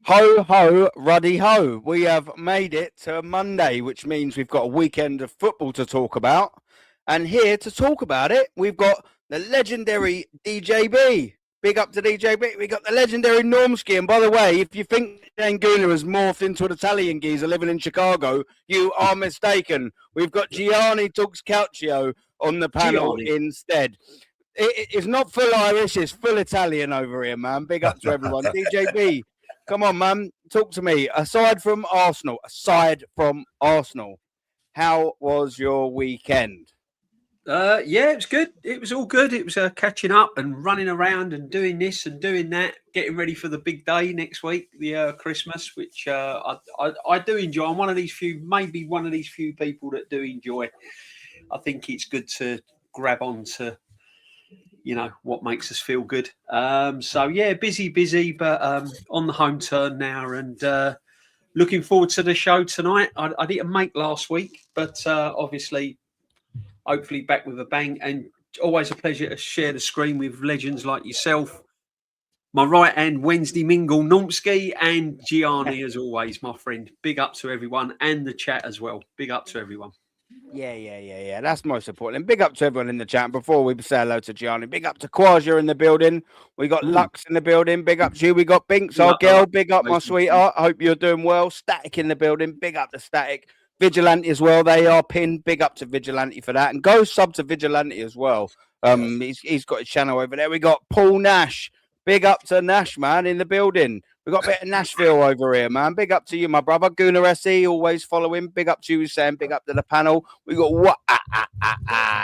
Ho, ho, ruddy ho. We have made it to Monday, which means we've got a weekend of football to talk about. And here to talk about it, we've got the legendary DJB. Big up to DJB. We got the legendary Normski. And by the way, if you think Anguilla has morphed into an Italian geezer living in Chicago, you are mistaken. We've got Gianni Tux Calcio on the panel instead. It's not full Irish, it's full Italian over here, man. Big up to everyone. DJB. Come on, man. Talk to me. Aside from Arsenal, how was your weekend? Yeah, it was good. It was all good. It was catching up and running around and doing this and doing that, getting ready for the big day next week, the Christmas, which I do enjoy. I'm one of these few people that do enjoy. I think it's good to grab on to what makes us feel good. So yeah, busy, but on the home turn now, and looking forward to the show tonight. I didn't make last week, but obviously, hopefully back with a bang. And always a pleasure to share the screen with legends like yourself. My right hand Wednesday mingle, Normski, and Gianni, as always, my friend. Big up to everyone, and the chat as well. Big up to everyone. Yeah. That's most important. And big up to everyone in the chat. Before we say hello to Gianni, big up to Quasia in the building. We got Lux in the building. Big up to you. We got Binks, our girl. Big up, my sweetheart. I hope you're doing well. Static in the building. Big up to Static. Vigilante as well. They are pinned. Big up to Vigilante for that. And go sub to Vigilante as well. He's got his channel over there. We got Paul Nash. Big up to Nash, man, in the building. We got a bit of Nashville over here, man. Big up to you, my brother. Gunnar always following. Big up to you, Sam. Big up to the panel. We got what?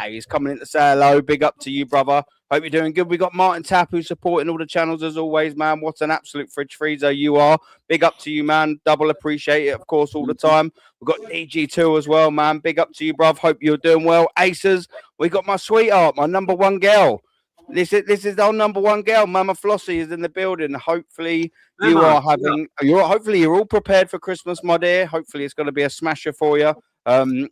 He's coming in to say hello. Big up to you, brother. Hope you're doing good. We got Martin Tapp, who's supporting all the channels as always, man. What an absolute fridge freezer you are. Big up to you, man. Double appreciate it, of course, all the time. We've got DG2 as well, man. Big up to you, bruv. Hope you're doing well. Aces, we got my sweetheart, my number one girl. This is our number one girl. Mama Flossie is in the building. Hopefully hopefully you're all prepared for Christmas, my dear. Hopefully it's going to be a smasher for you.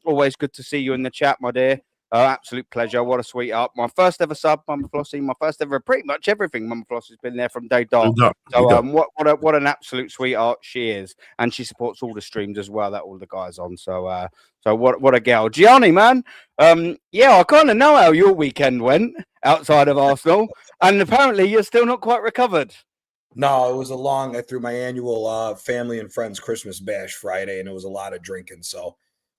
Always good to see you in the chat, my dear. Absolute pleasure. What a sweetheart. My first ever sub, Mama Flossie. My first ever, pretty much everything. Mama Flossie's been there from day dot. So what an absolute sweetheart she is, and she supports all the streams as well that all the guys on. So what a girl, Gianni, man. Yeah, I kind of know how your weekend went outside of Arsenal, and apparently you're still not quite recovered. No, it was I threw my annual family and friends Christmas bash Friday, and it was a lot of drinking. So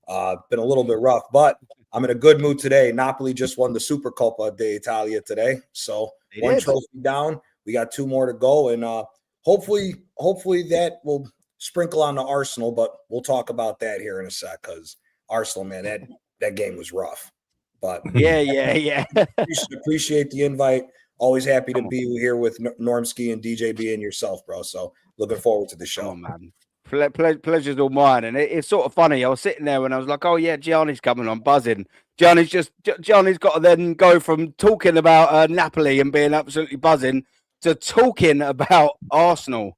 been a little bit rough, but I'm in a good mood today. Napoli just won the Supercoppa d'Italia today. So one trophy down. We got 2 more to go. And hopefully that will sprinkle on to Arsenal, but we'll talk about that here in a sec, because Arsenal, man, that game was rough. But yeah. Appreciate the invite. Always happy to be here with Normski and DJB and yourself, bro. So looking forward to the show, man. Pleasure's all mine. And it's sort of funny. I was sitting there when I was like, oh yeah, Gianni's coming on, buzzing. Gianni's got to then go from talking about Napoli and being absolutely buzzing to talking about Arsenal.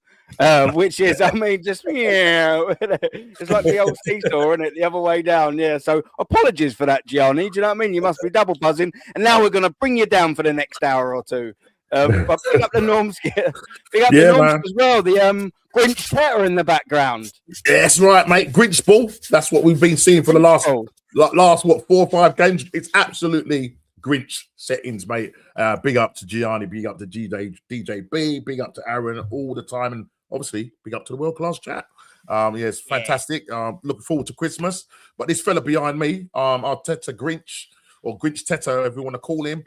Which is, I mean, just it's like the old seesaw, isn't it? The other way down, yeah. So apologies for that, Gianni. Do you know what I mean? You must be double buzzing, and now we're going to bring you down for the next hour or two. But pick up the Norms, as well. The Grinch Tetter in the background. Yeah, that's right, mate. Grinch ball. That's what we've been seeing for the last 4 or 5 games. It's absolutely Grinch settings, mate. Big up to Gianni, big up to DJB, big up to Aaron all the time, and obviously big up to the world class chat. It's fantastic. Looking forward to Christmas. But this fella behind me, Arteta Grinch, or Grinch Teta, if you want to call him,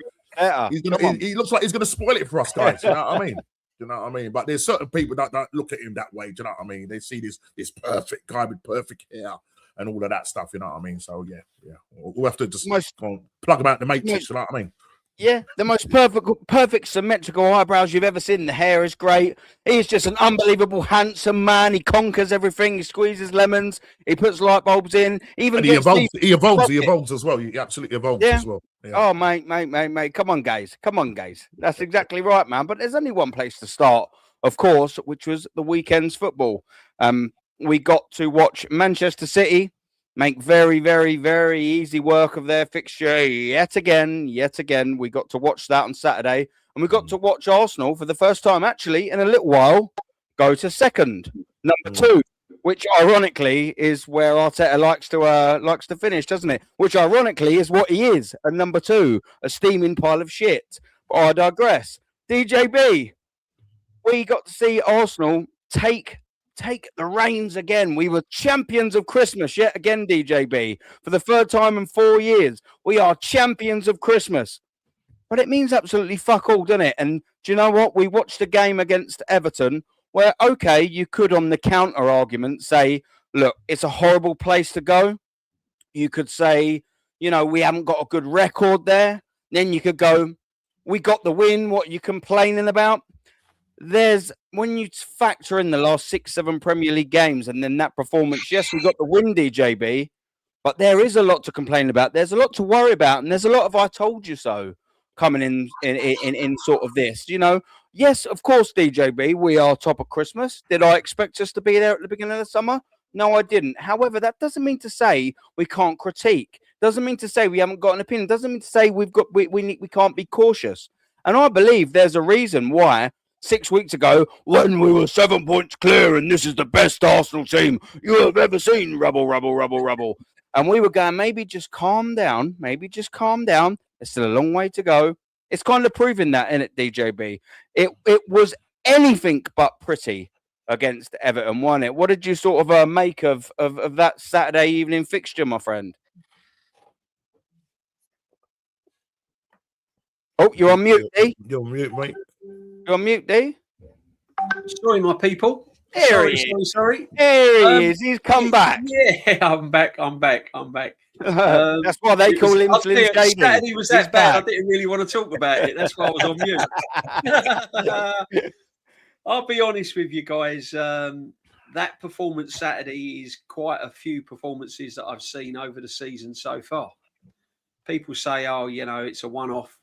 he looks like he's gonna spoil it for us guys. You know what I mean? You know what I mean? But there's certain people that look at him that way. Do you know what I mean? They see this perfect guy with perfect hair and all of that stuff. You know what I mean? So yeah. We'll have to just plug him out the matrix. You know what I mean? Yeah, the most perfect symmetrical eyebrows you've ever seen. The hair is great. He's just an unbelievable handsome man. He conquers everything. He squeezes lemons. He puts light bulbs in. He evolves as well. He absolutely evolves as well. Yeah. Oh, mate. Come on, guys. That's exactly right, man. But there's only one place to start, of course, which was the weekend's football. We got to watch Manchester City make very, very, very easy work of their fixture yet again. We got to watch that on Saturday, and we got to watch Arsenal for the first time, actually, in a little while, go to second. Number 2, which ironically is where Arteta likes to finish, doesn't it? Which ironically is what he is, a number 2, a steaming pile of shit. But I digress. DJB, we got to see Arsenal take the reins again. We were champions of Christmas yet again, DJB. For the 3rd time in 4 years, we are champions of Christmas. But it means absolutely fuck all, doesn't it? And do you know what? We watched a game against Everton where, okay, you could on the counter argument say, look, it's a horrible place to go. You could say, you know, we haven't got a good record there. Then you could go, we got the win. What are you complaining about? When you factor in the last 6-7 Premier League games and then that performance, yes, we got the win, DJB, but there is a lot to complain about. There's a lot to worry about. And there's a lot of I told you so coming in sort of this, you know. Yes, of course, DJB, we are top of Christmas. Did I expect us to be there at the beginning of the summer? No, I didn't. However, that doesn't mean to say we can't critique. Doesn't mean to say we haven't got an opinion. Doesn't mean to say we can't be cautious. And I believe there's a reason why 6 weeks ago, when we were 7 points clear and this is the best Arsenal team you have ever seen, rubble. And we were going, maybe just calm down. There's still a long way to go. It's kind of proving that, isn't it, DJB? It was anything but pretty against Everton, wasn't it? What did you sort of make of that Saturday evening fixture, my friend? Oh, you're on mute, D. You're on mute, mate. You're on mute, D. Sorry, my people. Sorry. There he is. He's come back. Yeah, I'm back. That's why they call him Slim Shady. Saturday was that bad. I didn't really want to talk about it. That's why I was on mute. I'll be honest with you guys. That performance Saturday is quite a few performances that I've seen over the season so far. People say, "Oh, you know, it's a one-off.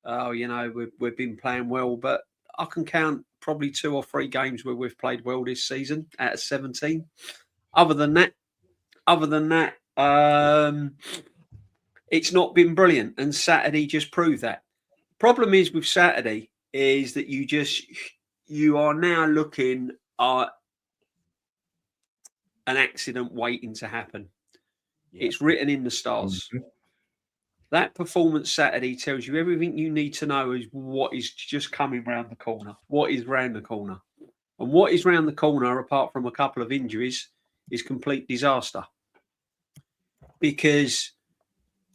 Oh, you know, we've been playing well," but I can count probably 2 or 3 games where we've played well this season out of 17. Other than that, it's not been brilliant, and Saturday just proved that. Problem is with Saturday is that you are now looking at an accident waiting to happen. Yeah. It's written in the stars. Mm-hmm. That performance Saturday tells you everything you need to know is what is just coming round the corner. What is round the corner? And what is round the corner, apart from a couple of injuries, is complete disaster. Because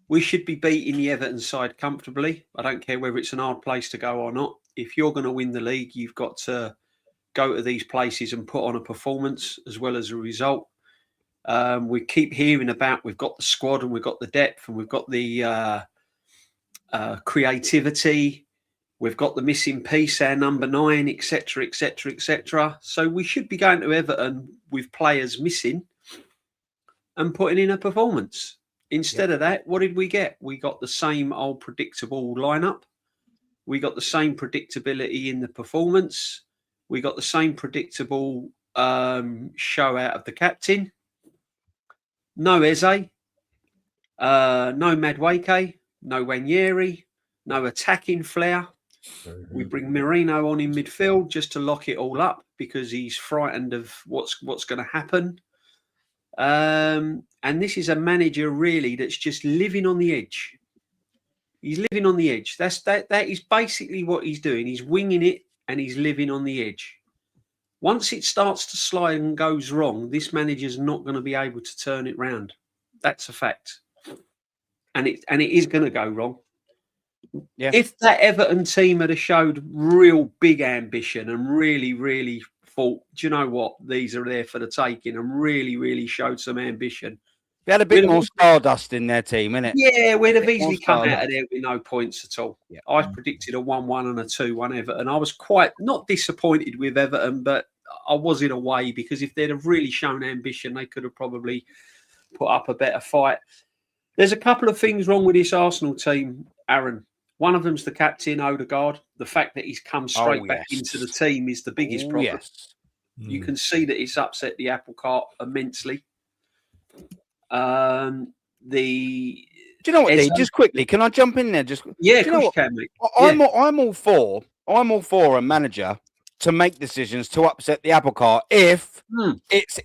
we should be beating the Everton side comfortably. I don't care whether it's an hard place to go or not. If you're going to win the league, you've got to go to these places and put on a performance as well as a result. We keep hearing about we've got the squad and we've got the depth and we've got the creativity. We've got the missing piece, our number 9, etc., etc., etc. So we should be going to Everton with players missing and putting in a performance. Instead of that, what did we get? We got the same old predictable lineup. We got the same predictability in the performance. We got the same predictable show out of the captain. No Eze, no Madueke, no Wanyeri, no attacking flair. We bring Merino on in midfield just to lock it all up because he's frightened of what's going to happen. And this is a manager really that's just living on the edge. He's living on the edge. That is basically what he's doing. He's winging it and he's living on the edge. Once it starts to slide and goes wrong, this manager's not going to be able to turn it round. That's a fact. And it is going to go wrong. Yeah. If that Everton team had showed real big ambition and really, really thought, do you know what, these are there for the taking, and really, really showed some ambition. They had a bit more stardust in their team, innit? Yeah, we'd have easily come out of there with no points at all. Yeah. I predicted a 1-1 and a 2-1 Everton. I was quite not disappointed with Everton, but I was in a way because if they'd have really shown ambition, they could have probably put up a better fight. There's a couple of things wrong with this Arsenal team, Aaron. One of them's the captain, Odegaard. The fact that he's come straight back into the team is the biggest problem. Yes. You can see that it's upset the apple cart immensely. Do you know what, Dee? Just quickly, can I jump in there? Just yeah, of course you can, mate. I'm all for a manager to make decisions to upset the apple cart if Hmm. it's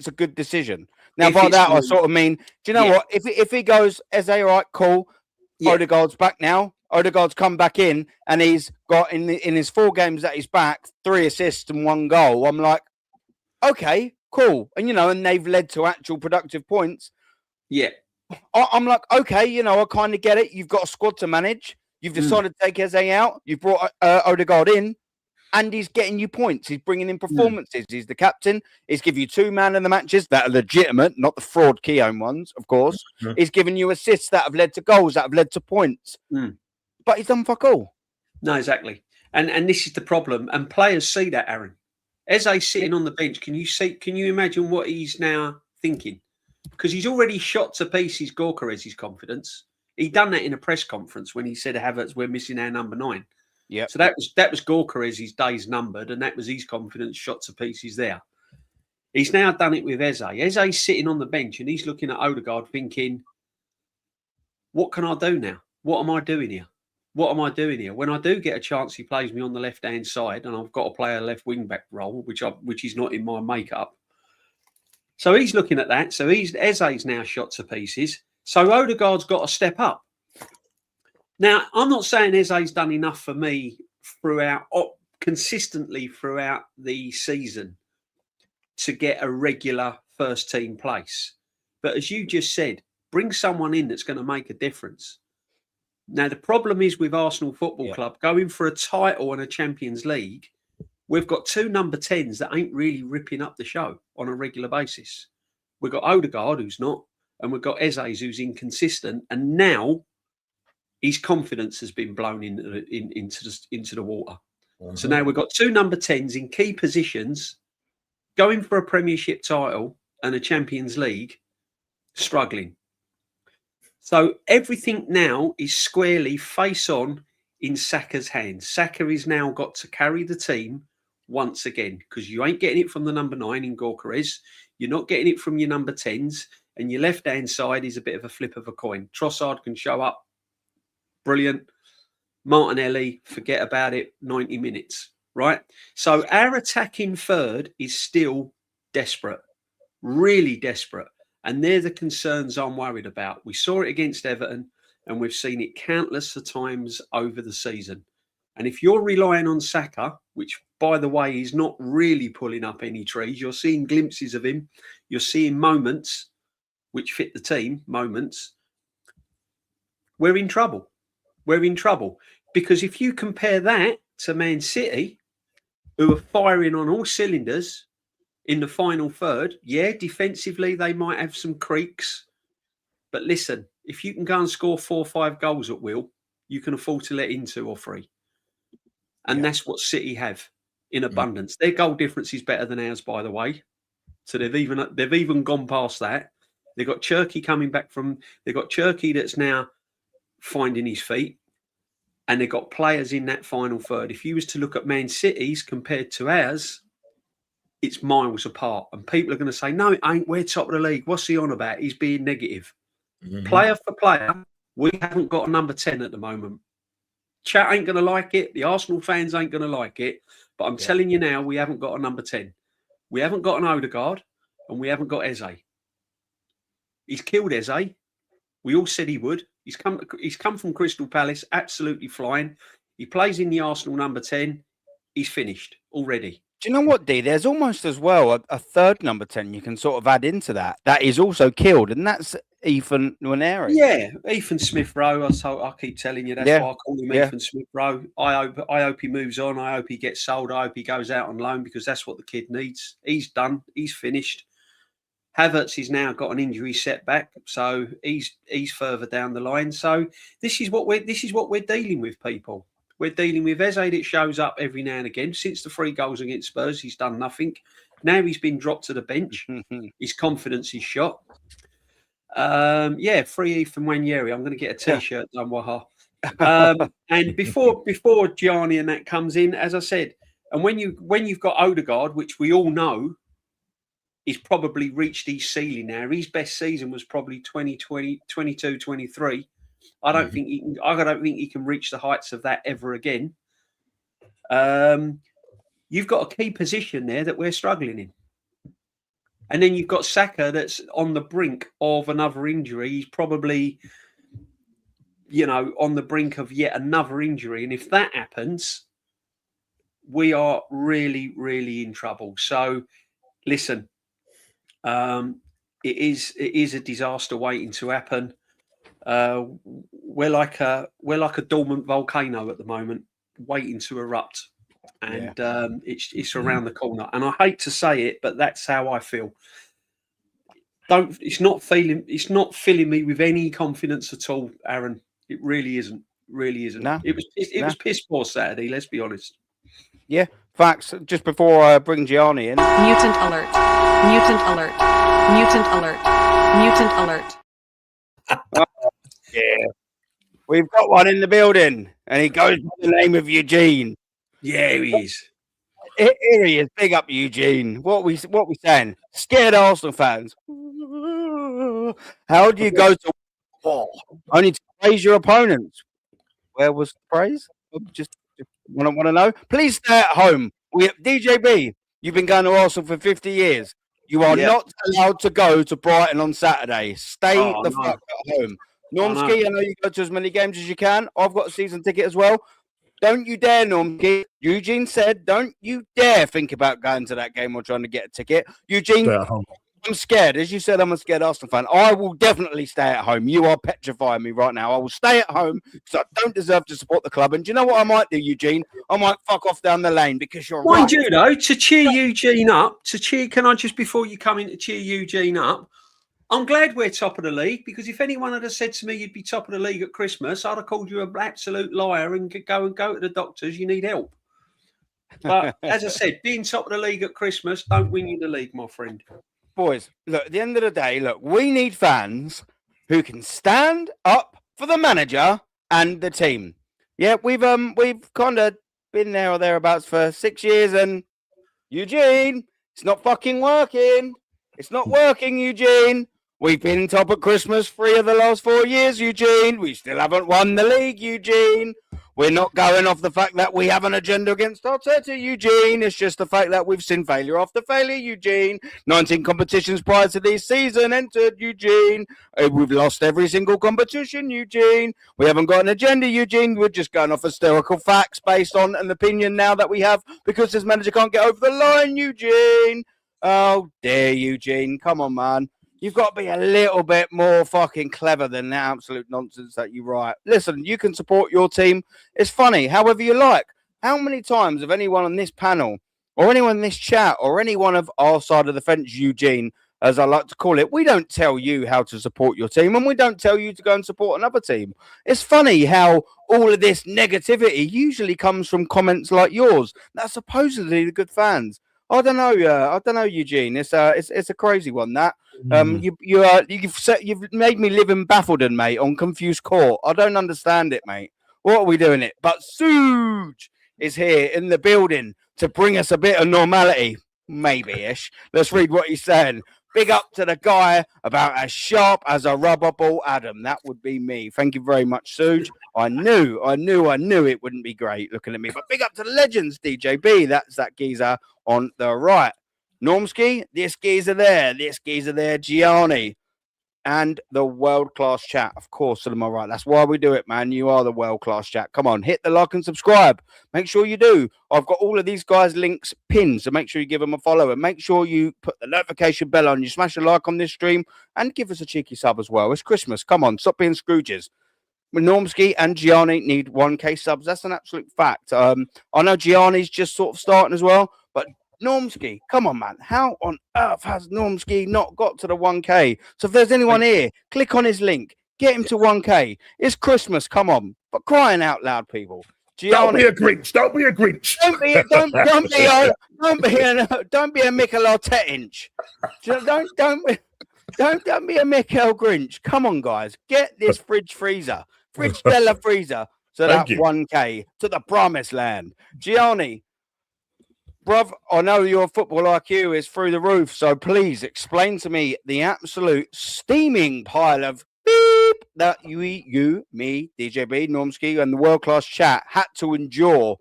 a good decision. Now, If by it's that, I really- sort of mean, do you know what? If he goes, Eze, all right, cool. Yeah. Odegaard's back now. Odegaard's come back in, and he's got in his 4 games that he's back 3 assists and 1 goal. I'm like, okay, cool, and and they've led to actual productive points. Yeah. I'm like, okay, I kind of get it. You've got a squad to manage. You've decided to take Eze out. You've brought Odegaard in. And he's getting you points. He's bringing in performances. He's the captain. He's giving you 2 man of the matches that are legitimate, not the fraud Keown ones, of course. He's giving you assists that have led to goals, that have led to points. But he's done fuck all. No, exactly. And this is the problem. And players see that, Aaron. Eze's sitting on the bench. Can you imagine what he's now thinking? Because he's already shot to pieces Gyökeres's confidence. He done that in a press conference when he said, Havertz, we're missing our number 9. Yeah. So that was Gyökeres's days numbered, and that was his confidence shot to pieces there. He's now done it with Eze. Eze's sitting on the bench and he's looking at Odegaard thinking, what can I do now? What am I doing here? What am I doing here? When I do get a chance, he plays me on the left-hand side and I've got to play a left wing-back role, which is not in my makeup. So he's looking at that. So Eze's now shot to pieces. So Odegaard's got to step up. Now, I'm not saying Eze's done enough for me consistently throughout the season to get a regular first team place. But as you just said, bring someone in that's going to make a difference. Now, the problem is with Arsenal Football Club, going for a title and a Champions League, we've got 2 number 10s that ain't really ripping up the show on a regular basis. We've got Odegaard, who's not, and we've got Eze, who's inconsistent. And now his confidence has been blown into the water. So now we've got 2 number 10s in key positions, going for a Premiership title and a Champions League, struggling. So everything now is squarely face on in Saka's hands. Saka is now got to carry the team once again, because you ain't getting it from the number 9 in Gyökeres. You're not getting it from your number 10s, and your left-hand side is a bit of a flip of a coin. Trossard can show up. Brilliant. Martinelli, forget about it, 90 minutes, right? So our attacking third is still desperate, really desperate. And they're the concerns I'm worried about. We saw it against Everton, and we've seen it countless of times over the season. And if you're relying on Saka, which, by the way, is not really pulling up any trees, you're seeing glimpses of him, you're seeing moments which fit the team, moments, we're in trouble. We're in trouble. Because if you compare that to Man City, who are firing on all cylinders in the final third, defensively they might have some creaks. But listen, if you can go and score 4 or 5 goals at will, you can afford to let in 2 or 3. And that's what City have in abundance. Their goal difference is better than ours, by the way. So they've even gone past that. They've got Cherky coming back they've got Cherky that's now finding his feet. And they've got players in that final third. If you was to look at Man City's compared to ours, it's miles apart. And people are going to say, no, it ain't. We're top of the league. What's he on about? He's being negative. Player for player, we haven't got a number 10 at the moment. Chat ain't going to like it. The Arsenal fans ain't going to like it. But I'm telling you now, we haven't got a number 10. We haven't got an Odegaard, and we haven't got Eze. He's killed Eze. We all said he would. He's come from Crystal Palace, absolutely flying. He plays in the Arsenal number 10. He's finished already. Do you know what, D? There's almost as well a third number 10 you can sort of add into that. That is also killed, and that's Ethan Nwaneri. Yeah, Ethan Smith Rowe. I keep telling you, that's why I call him Ethan Smith Rowe. I hope he moves on. I hope he gets sold. I hope he goes out on loan, because that's what the kid needs. He's done. He's finished. Havertz has now got an injury setback, so he's further down the line. So this is what we're dealing with, people. We're dealing with Eze that shows up every now and again. Since the 3 goals against Spurs, he's done nothing. Now he's been dropped to the bench. His confidence is shot. Free Ethan Nwaneri. I'm going to get a T-shirt done, Waha. And before Gianni and that comes in, as I said, and when you've got Odegaard, which we all know, he's probably reached his ceiling now. His best season was probably 2020, 22, 23. I don't think he can reach the heights of that ever again. You've got a key position there that we're struggling in. And then you've got Saka that's on the brink of another injury. He's probably, on the brink of yet another injury. And if that happens, we are really, really in trouble. So, listen, it is a disaster waiting to happen. We're like a dormant volcano at the moment, waiting to erupt. And it's around the corner. And I hate to say it, but that's how I feel. It's not filling me with any confidence at all, Aaron. It really isn't. No. It was piss poor Saturday, let's be honest. Yeah, facts. Just before I bring Gianni in. Mutant alert. Mutant alert. Mutant alert. Mutant alert. Yeah. We've got one in the building, and he goes by the name of Eugene. Yeah, he is. Here he is. Big up, Eugene. What we saying? Scared Arsenal fans. How do you go to war? Only to praise your opponents. Where was the praise? Just want to know. Please stay at home. DJB, you've been going to Arsenal for 50 years. You are not allowed to go to Brighton on Saturday. Stay fuck at home. Normski, I know you go to as many games as you can. I've got a season ticket as well. Don't you dare, Normski. Eugene said, don't you dare think about going to that game or trying to get a ticket. Eugene, I'm scared. As you said, I'm a scared Arsenal fan. I will definitely stay at home. You are petrifying me right now. I will stay at home because I don't deserve to support the club. And do you know what I might do, Eugene? I might fuck off down the lane because you're Mind you, though, to cheer Eugene up, can I just, before you come in to cheer Eugene up, I'm glad we're top of the league, because if anyone had said to me you'd be top of the league at Christmas, I'd have called you an absolute liar and go to the doctors. You need help. But as I said, being top of the league at Christmas don't win you the league, my friend. Boys, look, at the end of the day, we need fans who can stand up for the manager and the team. Yeah, we've kind of been there or thereabouts for 6 years, and Eugene, it's not fucking working. It's not working, Eugene. We've been top at Christmas 3 of the last 4 years, Eugene. We still haven't won the league, Eugene. We're not going off the fact that we have an agenda against Arteta, Eugene. It's just the fact that we've seen failure after failure, Eugene. 19 competitions prior to this season entered, Eugene. We've lost every single competition, Eugene. We haven't got an agenda, Eugene. We're just going off historical facts based on an opinion now that we have because this manager can't get over the line, Eugene. Oh, dear, Eugene. Come on, man. You've got to be a little bit more fucking clever than the absolute nonsense that you write. Listen, you can support your team. It's funny, however you like. How many times have anyone on this panel or anyone in this chat or anyone of our side of the fence, Eugene, as I like to call it, we don't tell you how to support your team and we don't tell you to go and support another team. It's funny how all of this negativity usually comes from comments like yours that are supposedly the good fans. I don't know, Eugene. It's a crazy one. That you've made me live in Baffledon, mate, on Confused Court. I don't understand it, mate. What are we doing it? But Suge is here in the building to bring us a bit of normality, maybe-ish. Let's read what he's saying. Big up to the guy about as sharp as a rubber ball, Adam. That would be me. Thank you very much, Suge. I knew it wouldn't be great looking at me. But big up to the legends, DJB. That's that geezer on the right. Normski, this geezer there, Gianni. And the world-class chat, of course, to my right. That's why we do it, man. You are the world-class chat. Come on, hit the like and subscribe. Make sure you do. I've got all of these guys' links pinned, so make sure you give them a follow. And make sure you put the notification bell on. You smash a like on this stream and give us a cheeky sub as well. It's Christmas. Come on, stop being Scrooges. Normski and Gianni need 1K subs. That's an absolute fact. I know Gianni's just sort of starting as well, but Normski, come on, man. How on earth has Normski not got to the 1K? So if there's anyone here, click on his link. Get him to 1K. It's Christmas. Come on. But crying out loud, people. Gianni, don't be a Grinch. Don't be a Grinch. Don't be a Mikel Arteta inch. Don't be a Mikel Grinch. Come on, guys. Get this fridge Della freezer. So that 1K to the promised land. Gianni, bruv, I know your football IQ is through the roof, so please explain to me the absolute steaming pile of beep that you, me, DJB, Normski, and the world-class chat had to endure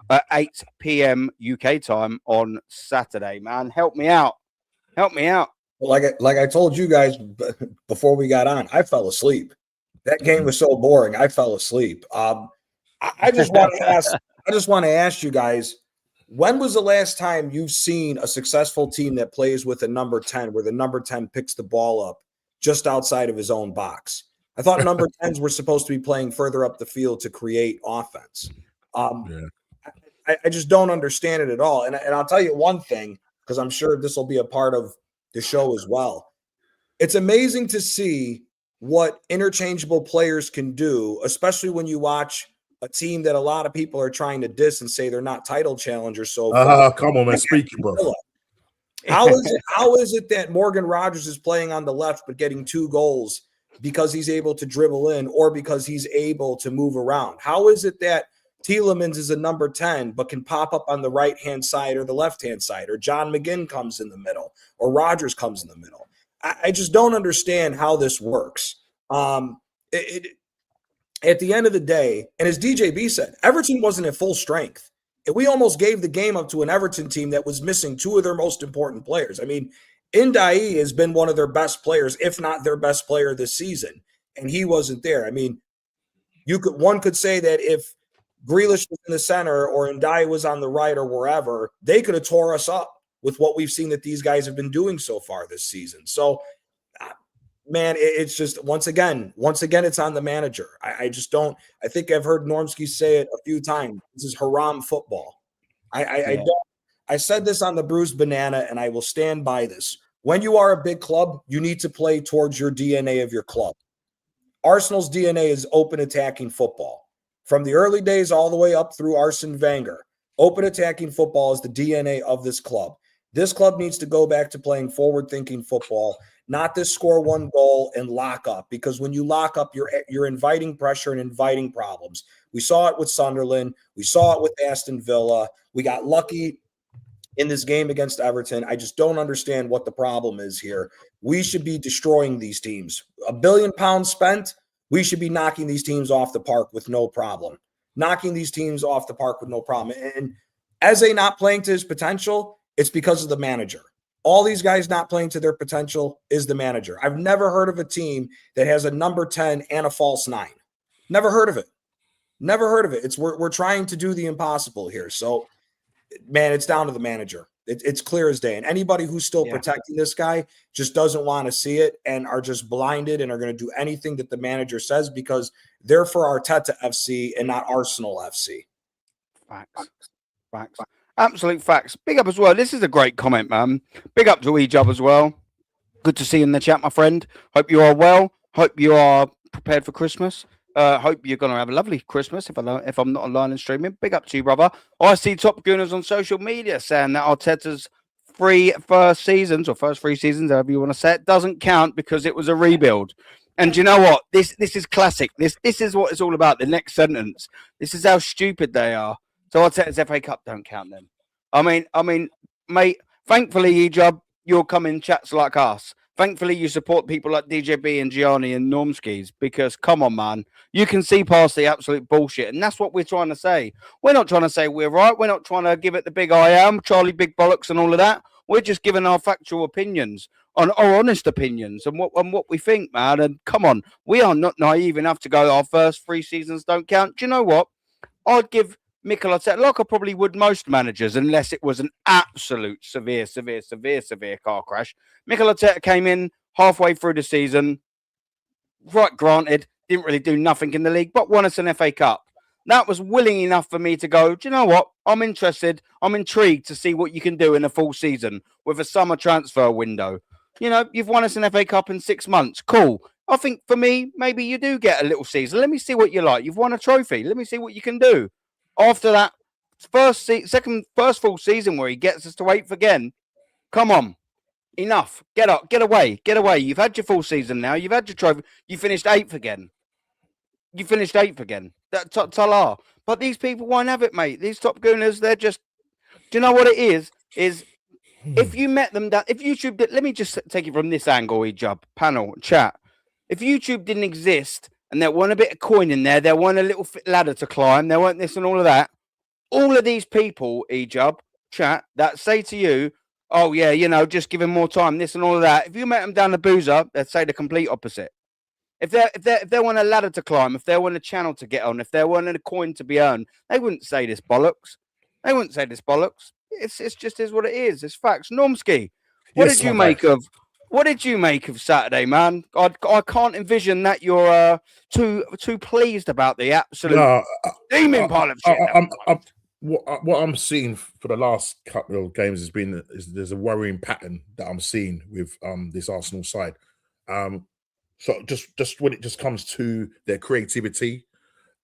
at 8 p.m. UK time on Saturday. Man, help me out. Help me out. Well, like I told you guys before we got on, I fell asleep. That game was so boring. I fell asleep. I just want to ask. I just want to ask you guys, when was the last time you've seen a successful team that plays with a number 10, where the number 10 picks the ball up just outside of his own box? I thought number 10s were supposed to be playing further up the field to create offense. I just don't understand it at all. And I'll tell you one thing, because I'm sure this will be a part of the show as well. It's amazing to see what interchangeable players can do, especially when you watch a team that a lot of people are trying to diss and say they're not title challengers. So come on, man, speaking, bro. How is it that Morgan Rogers is playing on the left but getting 2 goals because he's able to dribble in or because he's able to move around? How is it that Tielemans is a number 10 but can pop up on the right-hand side or the left-hand side, or John McGinn comes in the middle, or Rogers comes in the middle? I just don't understand how this works. At the end of the day, and as DJB said, Everton wasn't at full strength. We almost gave the game up to an Everton team that was missing 2 of their most important players. I mean, Ndai has been one of their best players, if not their best player this season, and he wasn't there. I mean, one could say that if Grealish was in the center or Ndai was on the right or wherever, they could have tore us up with what we've seen that these guys have been doing so far this season. So, man, it's just, once again, it's on the manager. I just don't. I think I've heard Normski say it a few times. This is haram football. I don't. I said this on the Bruised Banana, and I will stand by this. When you are a big club, you need to play towards your DNA of your club. Arsenal's DNA is open attacking football. From the early days all the way up through Arsene Wenger, open attacking football is the DNA of this club. This club needs to go back to playing forward-thinking football, not this score 1 goal and lock up, because when you lock up, you're inviting pressure and inviting problems. We saw it with Sunderland. We saw it with Aston Villa. We got lucky in this game against Everton. I just don't understand what the problem is here. We should be destroying these teams. £1 billion spent. We should be knocking these teams off the park with no problem. And Eze not playing to his potential, it's because of the manager. All these guys not playing to their potential is the manager. I've never heard of a team that has a number 10 and a false 9. Never heard of it. We're trying to do the impossible here. So, man, it's down to the manager. It's clear as day. And anybody who's still protecting this guy just doesn't want to see it and are just blinded and are going to do anything that the manager says because they're for Arteta FC and not Arsenal FC. Facts. Absolute facts. Big up as well. This is a great comment, man. Big up to Ejub as well. Good to see you in the chat, my friend. Hope you are well. Hope you are prepared for Christmas. Hope you're going to have a lovely Christmas if I'm not online and streaming. Big up to you, brother. I see Top Gooners on social media saying that Arteta's first 3 seasons, however you want to say it, doesn't count because it was a rebuild. And do you know what? This is classic. This is what it's all about. The next sentence. This is how stupid they are. So Arteta's FA Cup don't count then. I mean, mate, thankfully, Ejub, you'll come in chats like us. Thankfully, you support people like DJB and Gianni and Normskis because, come on, man, you can see past the absolute bullshit. And that's what we're trying to say. We're not trying to say we're right. We're not trying to give it the big I am, Charlie Big Bollocks and all of that. We're just giving our factual opinions, our honest opinions and what we think, man. And come on, we are not naive enough to go, our first 3 seasons don't count. Do you know what? I'd give Mikel Arteta, like I probably would most managers, unless it was an absolute severe car crash. Mikel Arteta came in halfway through the season, right, granted, didn't really do nothing in the league, but won us an FA Cup. That was willing enough for me to go, do you know what? I'm interested. I'm intrigued to see what you can do in a full season with a summer transfer window. You know, you've won us an FA Cup in 6 months. Cool. I think for me, maybe you do get a little season. Let me see what you like. You've won a trophy. Let me see what you can do. After that, first full season where he gets us to 8th again, come on, enough. Get up, get away. You've had your full season now. You've had your trophy. You finished 8th again. That's Talar. But these people won't have it, mate. These Top Gooners, they're just. Do you know what it is? If you met them, if YouTube did, let me just take it from this angle, Ejub, panel, chat. If YouTube didn't exist and there weren't a bit of coin in there, there weren't a little ladder to climb, there weren't this and all of that, all of these people, Ejub, chat, that say to you, oh, yeah, you know, just give him more time, this and all of that. If you met them down the boozer, they'd say the complete opposite. If they want a ladder to climb, if they want a channel to get on, if they want a coin to be earned, they wouldn't say this bollocks. They wouldn't say this bollocks. It's just is what it is. It's facts. Normski, what did you make of Saturday, man? I can't envision that you're too pleased about the absolute steaming pile of shit. What I'm seeing for the last couple of games is there's a worrying pattern that I'm seeing with this Arsenal side. So just when it just comes to their creativity,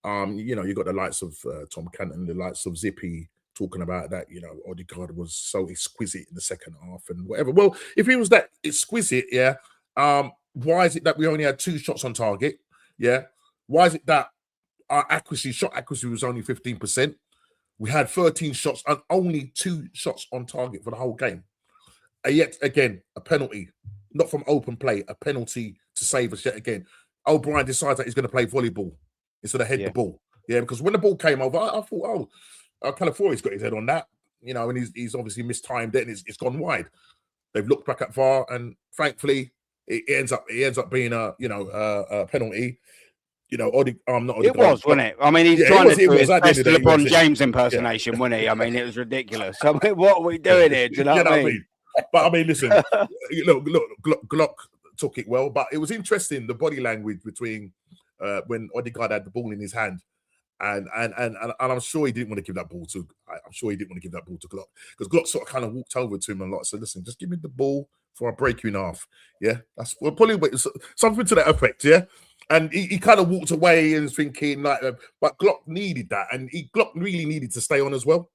you know, you got the likes of Tom Canton, the likes of Zippy talking about that, you know, Odegaard was so exquisite in the second half and whatever. Well, if he was that exquisite, yeah, why is it that we only had 2 shots on target? Yeah. Why is it that our shot accuracy was only 15%? We had 13 shots and only 2 shots on target for the whole game. And yet again, a penalty, not from open play, a penalty to save us yet again. O'Brien decides that he's going to play volleyball instead of head the ball. Yeah, because when the ball came over, I thought, Calafiori's got his head on that, you know, and he's obviously mistimed it and it's gone wide. They've looked back at VAR and thankfully it ends up being a penalty. You know, not Odegaard. It was, wasn't it? I mean, he's trying to do his best LeBron James impersonation, wasn't he? I mean, it was ridiculous. I mean, what are we doing here? Do you know what I mean? But I mean, listen, look, Glock took it well, but it was interesting, the body language between when Odegaard had the ball in his hand. And I'm sure he didn't want to give that ball to. Glock, because Glock sort of kind of walked over to him a lot. So listen, just give me the ball before I break you in half. Yeah, that's probably something to that effect. Yeah, and he kind of walked away and was thinking like, but Glock needed that, and Glock really needed to stay on as well.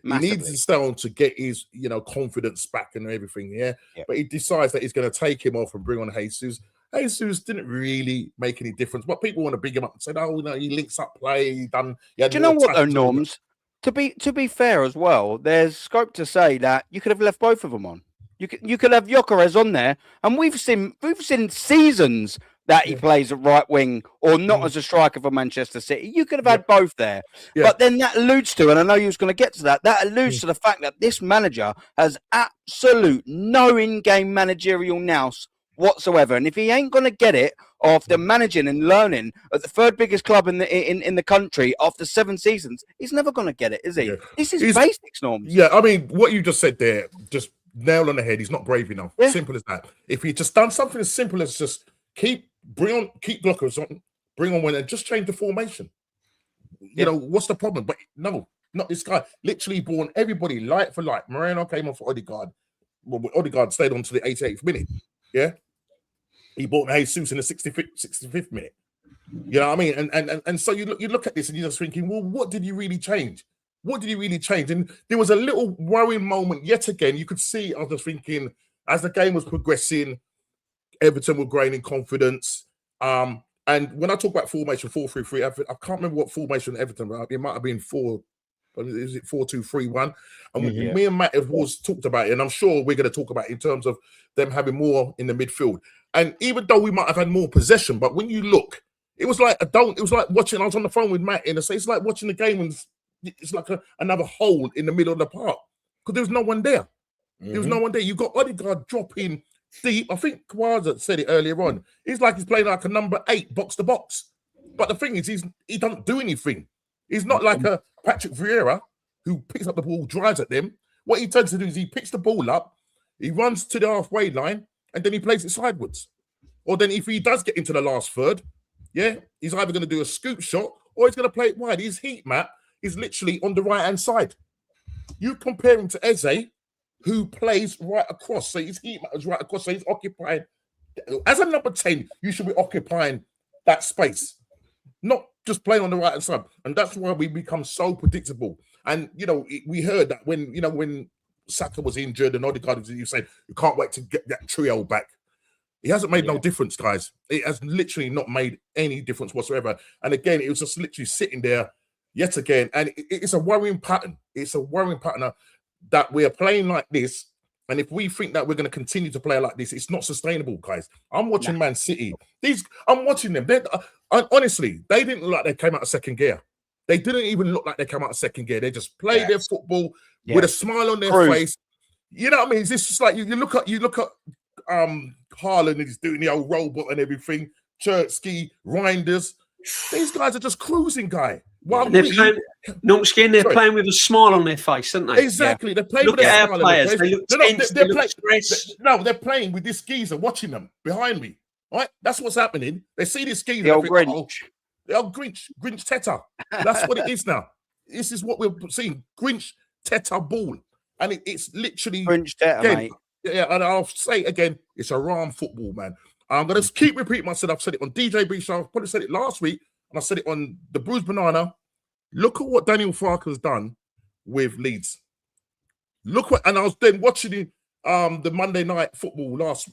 Massively. He needs to stay on to get his, you know, confidence back and everything. Yeah, but he decides that he's going to take him off and bring on Jesus. Jesus didn't really make any difference, but people want to big him up and say, "Oh, no, he links up play. He done." Do you know what though, Norms? To be fair as well, there's scope to say that you could have left both of them on. You could have Gyökeres on there, and we've seen seasons that he plays at right wing or not as a striker for Manchester City. You could have had both there, but then that alludes to, and I know you was going to get to that. That alludes to the fact that this manager has absolute no in-game managerial nous whatsoever, and if he ain't going to get it after managing and learning at the 3rd biggest club in the country after 7 seasons, he's never going to get it, is he? This is basics, Norms. Yeah, I mean, what you just said there, just nail on the head. He's not brave enough. Simple as that. If he just done something as simple as just keep Glockers on, bring on one, and just change the formation. You know, what's the problem? But no, not this guy. Literally born everybody light for light. Moreno came on for Odegaard. Well, Odegaard stayed on to the 88th minute. Yeah. He bought Jesus in the 65th minute. You know what I mean? And so you look at this and you're just thinking, well, what did he really change? What did he really change? And there was a little worrying moment yet again. You could see, I was just thinking, as the game was progressing, Everton were growing in confidence. And when I talk about formation 4-3-3, I can't remember what formation Everton were. It might have been 4-2-3-1. And me and Matt have always talked about it, and I'm sure we're going to talk about it in terms of them having more in the midfield. And even though we might have had more possession, but when you look, it was like watching. I was on the phone with Matt, and it's like watching the game, and it's like another hole in the middle of the park because there was no one there. There was no one there. You got Odegaard dropping deep. I think Kwanzaa said it earlier on. It's like he's playing like a number 8 box to box. But the thing is, he doesn't do anything. He's not like a Patrick Vieira who picks up the ball, drives at them. What he tends to do is he picks the ball up, he runs to the halfway line, and then he plays it sideways. Or then if he does get into the last third, he's either going to do a scoop shot or he's going to play it wide. His heat map is literally on the right-hand side. You compare him to Eze, who plays right across. So his heat map is right across. So he's occupying. As a number 10, you should be occupying that space, not just playing on the right-hand side. And that's why we become so predictable. And, you know, we heard that when Saka was injured and Odegaard was, you say, you can't wait to get that trio back. It hasn't made no difference, guys. It has literally not made any difference whatsoever. And again, it was just literally sitting there yet again. And it's a worrying pattern. It's a worrying pattern that we are playing like this. And if we think that we're going to continue to play like this, it's not sustainable, guys. I'm watching Man City. I'm watching them. Honestly, they didn't look like they came out of second gear. They didn't even look like they come out of second gear. They just played their football with a smile on their face. You know what I mean? It's just like you look at Haaland, and he's doing the old robot and everything. Chertsky, Reinders. These guys are just cruising, guy. They're playing with a smile on their face, aren't they? Exactly. They're playing with a smile on their face. They look tense, they look stressed. No, they're playing with this geezer watching them behind me. Right? That's what's happening. They see this geezer. The old Grinch. The old Grinch Teta. That's what it is now. This is what we're seeing. Grinch Teta ball. And it's literally Grinch Teta, mate. Yeah, and I'll say it again, it's a Ram football, man. I'm going to keep repeating myself. I've said it on DJB show. I've probably said it last week, and I said it on the Bruised Banana. Look at what Daniel Farker's done with Leeds. And I was then watching the Monday night football last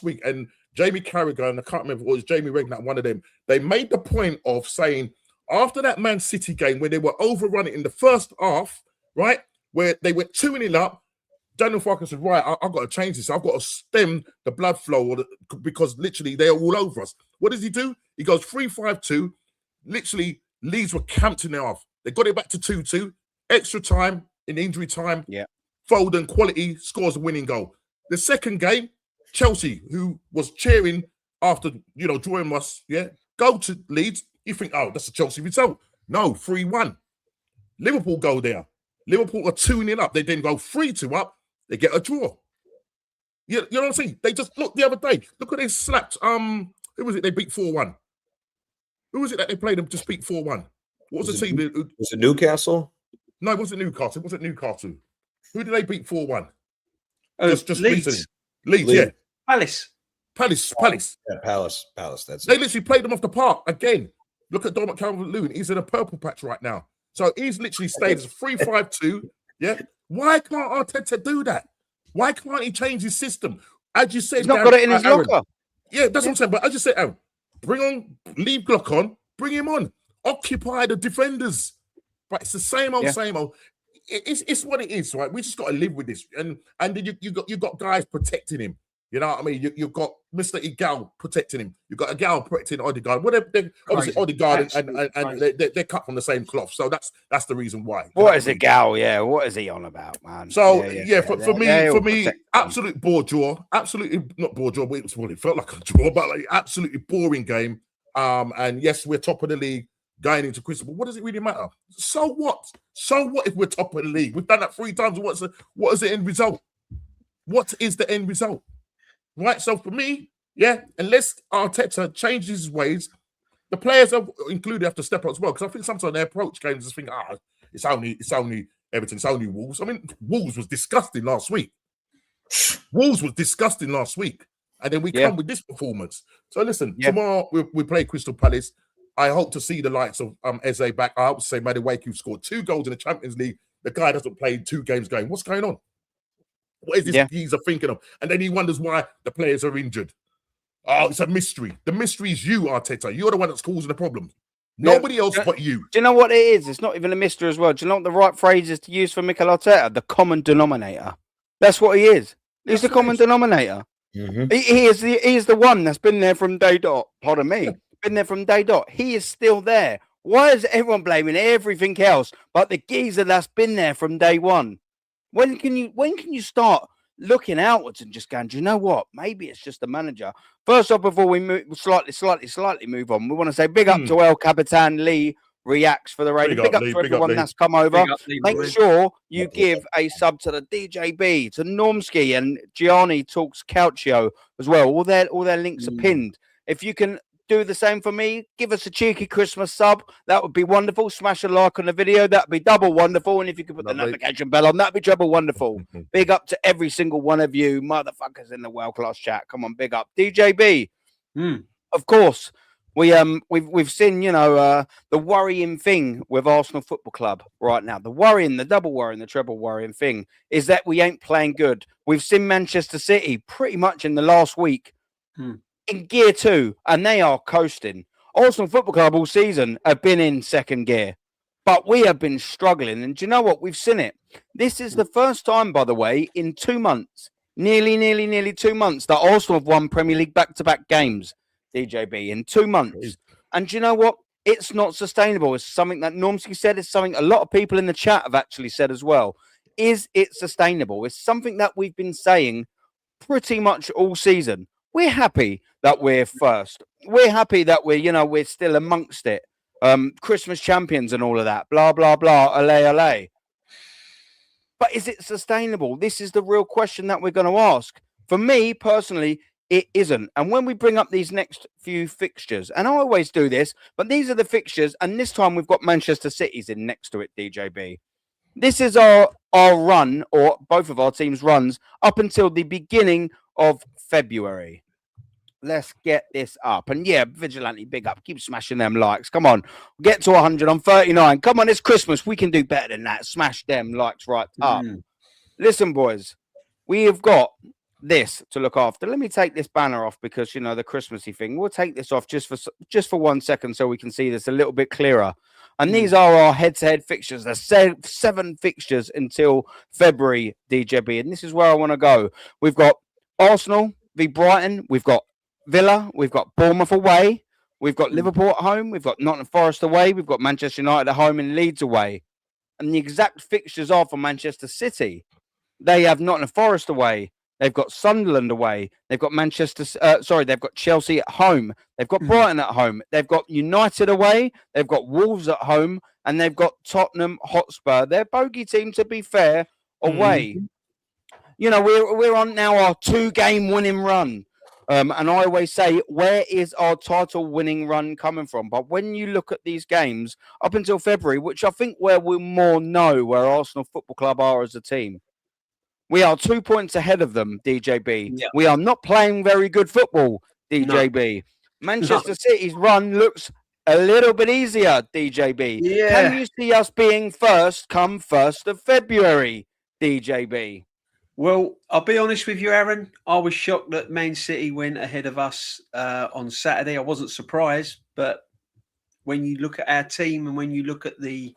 week, and Jamie Carragher, and I can't remember, it was Jamie Redknapp, one of them. They made the point of saying, after that Man City game, where they were overrunning in the first half, right, where they went 2-0 up, Daniel Farker said, right, I've got to change this. I've got to stem the blood flow because literally they're all over us. What does he do? He goes 3-5-2. Literally, Leeds were camped in their half. They got it back to 2-2. Extra time, in injury time. Yeah. Foden, quality, scores a winning goal. The second game, Chelsea, who was cheering after, drawing us, go to Leeds. You think, oh, that's a Chelsea result. No, 3-1. Liverpool go there. Liverpool are 2-0 up. They then go 3-2 up. They get a draw. You know what I'm saying? They just look the other day. Look what they slapped. Who was it? They beat 4-1. Who was it that they played them just beat 4-1? What was the team? Was it Newcastle? No, it wasn't Newcastle. It wasn't Newcastle. Who did they beat 4-1? Just Leeds. recently. Leeds, yeah. Palace. Yeah, Palace. That's They literally played them off the park again. Look at Dominic Calvert-Lewin. He's in a purple patch right now. So he's literally stayed as 3-5-2. Yeah. Why can't Arteta do that? Why can't he change his system? As you said, he's not got it in his locker. Yeah, that's what I'm saying. But as you said, Aaron, leave Glock on, bring him on, occupy the defenders. But it's the same old, same old. It's what it is, right? We just got to live with this. And then you got guys protecting him. You know what I mean? You've got Mr. Igal protecting him. You've got Igal protecting Odegaard. Obviously, Odegaard and they're cut from the same cloth. So that's the reason why. What is Igal? Yeah, what is he on about, man? So, for me, absolute bore draw. Absolutely not bore draw. It felt like a draw, but like absolutely boring game. And yes, we're top of the league going into Christmas. But what does it really matter? So what? So what if we're top of the league? We've done that 3 times. What is the end result? What is the end result? Right, so for me, unless Arteta changes his ways, the players included have to step up as well. Because I think sometimes they approach games and think, it's only Everton, it's only Wolves. I mean, Wolves was disgusting last week. And then we come with this performance. So listen, tomorrow we play Crystal Palace. I hope to see the likes of Eze back. I hope to say Madueke, who scored 2 goals in the Champions League. The guy doesn't play 2 games going. What's going on? What is this geezer thinking of? And then he wonders why the players are injured. Oh, it's a mystery. The mystery is you, Arteta. You're the one that's causing the problem. Nobody else but you. Do you know what it is? It's not even a mystery as well. Do you know what the right phrase is to use for Mikel Arteta? The common denominator. That's what he is. He's the common denominator. Mm-hmm. He is the one that's been there from day dot. Pardon me. Been there from day dot. He is still there. Why is everyone blaming everything else but the geezer that's been there from day one? When can you start looking outwards and just going, do you know what? Maybe it's just the manager. First off, before we move slightly move on, we want to say big up to El Capitan Lee Reacts for the radio. Big up to everyone that's come over. Make sure you give a sub to the DJB, to Normski, and Gianni Talks Calcio as well. All their links are pinned. If you can do the same for me, give us a cheeky Christmas sub. That would be wonderful. Smash a like on the video. That'd be double wonderful. And if you could put the notification bell on, that'd be treble wonderful. Big up to every single one of you motherfuckers in the world-class chat. Come on, big up. DJB. Of course, we've seen, the worrying thing with Arsenal Football Club right now. The double worrying, the treble worrying thing is that we ain't playing good. We've seen Manchester City pretty much in the last week in gear 2, and they are coasting. Arsenal Football Club all season have been in second gear, but we have been struggling. And do you know what? We've seen it. This is the first time, by the way, in 2 months, nearly 2 months, that Arsenal have won Premier League back-to-back games, DJB, in 2 months. And do you know what? It's not sustainable. It's something that Normsky said. It's something a lot of people in the chat have actually said as well. Is it sustainable? It's something that we've been saying pretty much all season. We're happy that we're first. We're happy that we're still amongst it. Christmas champions and all of that. Blah, blah, blah. Allez, allez. But is it sustainable? This is the real question that we're going to ask. For me personally, it isn't. And when we bring up these next few fixtures, and I always do this, but these are the fixtures, and this time we've got Manchester City's in next to it, DJB. This is our run, or both of our teams' runs, up until the beginning of February. Let's get this up. And yeah, Vigilante, big up. Keep smashing them likes. Come on. Get to 100. I'm 39. Come on, it's Christmas. We can do better than that. Smash them likes right up. Listen, boys, we have got this to look after. Let me take this banner off because, the Christmassy thing. We'll take this off just for 1 second so we can see this a little bit clearer. And these are our head-to-head fixtures. There's 7 fixtures until February, DJB. And this is where I want to go. We've got Arsenal v Brighton. We've got Villa. We've got Bournemouth away. We've got Liverpool at home. We've got Nottingham Forest away. We've got Manchester United at home and Leeds away. And the exact fixtures are for Manchester City. They have Nottingham Forest away. They've got Sunderland away. They've got they've got Chelsea at home. They've got Brighton at home. They've got United away. They've got Wolves at home. And they've got Tottenham Hotspur. Their bogey team, to be fair, away. We're on now our 2-game winning run. And I always say, where is our title winning run coming from? But when you look at these games up until February, which I think where we more know where Arsenal Football Club are as a team, we are 2 points ahead of them, DJB. Yeah. We are not playing very good football, DJB. No. Manchester City's run looks a little bit easier, DJB. Yeah. Can you see us being first come 1st of February, DJB? Well, I'll be honest with you, Aaron. I was shocked that Man City went ahead of us on Saturday. I wasn't surprised, but when you look at our team and when you look at the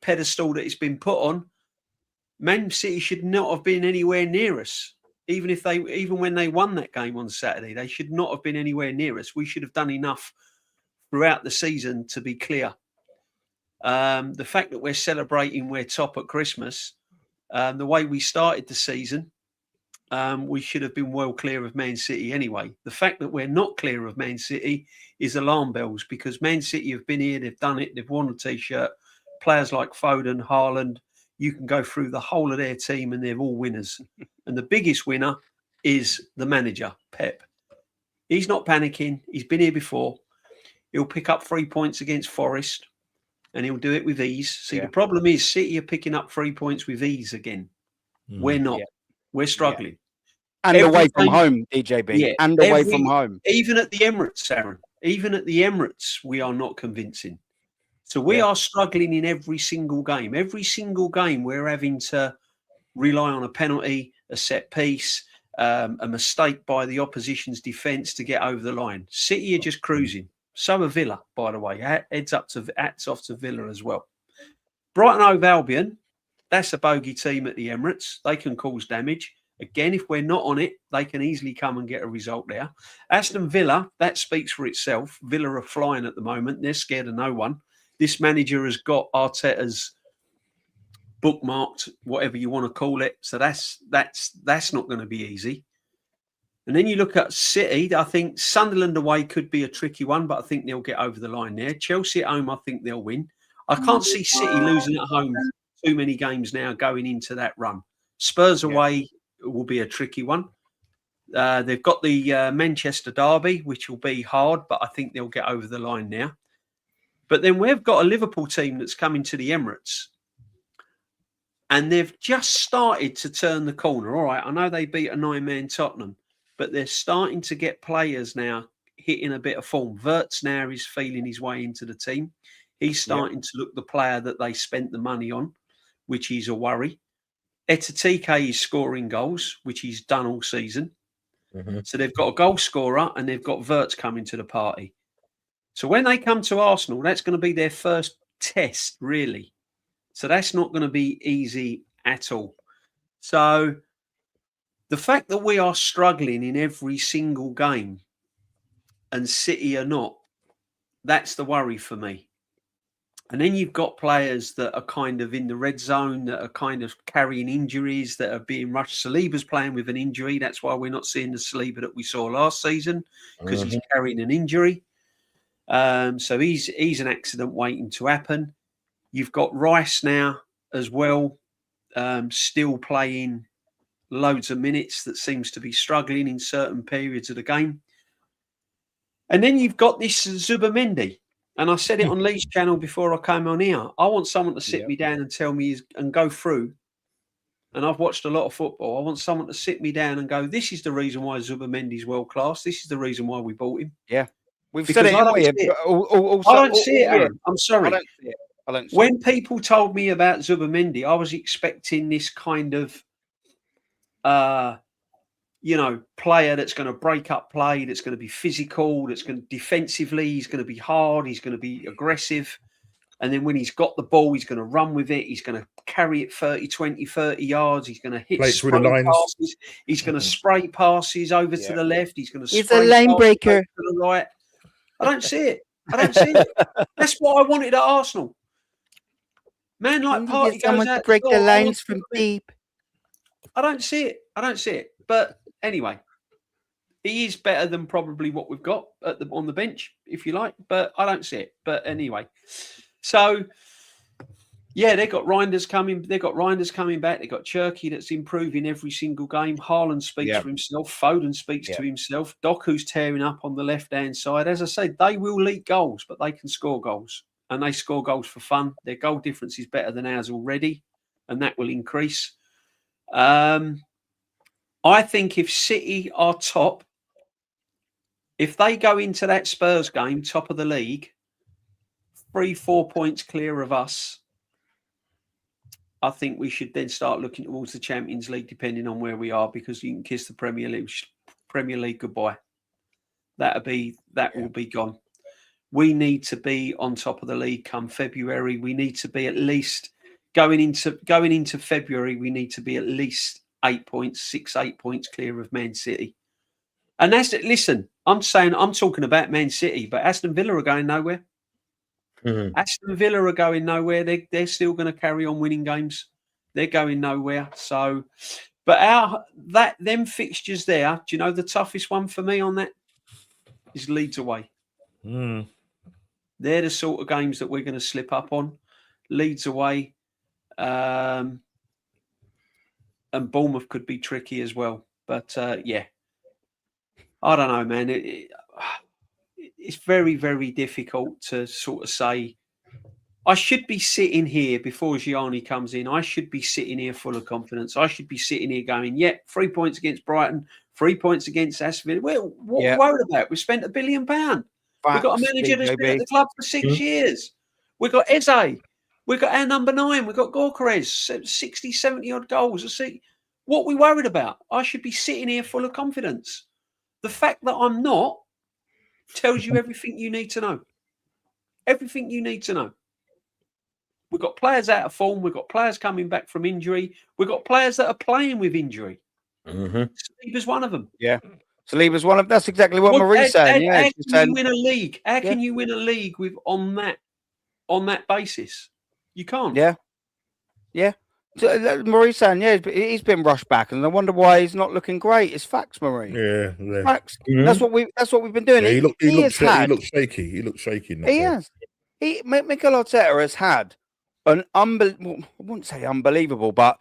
pedestal that it's been put on, Man City should not have been anywhere near us. Even when they won that game on Saturday, they should not have been anywhere near us. We should have done enough throughout the season to be clear. The fact that we're celebrating we're top at Christmas, the way we started the season, we should have been well clear of Man City anyway. The fact that we're not clear of Man City is alarm bells because Man City have been here, they've done it, they've worn a T-shirt. Players like Foden, Haaland, you can go through the whole of their team and they're all winners. And the biggest winner is the manager, Pep. He's not panicking. He's been here before. He'll pick up 3 points against Forest and he'll do it with ease. See, the problem is City are picking up 3 points with ease again. We're not. Yeah. We're struggling. And away from home, DJB. Yeah, and away from home. Even at the Emirates, Aaron. Even at the Emirates, we are not convincing. So we are struggling in every single game. Every single game, we're having to rely on a penalty, a set piece, a mistake by the opposition's defence to get over the line. City are just cruising. So are Villa, by the way. Hats off to Villa as well. Brighton Hove Albion, that's a bogey team at the Emirates. They can cause damage. Again, if we're not on it, they can easily come and get a result there. Aston Villa, that speaks for itself. Villa are flying at the moment. They're scared of no one. This manager has got Arteta's bookmarked, whatever you want to call it. So that's not going to be easy. And then you look at City. I think Sunderland away could be a tricky one, but I think they'll get over the line there. Chelsea at home, I think they'll win. I can't see City losing at home too many games now going into that run. Spurs away will be a tricky one. They've got the Manchester derby, which will be hard, but I think they'll get over the line now. But then we've got a Liverpool team that's coming to the Emirates. And they've just started to turn the corner. All right, I know they beat a 9-man Tottenham, but they're starting to get players now hitting a bit of form. Wirtz now is feeling his way into the team. He's starting to look the player that they spent the money on, which is a worry. Etatike is scoring goals, which he's done all season. So they've got a goal scorer and they've got Wirtz coming to the party. So when they come to Arsenal, that's going to be their first test, really. So that's not going to be easy at all. So the fact that we are struggling in every single game and City are not, That's the worry for me. And then you've got players that are kind of in the red zone, that are kind of carrying injuries, that are being rushed. Saliba's playing with an injury. That's why we're not seeing the Saliba that we saw last season, because he's carrying an injury. So he's an accident waiting to happen. You've got Rice now as well, still playing loads of minutes, that seems to be struggling in certain periods of the game. And then you've got this Zubimendi. And I said it on Lee's channel before I came on here. I want someone to sit me down and tell me and go through. And I've watched a lot of football. I want someone to sit me down and go, this is the reason why Zubimendi's world class. This is the reason why we bought him. Yeah. We've said it, haven't we? I don't see it, Aaron. I'm sorry. I don't see it. When people told me about Zubimendi, I was expecting this kind of, player that's going to break up play, that's going to be physical, that's going to defensively, he's going to be hard, he's going to be aggressive. And then when he's got the ball, he's going to run with it. He's going to carry it 30 yards. He's going to hit through the lines. Passes. He's going to spray passes over to the left. He's going to He's a lane breaker to the right. I don't see it. That's what I wanted at Arsenal. Man like Partey goes someone out to break the the door, lines from deep. I don't see it. But anyway, he is better than probably what we've got on the bench, if you like. But I don't see it. But anyway, so yeah, they got Reinders coming. They got Reinders coming back. They got Cherky that's improving every single game. Haaland speaks for himself. Foden speaks to himself. Doku's tearing up on the left-hand side. As I said, they will leak goals, but they can score goals. And they score goals for fun. Their goal difference is better than ours already, and that will increase. I think if City are top, if they go into that Spurs game, top of the league, 3-4 points clear of us, I think we should then start looking towards the Champions League, depending on where we are, because you can kiss the Premier League goodbye. That will be gone. We need to be on top of the league come February. We need to be at least going into February. We need to be at least 8 points clear of Man City. And that's it. Listen, I'm talking about Man City, but Aston Villa are going nowhere. Mm-hmm. Aston Villa are going nowhere. They're still going to carry on winning games. They're going nowhere. So, but them fixtures there. Do you know the toughest one for me on that is Leeds away. Mm. They're the sort of games that we're going to slip up on. Leeds away, and Bournemouth could be tricky as well. But yeah, I don't know, man. It's very, very difficult to sort of say. I should be sitting here before Gianni comes in. I should be sitting here full of confidence. I should be sitting here going, 3 points against Brighton, 3 points against Aston Villa. Well, what are we worried about? We spent £1 billion. We've got a manager that's been at the club for 6 years. We've got Eze. We've got our number 9. We've got Gorkarez, 60, 70 odd goals. What are we worried about? I should be sitting here full of confidence. The fact that I'm not tells you everything you need to know. Everything you need to know. We've got players out of form. We've got players coming back from injury. We've got players that are playing with injury. Mm-hmm. Saliba's one of them. Yeah. Saliba's one of them. That's exactly what Marie's saying. How can you win a league? How can you win a league with on that basis? You can't. Yeah. Yeah. So, Marie's saying, he's been rushed back, and I wonder why he's not looking great. It's facts, Marie. Yeah. Facts. Mm-hmm. That's what we've been doing. Yeah, he looks shaky. He looks shaky. He has. Mikel Arteta has had an I wouldn't say unbelievable, but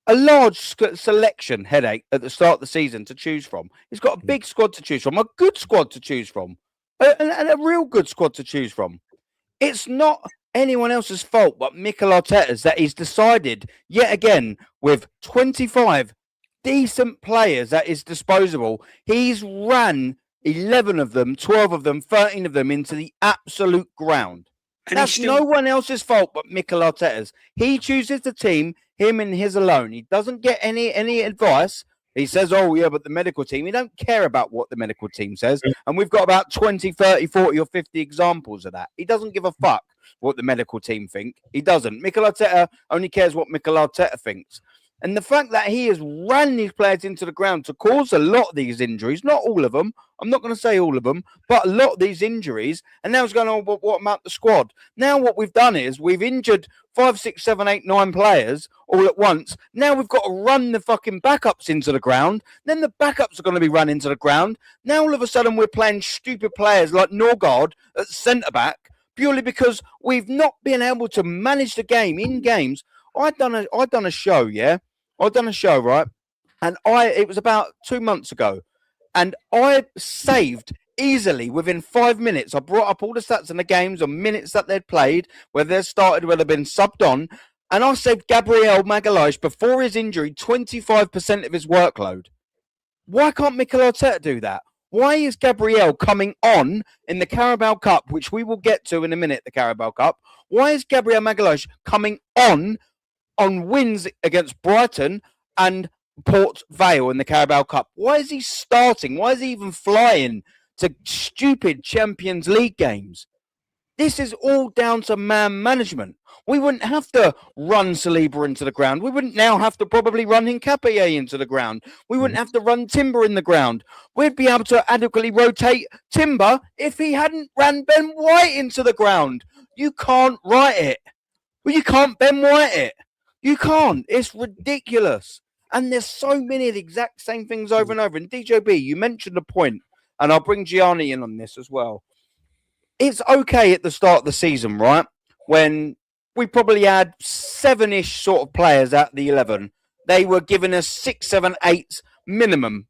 a large selection headache at the start of the season to choose from. He's got a big squad to choose from, a good squad to choose from, and a real good squad to choose from. It's not anyone else's fault but Mikel Arteta's that he's decided yet again with 25 decent players at his disposal. He's ran 11 of them, 12 of them, 13 of them into the absolute ground. And that's no one else's fault but Mikel Arteta's. He chooses the team, him and his alone. He doesn't get any advice. He says, but the medical team. He don't care about what the medical team says. And we've got about 20, 30, 40 or 50 examples of that. He doesn't give a fuck what the medical team think. He doesn't. Mikel Arteta only cares what Mikel Arteta thinks. And the fact that he has ran these players into the ground to cause a lot of these injuries, not all of them, I'm not going to say all of them, but a lot of these injuries, and now it's going on, what about the squad? Now what we've done is we've injured 5, 6, 7, 8, 9 players all at once. Now we've got to run the fucking backups into the ground. Then the backups are going to be run into the ground. Now all of a sudden we're playing stupid players like Norgard at centre-back purely because we've not been able to manage the game in games. I'd done a show, yeah? I'd done a show, right? And it was about 2 months ago. And I saved easily within 5 minutes. I brought up all the stats in the games on minutes that they'd played, whether they started, whether they'd been subbed on. And I saved Gabriel Magalhaes before his injury 25% of his workload. Why can't Mikel Arteta do that? Why is Gabriel coming on in the Carabao Cup, which we will get to in a minute, the Carabao Cup? Why is Gabriel Magalhaes coming on wins against Brighton and Port Vale in the Carabao Cup? Why is he starting? Why is he even flying to stupid Champions League games? This is all down to man management. We wouldn't have to run Saliba into the ground. We wouldn't now have to probably run Hincapié into the ground. We wouldn't have to run Timber in the ground. We'd be able to adequately rotate Timber if he hadn't ran Ben White into the ground. You can't write it. Well, you can't Ben White it. You can't. It's ridiculous. And there's so many of the exact same things over and over. And DJB, you mentioned a point, and I'll bring Gianni in on this as well. It's okay at the start of the season, right? When we probably had 7-ish sort of players out of the 11. They were giving us 6, 7, 8 minimum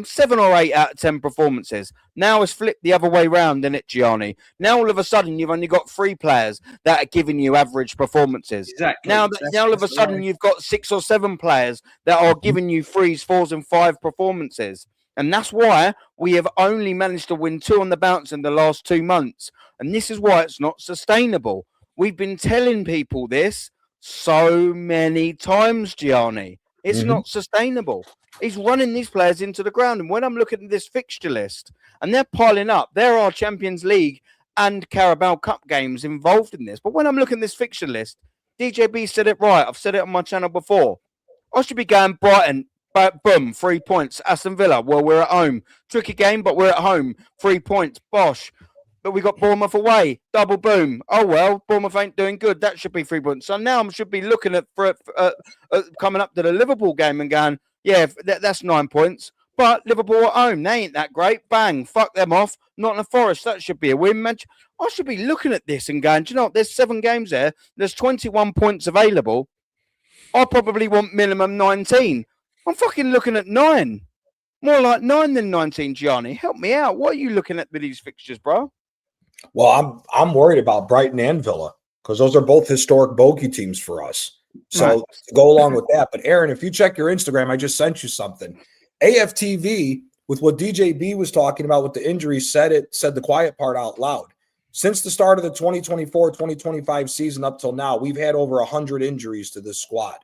7 or 8 out of 10 performances. Now it's flipped the other way round, isn't it, Gianni? Now all of a sudden you've only got 3 players that are giving you average performances. Exactly. Now all of a sudden you've got 6 or 7 players that are giving you 3s, 4s, and 5 performances. And that's why we have only managed to win 2 on the bounce in the last 2 months. And this is why it's not sustainable. We've been telling people this so many times, Gianni. It's not sustainable. He's running these players into the ground. And when I'm looking at this fixture list, and they're piling up, there are Champions League and Carabao Cup games involved in this. But when I'm looking at this fixture list, DJB said it right. I've said it on my channel before. I should be going Brighton, boom, 3 points. Aston Villa, well, we're at home. Tricky game, but we're at home. 3 points. Bosh. But we got Bournemouth away. Double boom. Oh, well, Bournemouth ain't doing good. That should be 3 points. So now I should be looking at coming up to the Liverpool game and going, yeah, that's 9 points. But Liverpool at home, they ain't that great. Bang, fuck them off. Nottingham Forest, that should be a win. I should be looking at this and going, do you know what? There's 7 games there. There's 21 points available. I probably want minimum 19. I'm fucking looking at 9. More like 9 than 19, Gianni. Help me out. What are you looking at with these fixtures, bro? Well, I'm worried about Brighton and Villa because those are both historic bogey teams for us. So to go along with that. But Aaron, if you check your Instagram, I just sent you something. AFTV, with what DJB was talking about with the injuries, said the quiet part out loud. Since the start of the 2024-2025 season up till now, we've had over 100 injuries to this squad.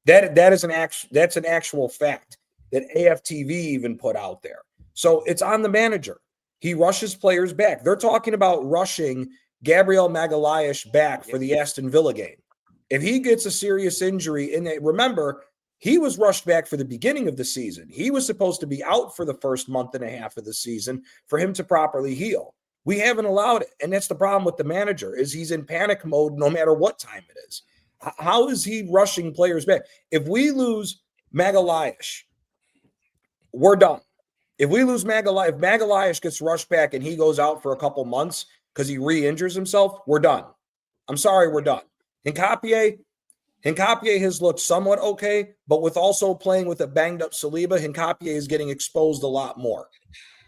That's an actual fact that AFTV even put out there. So it's on the manager. He rushes players back. They're talking about rushing Gabriel Magalhaes back for the Aston Villa game. If he gets a serious injury, remember, he was rushed back for the beginning of the season. He was supposed to be out for the first month and a half of the season for him to properly heal. We haven't allowed it. And that's the problem with the manager, is he's in panic mode no matter what time it is. How is he rushing players back? If we lose Magalhaes, we're done. If we lose Magalhaes, if Magalhaes gets rushed back and he goes out for a couple months because he re-injures himself, we're done. I'm sorry, we're done. Hincapié has looked somewhat okay, but with also playing with a banged-up Saliba, Hincapié is getting exposed a lot more.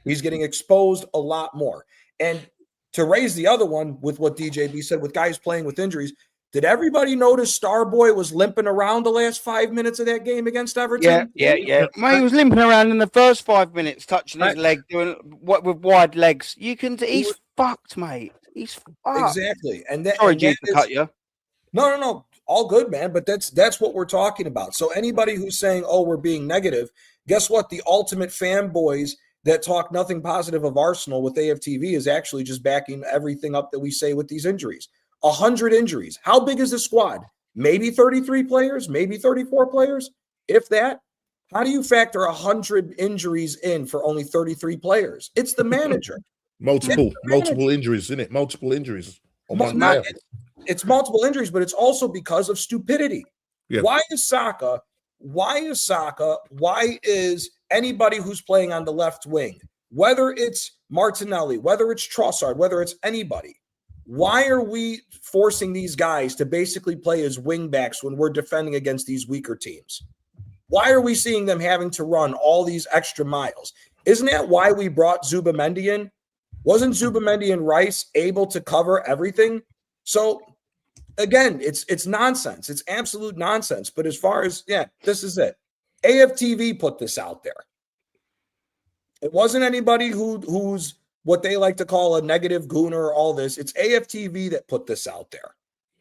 He's getting exposed a lot more. And to raise the other one with what DJB said, with guys playing with injuries, did everybody notice Starboy was limping around the last 5 minutes of that game against Everton? Yeah. Mate, he was limping around in the first 5 minutes, touching his leg, doing what with wide legs. He's fucked, mate. He's fucked. Exactly. Sorry, G, to cut you. No. All good, man. But that's what we're talking about. So anybody who's saying, oh, we're being negative, guess what? The ultimate fanboys that talk nothing positive of Arsenal with AFTV is actually just backing everything up that we say with these injuries. 100 injuries. How big is the squad? maybe 33 players, maybe 34 players, if that. How do you factor 100 injuries in for only 33 players? It's the manager. Multiple injuries, isn't it? Multiple injuries on one player. It's multiple injuries, but it's also because of stupidity. Yeah. Why is Saka? Why is anybody who's playing on the left wing, whether it's Martinelli, whether it's Trossard, whether it's anybody, why are we forcing these guys to basically play as wing backs when we're defending against these weaker teams? Why are we seeing them having to run all these extra miles? Isn't that why we brought Zubamendi in? Wasn't Zubamendi and Rice able to cover everything? So again, it's nonsense. It's absolute nonsense. But as far as, this is it. AFTV put this out there. It wasn't anybody who's what they like to call a negative gooner or all this. It's AFTV that put this out there.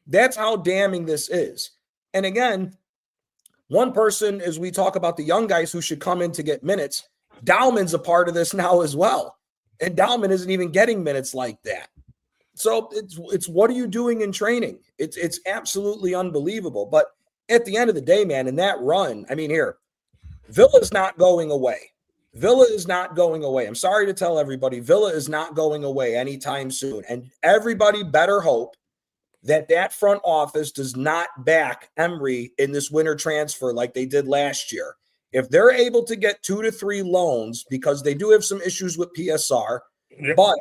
That's how damning this is. And again, one person, as we talk about the young guys who should come in to get minutes, Dowman's a part of this now as well. And Dowman isn't even getting minutes like that. So it's what are you doing in training? It's absolutely unbelievable. But at the end of the day, man, in that run, I mean, here, Villa's not going away. Villa is not going away. I'm sorry to tell everybody, Villa is not going away anytime soon. And everybody better hope that front office does not back Emery in this winter transfer like they did last year. If they're able to get 2 to 3 loans, because they do have some issues with PSR, but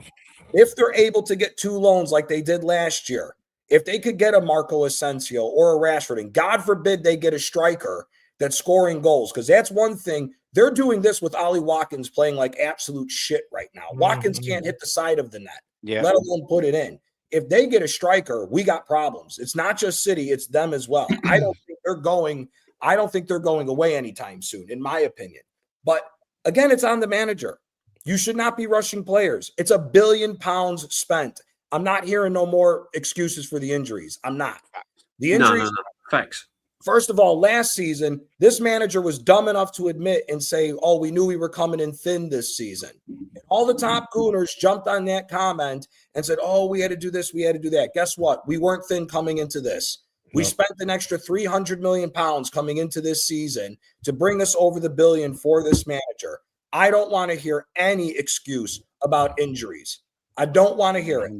if they're able to get 2 loans like they did last year, if they could get a Marco Asensio or a Rashford, and God forbid they get a striker that's scoring goals, because that's one thing. They're doing this with Ollie Watkins playing like absolute shit right now. Watkins can't hit the side of the net, let alone put it in. If they get a striker, we got problems. It's not just City, it's them as well. I don't think they're going away anytime soon, in my opinion. But again, it's on the manager. You should not be rushing players. It's £1 billion spent. I'm not hearing no more excuses for the injuries. I'm not. The injuries. No. Facts. First of all, last season, this manager was dumb enough to admit and say, oh, we knew we were coming in thin this season. And all the top gooners jumped on that comment and said, oh, we had to do this, we had to do that. Guess what? We weren't thin coming into this. We spent an extra £300 million coming into this season to bring us over the $1 billion for this manager. I don't want to hear any excuse about injuries. I don't want to hear it.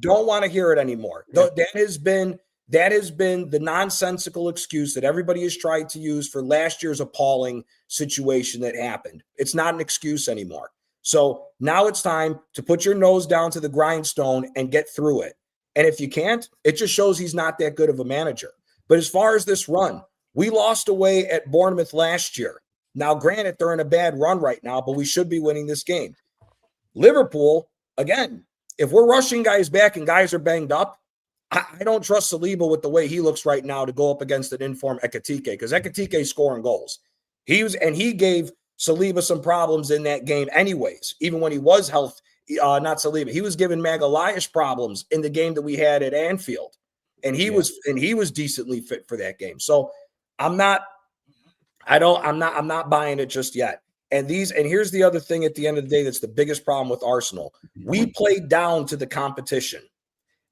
Don't want to hear it anymore. That has been the nonsensical excuse that everybody has tried to use for last year's appalling situation that happened. It's not an excuse anymore. So now it's time to put your nose down to the grindstone and get through it. And if you can't, it just shows he's not that good of a manager. But as far as this run, we lost away at Bournemouth last year. Now, granted, they're in a bad run right now, but we should be winning this game. Liverpool, again, if we're rushing guys back and guys are banged up, I don't trust Saliba with the way he looks right now to go up against an informed Ekitike, because Ekitike is scoring goals. He gave Saliba some problems in that game anyways, even when he was healthy. Not Saliba. He was giving Magalhaes problems in the game that we had at Anfield. And he was decently fit for that game. So I'm not buying it just yet. And here's the other thing at the end of the day that's the biggest problem with Arsenal. We played down to the competition.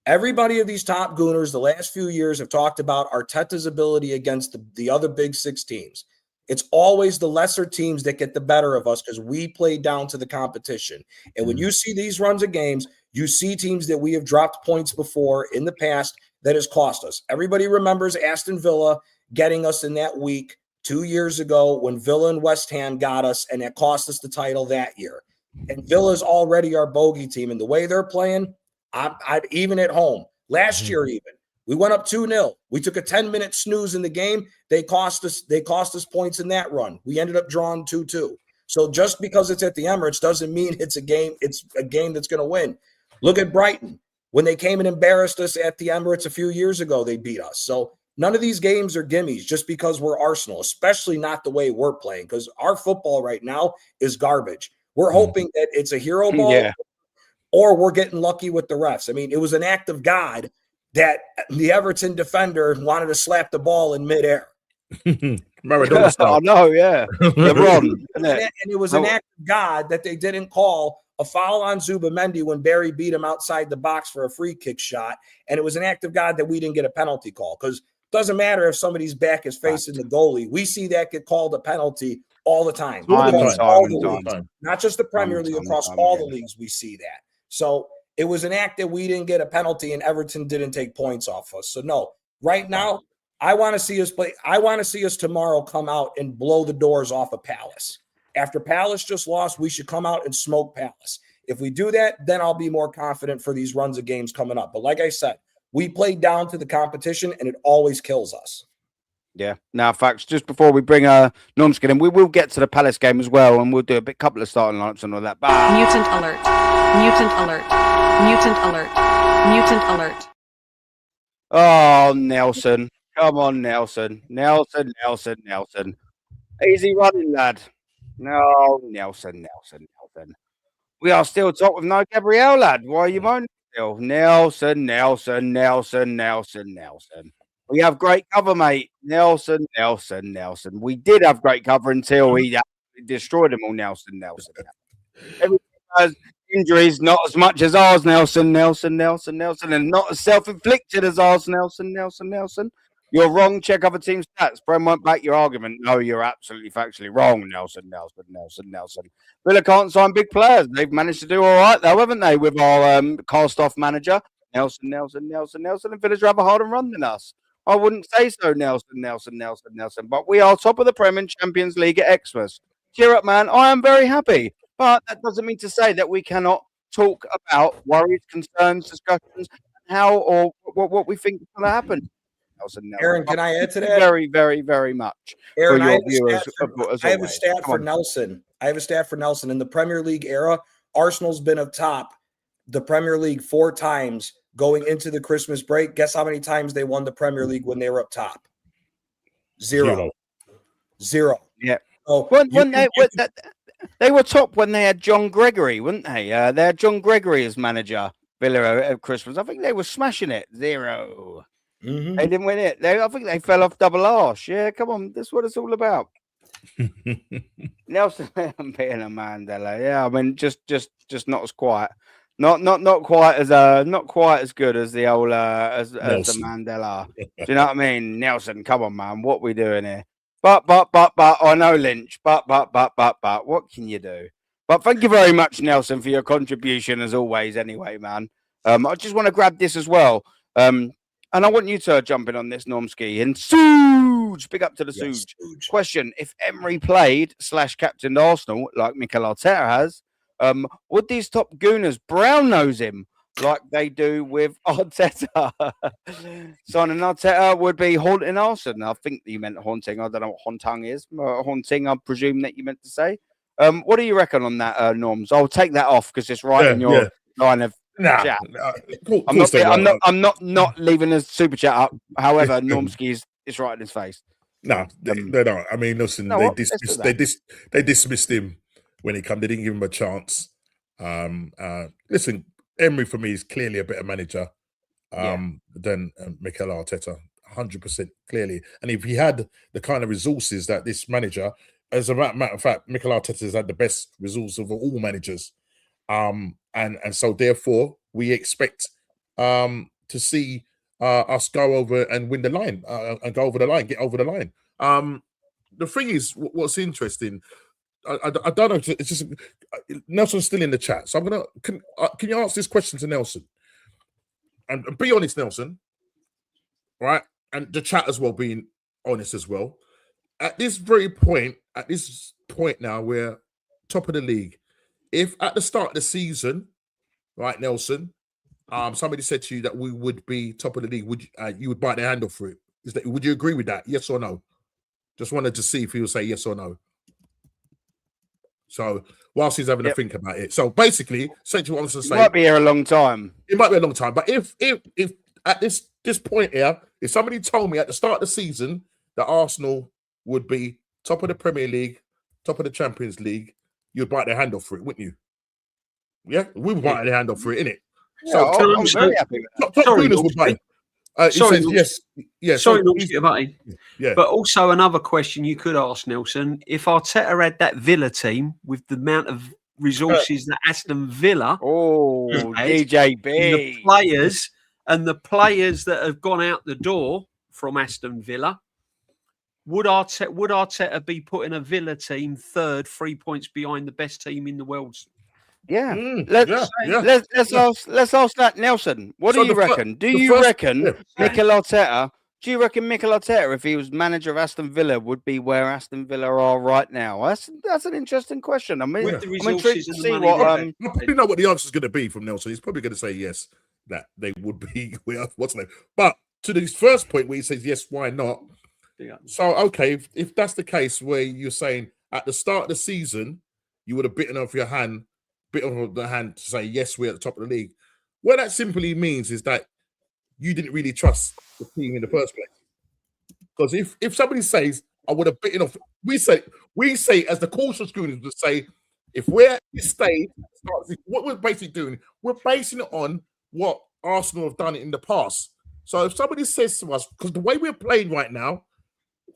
Everybody of these top gooners the last few years have talked about Arteta's ability against the other big 6 teams. It's always the lesser teams that get the better of us because we play down to the competition. And when you see these runs of games, you see teams that we have dropped points before in the past that has cost us. Everybody remembers Aston Villa getting us in that week 2 years ago when Villa and West Ham got us, and it cost us the title that year. And Villa's already our bogey team. And the way they're playing, I'd even at home. Last year even. We went up 2-0. We took a 10-minute snooze in the game. They cost us points in that run. We ended up drawing 2-2. So just because it's at the Emirates doesn't mean it's a game that's going to win. Look at Brighton. When they came and embarrassed us at the Emirates a few years ago, they beat us. So none of these games are gimmies just because we're Arsenal, especially not the way we're playing, because our football right now is garbage. We're hoping that it's a hero ball or we're getting lucky with the refs. I mean, it was an act of God that the Everton defender wanted to slap the ball in midair. Maradona style. I know, yeah. LeBron. And it was an act of God that they didn't call a foul on Zubamendi when Barry beat him outside the box for a free kick shot. And it was an act of God that we didn't get a penalty call, because Doesn't matter if somebody's back is facing the goalie. We see that get called a penalty all the time. All the Across time. all Time the and leagues. time. Not just the Premier League, Time and across time all again. the leagues, we see that. So it was an act that we didn't get a penalty and Everton didn't take points off us. So no, right now, I want to see us play. I want to see us tomorrow come out and blow the doors off of Palace. After Palace just lost, we should come out and smoke Palace. If we do that, then I'll be more confident for these runs of games coming up. But like I said, we play down to the competition and it always kills us. Yeah. Now, facts. Just before we bring Normskin in, we will get to the Palace game as well, and we'll do a couple of starting lineups and all that. Bah! Mutant alert. Mutant alert. Mutant alert. Mutant alert. Oh, Nelson. Come on, Nelson. Nelson. Easy running, lad. No, Nelson. We are still top with no Gabriel, lad. Why are you moaning still? Nelson. We have great cover, mate. Nelson. We did have great cover until he destroyed them all, Nelson. Everyone has injuries, not as much as ours, Nelson, and not as self-inflicted as ours, Nelson. You're wrong. Check other team stats. Brem won't back your argument. No, you're absolutely factually wrong, Nelson. Villa can't sign big players. They've managed to do all right, though, haven't they, with our cast-off manager, Nelson. And Villa's rather hard and run than us. I wouldn't say so, Nelson. But we are top of the Prem and Champions League at Xmas. Cheer up, man. I am very happy. But that doesn't mean to say that we cannot talk about worries, concerns, discussions, how or what we think is going to happen. Nelson. Aaron, can I add to that? Very, very, very much. Aaron, for I your have a viewers, stat for, as I have a always. stat Come for on. Nelson. I have a stat for Nelson. In the Premier League era, Arsenal's been up top the Premier League 4 times going into the Christmas break. Guess how many times they won the Premier League when they were up top? Zero. Yeah. So they were top when they had John Gregory, weren't they? They had John Gregory as manager, Villa at Christmas. I think they were smashing it. 0. Mhm. They didn't win it. I think they fell off double arse. Yeah, come on. That's what it's all about. Nelson being a Mandela. Yeah, I mean, just not as quiet. Not quite as good as the old as the Mandela. Do you know what I mean? Nelson, come on, man. What we doing here? But I know Lynch. But what can you do? But thank you very much, Nelson, for your contribution as always. Anyway, man. I just want to grab this as well. And I want you to jump in on this, Normski. And Suge, big up to the Suge. Question: if Emery played / captained Arsenal like Mikel Arteta has, would these top gooners brown nose him like they do with Arteta? Signing Arteta would be haunting Arsenal. I think you meant haunting. I don't know what haunting is. Haunting, I presume that you meant to say. What do you reckon on that, Norms? I'll take that off because it's right in your line of chat. I'm not leaving the super chat up. However, Normski is right in his face. No, they don't. I mean, listen, they dismissed him when he came. They didn't give him a chance. Listen, Emery for me is clearly a better manager than Mikel Arteta, 100% clearly. And if he had the kind of resources that this manager, as a matter of fact, Mikel Arteta has had the best resources of all managers. And so therefore we expect to see us go over and win the line and go over the line, get over the line. The thing is, what's interesting, I don't know. It's just Nelson's still in the chat, so I'm gonna. Can you ask this question to Nelson? And be honest, Nelson. Right, and the chat as well, being honest as well. At this point now, we're top of the league. If at the start of the season, right, Nelson, somebody said to you that we would be top of the league, would you would bite their hand off for it? Would you agree with that? Yes or no? Just wanted to see if he would say yes or no. So whilst he's having to think about it, so basically, essentially what I was to say, might be here a long time. It might be a long time, but if at this point here, if somebody told me at the start of the season that Arsenal would be top of the Premier League, top of the Champions League, you'd bite their hand off for it, wouldn't you? Yeah, we would bite their hand off for it, innit? Yeah, so I'm very happy with that. top gooners would bite. Sorry, says, yes. Sorry, not to get about it. Yeah. But also another question you could ask, Nelson, if Arteta had that Villa team with the amount of resources that Aston Villa, DJB, the players that have gone out the door, from Aston Villa. Would Arteta be putting a Villa team third, 3 points behind the best team in the world? Yeah. Yeah. Let's ask that, Nelson. What do you reckon? Do you reckon Mikel Arteta, if he was manager of Aston Villa, would be where Aston Villa are right now? That's an interesting question. I'm intrigued to see what. I probably know what the answer is going to be from Nelson. He's probably going to say yes, that they would be. What's the name? But to this first point where he says yes, why not? So okay, if that's the case, where you're saying at the start of the season you would have bitten off the hand to say yes, we're at the top of the league. What that simply means is that you didn't really trust the team in the first place. Because if somebody says I would have bitten off, we say as the cautious schoolers would say, if we stayed, what we're basically doing, we're basing it on what Arsenal have done in the past. So if somebody says to us, because the way we're playing right now,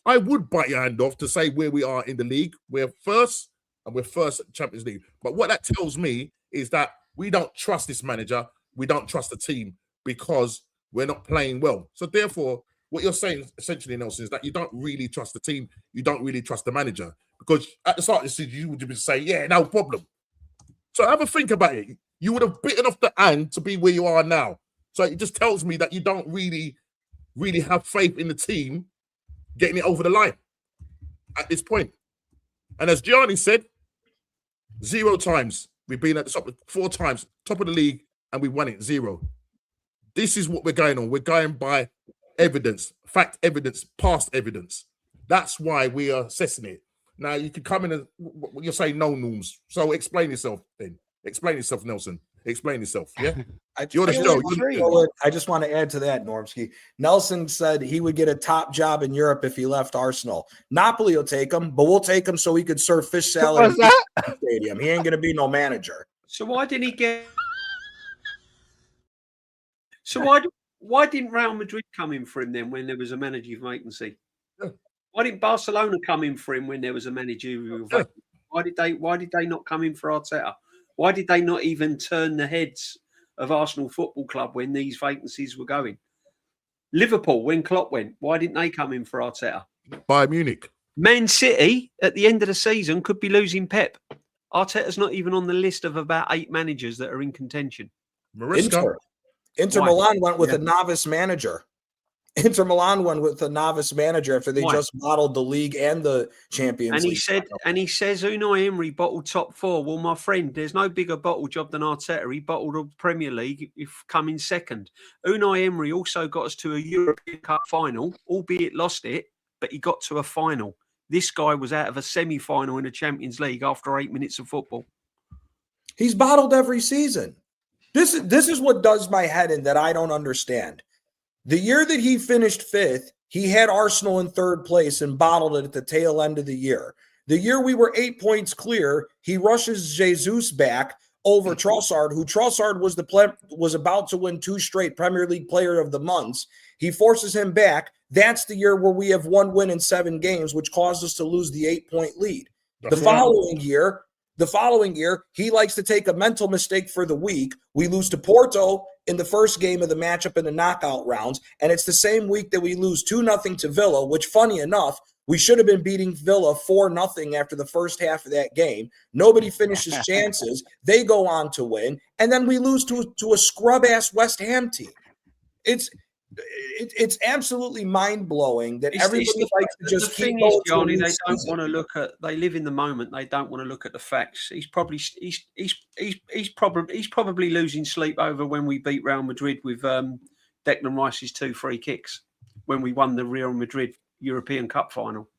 I would bite your hand off to say where we are in the league. We're first, and we're first at the Champions League. But what that tells me is that we don't trust this manager. We don't trust the team because we're not playing well. So therefore, what you're saying essentially, Nelson, is that you don't really trust the team. You don't really trust the manager. Because at the start of the season, you would just say, yeah, no problem. So have a think about it. You would have bitten off the hand to be where you are now. So it just tells me that you don't really have faith in the team getting it over the line at this point. And as Gianni said, 0 times. We've been at the top 4 times, top of the league, and we won it 0. This is what we're going on. We're going by evidence, fact evidence, past evidence. That's why we are assessing it. Now, you could come in and you're saying no, Norms. So explain yourself then. Explain yourself, Nelson. Explain yourself, yeah? I just want to add to that, Normski. Nelson said he would get a top job in Europe if he left Arsenal. Napoli will take him, but we'll take him so he could serve fish salad in the stadium. He ain't going to be no manager. So why didn't he get... So why didn't Real Madrid come in for him then when there was a managerial vacancy? Why didn't Barcelona come in for him when there was a managerial vacancy? Why did they not come in for Arteta? Why did they not even turn the heads of Arsenal Football Club when these vacancies were going? Liverpool, when Klopp went, why didn't they come in for Arteta? Bayern Munich. Man City, at the end of the season, could be losing Pep. Arteta's not even on the list of about 8 managers that are in contention. Inter Milan went with a novice manager. Inter Milan went with a novice manager after they just bottled the league and the Champions League. He says Unai Emery bottled top 4. Well, my friend, there's no bigger bottle job than Arteta. He bottled the Premier League if coming second. Unai Emery also got us to a European Cup final, albeit lost it, but he got to a final. This guy was out of a semi-final in the Champions League after 8 minutes of football. He's bottled every season. This is what does my head in that I don't understand. The year that he finished 5th, he had Arsenal in 3rd place and bottled it at the tail end of the year. The year we were 8 points clear, he rushes Jesus back over Trossard, who Trossard was about to win 2 straight Premier League Player of the Months. He forces him back. That's the year where we have 1 win in 7 games, which caused us to lose the 8-point lead. The following year, he likes to take a mental mistake for the week. We lose to Porto in the first game of the matchup in the knockout rounds, and it's the same week that we lose 2-0 to Villa, which, funny enough, we should have been beating Villa 4-0 after the first half of that game. Nobody finishes chances. They go on to win, and then we lose to a scrub-ass West Ham team. It's absolutely mind-blowing that everybody likes to just keep going. Johnny, they don't want to look at. They live in the moment. They don't want to look at the facts. He's probably losing sleep over when we beat Real Madrid with Declan Rice's 2 free kicks when we won the Real Madrid European Cup final.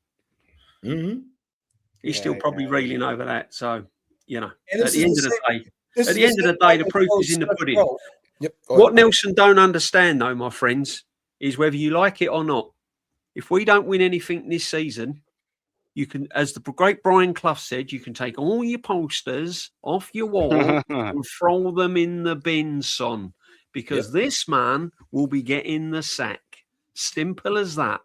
Mm-hmm. He's still probably reeling over that. So at the end of the day, the proof is in the pudding. Yep. What Nelson don't understand, though, my friends, is whether you like it or not. If we don't win anything this season, you can, as the great Brian Clough said, you can take all your posters off your wall and throw them in the bin, son, because this man will be getting the sack. Simple as that.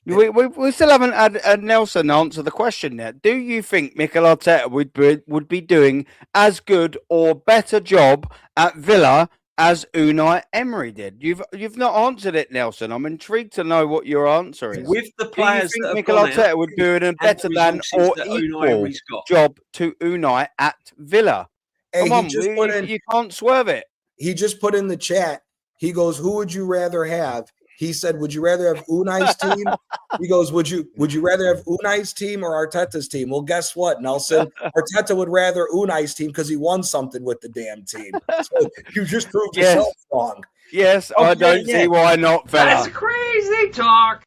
We still haven't had Nelson answer the question yet. Do you think Mikel Arteta would be doing as good or better job at Villa as Unai Emery did? You've not answered it, Nelson. I'm intrigued to know what your answer is. With the Do you players think that have Mikel gone Arteta out would do a and better the than resources or that Unai equal Emery's got? job to Unai at Villa? Hey, Come he on, just put in. you can't swerve it. He just put in the chat. He goes, "Who would you rather have?" He said, "Would you rather have Unai's team?" He goes, "Would you rather have Unai's team or Arteta's team?" Well, guess what, Nelson? Arteta would rather Unai's team because he won something with the damn team. So you just proved yourself wrong. Yes, I don't see why not, fella. That's crazy talk.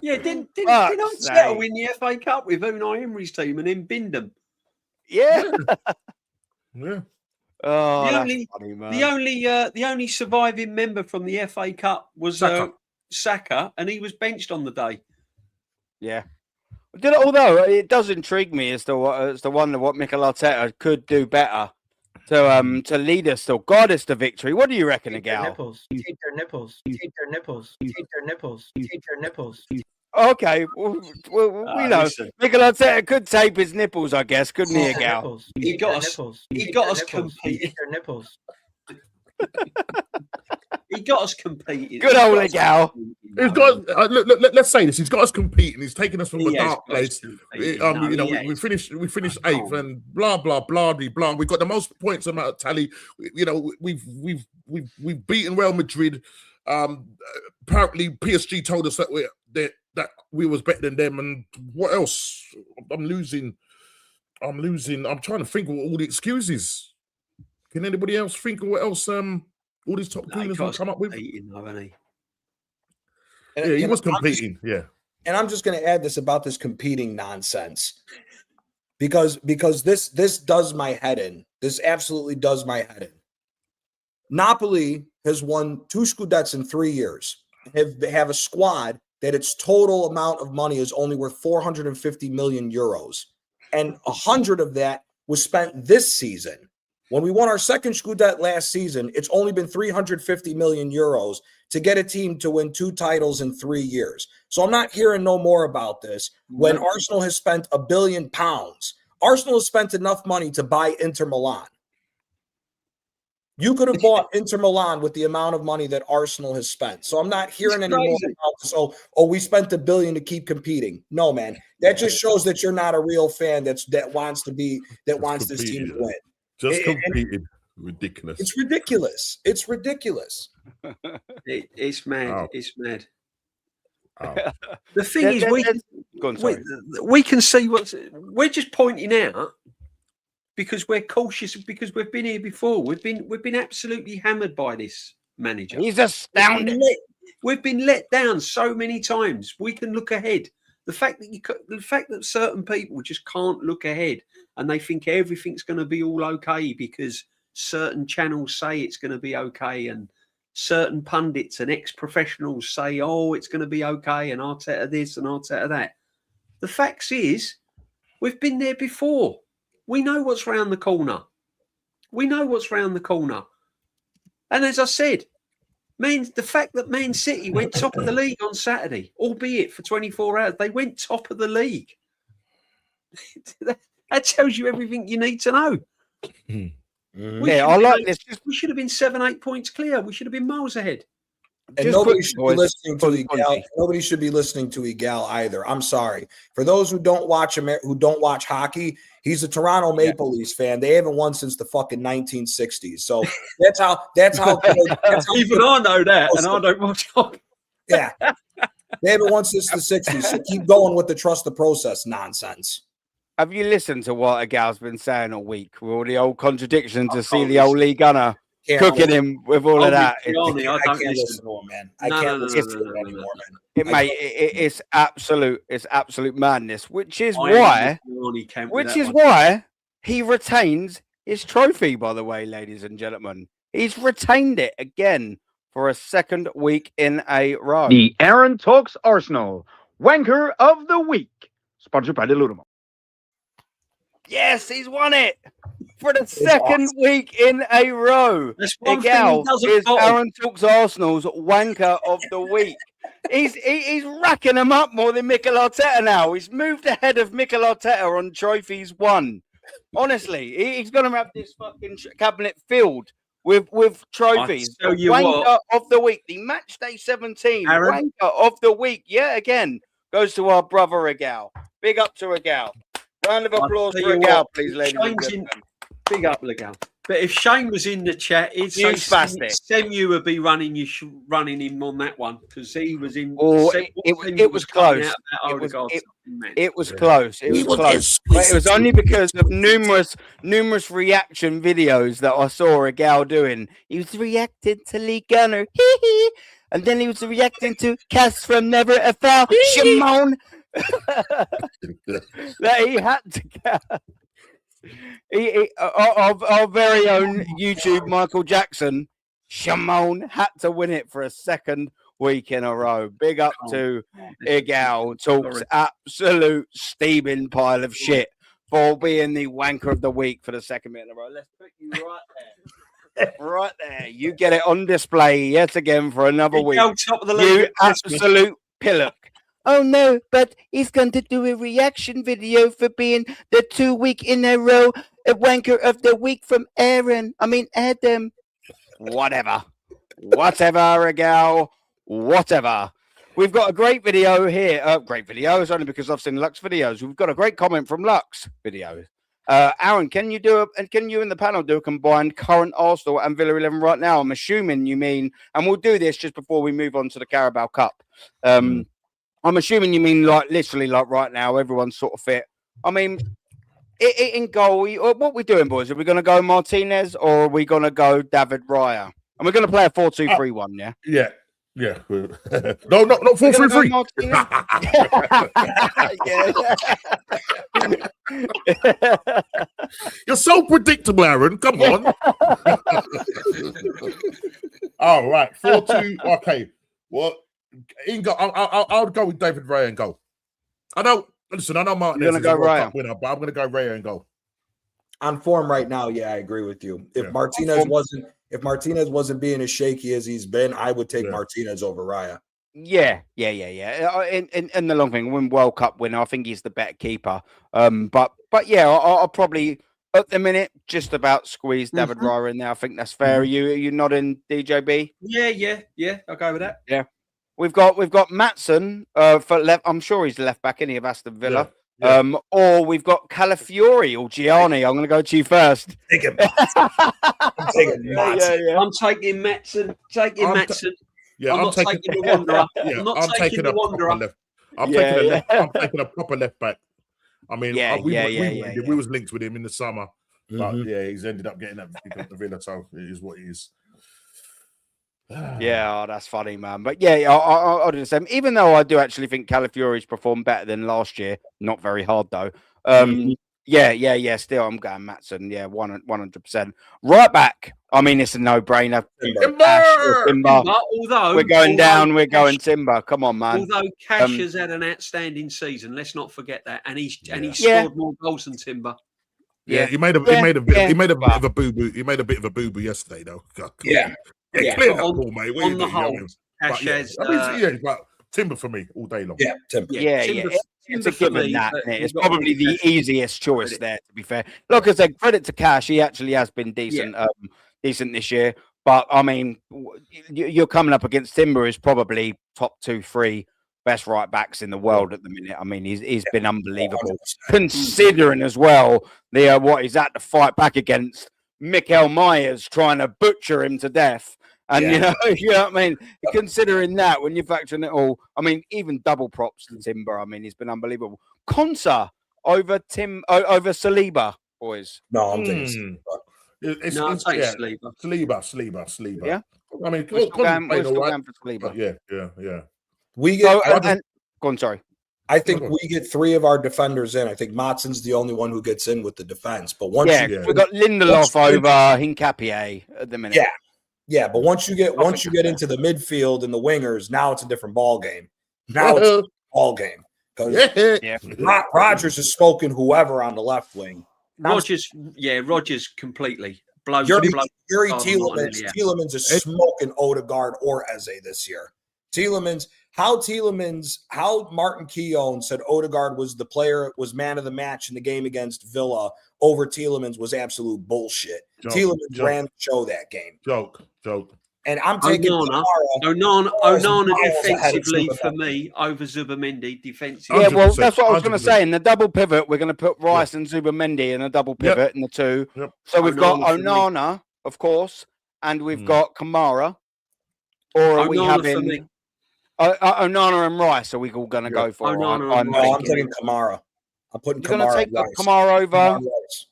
Yeah, didn't Arteta win the FA Cup with Unai Emery's team and then binned them? Yeah. Yeah. Oh, the only surviving member from the FA Cup was Saka, and he was benched on the day. Yeah. Although it does intrigue me as to what Mikel Arteta could do better to lead us or guide us to victory. What do you reckon, Gal? Take their nipples. Take their nipples. Take their nipples. Take their nipples. Okay, well, we know Mikel Arteta could tape his nipples, I guess, couldn't he, Gal? He got us competing. Their nipples. He got us competing. Good old Gal. He's got. Let's say this. He's got us competing. He's taken us from a dark place. We finished 8th, and blah blah blah blah. We've got the most points amount tally. We've beaten Real Madrid. Apparently, PSG told us that we was better than them. And what else? I'm losing. I'm trying to think of all the excuses. Can anybody else think of what else? All these top cleaners will come up with. He was competing. And I'm just going to add this about this competing nonsense, because this does my head in. This absolutely does my head in. Napoli has won 2 Scudettes in 3 years. Have a squad that its total amount of money is only worth 450 million euros, and 100 of that was spent this season. When we won our second Scudette last season, it's only been 350 million euros to get a team to win 2 titles in 3 years. So I'm not hearing no more about this. When Arsenal has spent £1 billion, Arsenal has spent enough money to buy Inter Milan. You could have bought Inter Milan with the amount of money that Arsenal has spent. So I'm not hearing any more about this. Oh, we spent $1 billion to keep competing. No, man. That just shows that you're not a real fan that wants this team to win. Just competing. Ridiculous. It's ridiculous. It's ridiculous. It's mad. Oh. It's mad. Oh. The thing is, we can see we're just pointing out because we're cautious because we've been here before. We've been absolutely hammered by this manager. He's astounding. We've been let down so many times. We can look ahead. The fact that certain people just can't look ahead and they think everything's going to be all okay because certain channels say it's going to be okay, and certain pundits and ex-professionals say, "Oh, it's going to be okay," and Arteta this and Arteta that. The fact is, we've been there before. We know what's round the corner. And as I said, the fact that Man City went top of the league on Saturday, albeit for 24 hours, they went top of the league. That tells you everything you need to know. I like this. We should have been 7-8 points clear. We should have been miles ahead. And nobody should be listening to Egal. Nobody should be listening to Egal either. I'm sorry. For those who don't watch hockey, he's a Toronto Maple Leafs fan. They haven't won since the fucking 1960s. So that's how even I know that, and I don't watch hockey. Yeah. They haven't won since the 60s. So keep going with the trust the process nonsense. Have you listened to what Egal's been saying all week with all the old contradictions to see the old Lee Gunner cooking him with all of that? I can't listen to him, man. I can't listen to him anymore, man. It's absolute madness, which is why he retains his trophy, by the way, ladies and gentlemen. He's retained it again for a second week in a row. The Aaron Talks Arsenal Wanker of the Week, sponsored by the Ludemo. Yes, he's won it for the second week in a row. Egal is Aaron Talks Arsenal's Wanker of the Week. He's racking them up more than Mikel Arteta now. He's moved ahead of Mikel Arteta on trophies won Honestly, he's going to have this fucking cabinet filled with trophies. I'll tell you Wanker what. of the week, the match day 17 Aaron? wanker of the week. Yeah, again goes to our brother Regal. Big up to Regal. Round of applause for Regal, please, ladies and gentlemen. Big up, Regal. But if Shane was in the chat, he'd say Semu would be running him on that one because he was in. Oh, it was close. It was close. It was close. But it was only because of numerous reaction videos that I saw Regal doing. He was reacting to Lee Gunner, and then he was reacting to Cass from Never a Foul, Shimon. That he had to get. Our very own YouTube Michael Jackson, Shimon, had to win it for a second week in a row. Big up to Igal. Talks absolute steaming pile of shit for being the wanker of the week for the second week in a row. Let's put you right there. Right there. You get it on display yet again for another week. You absolute pillock. Oh no, but he's going to do a reaction video for being the 2 week in a row a wanker of the week from Adam. Whatever, Regal, whatever. We've got a great video here. Great video. It's only because I've seen Lux videos. We've got a great comment from Lux videos. Aaron, can you and the panel do a combined current Arsenal and Villa 11 right now? I'm assuming you mean, and we'll do this just before we move on to the Carabao Cup. I'm assuming you mean like literally like right now, everyone's sort of fit. I mean, in goal, what we doing, boys? Are we going to go Martinez or are we going to go David Raya? And we're going to play a 4-2-3-1, yeah? Yeah. Yeah. No, not 4-3-3. You're so predictable, Aaron. Come on. All right. 4-2. Okay. Well, I'll go with David Raya and go. I know Martinez is a World Cup winner, but I'm going to go Raya and go. On form right now, yeah, I agree with you. If Martinez wasn't being as shaky as he's been, I would take Martinez over Raya. Yeah. In the long thing, when World Cup winner, I think he's the better keeper. But yeah, I'll probably at the minute just about squeeze David Raya in there. I think that's fair. Are you nodding, DJB? Yeah. I'll go with that. Yeah. We've got Maatsen for left. I'm sure he's left back in of Aston Villa. Yeah. Or we've got Calafiori or Gianni. I'm going to go to you first. I'm taking Maatsen. I'm taking Maatsen. Yeah, I'm taking the Wanderer. I'm taking the Wanderer. I'm taking a proper left back. I mean, we was linked with him in the summer, but he's ended up getting that because of Villa, so it is what it is. Yeah, that's funny, man. But yeah, I'll do the same. Even though I do actually think Calafiori's performed better than last year, not very hard though. Yeah. Still, I'm going Maatsen. Yeah, 100%. Right back. I mean, it's a no-brainer. Timber. Although we're going down, we're going Timber. Come on, man. Although Cash has had an outstanding season, let's not forget that, and he scored more goals than Timber. Yeah, he made a bit of a boo-boo. He made a bit of a boo-boo yesterday, though. Clear that ball, mate. On the whole, Cash has. But Timber for me all day long. Yeah, Timber. It's a given that, isn't it? It's probably the easiest choice there, to be fair. Like I said, credit to Cash. He actually has been decent, decent this year. But, I mean, you're coming up against Timber, who's probably top 2-3 best right backs in the world at the minute. I mean, he's been unbelievable. 100%. Considering as well what he's had to fight back against Mikel Myers trying to butcher him to death. And you know what I mean? Considering that, when you're factoring it all, I mean, even double props to Timber. I mean, he's been unbelievable. Konsa over Saliba, boys. No, I'm thinking Saliba. Saliba. Yeah. I mean, we're still going for Saliba. Yeah. We get. Go on, sorry. I think we get 3 of our defenders in. I think Maatsen's the only one who gets in with the defense. But once we've got Lindelof over Hincapié at the minute. Yeah, but once you get into the midfield and the wingers, now it's a different ball game. Because Rodgers has spoken whoever on the left wing. Rodgers completely blows. Yuri Tielemans is smoking Odegaard or Eze this year. How Martin Keown said Odegaard was man of the match in the game against Villa over Tielemans was absolute bullshit. Tielemans ran the show that game. Joke. And I'm taking Onana defensively for me over Zubimendi defensively. Yeah, well, 100%, that's what I was going to 100%. say. In the double pivot, we're going to put Rice and Zubimendi in a double pivot in the two. Yep. So we've got Onana for me. Onana, of course, and we've got Kamara. Or are we Onana for having me. Onana and Rice? Are we all going to go for? Onana and I'm taking Kamara. I'm putting You're going to Kamara. take Rice. Kamara over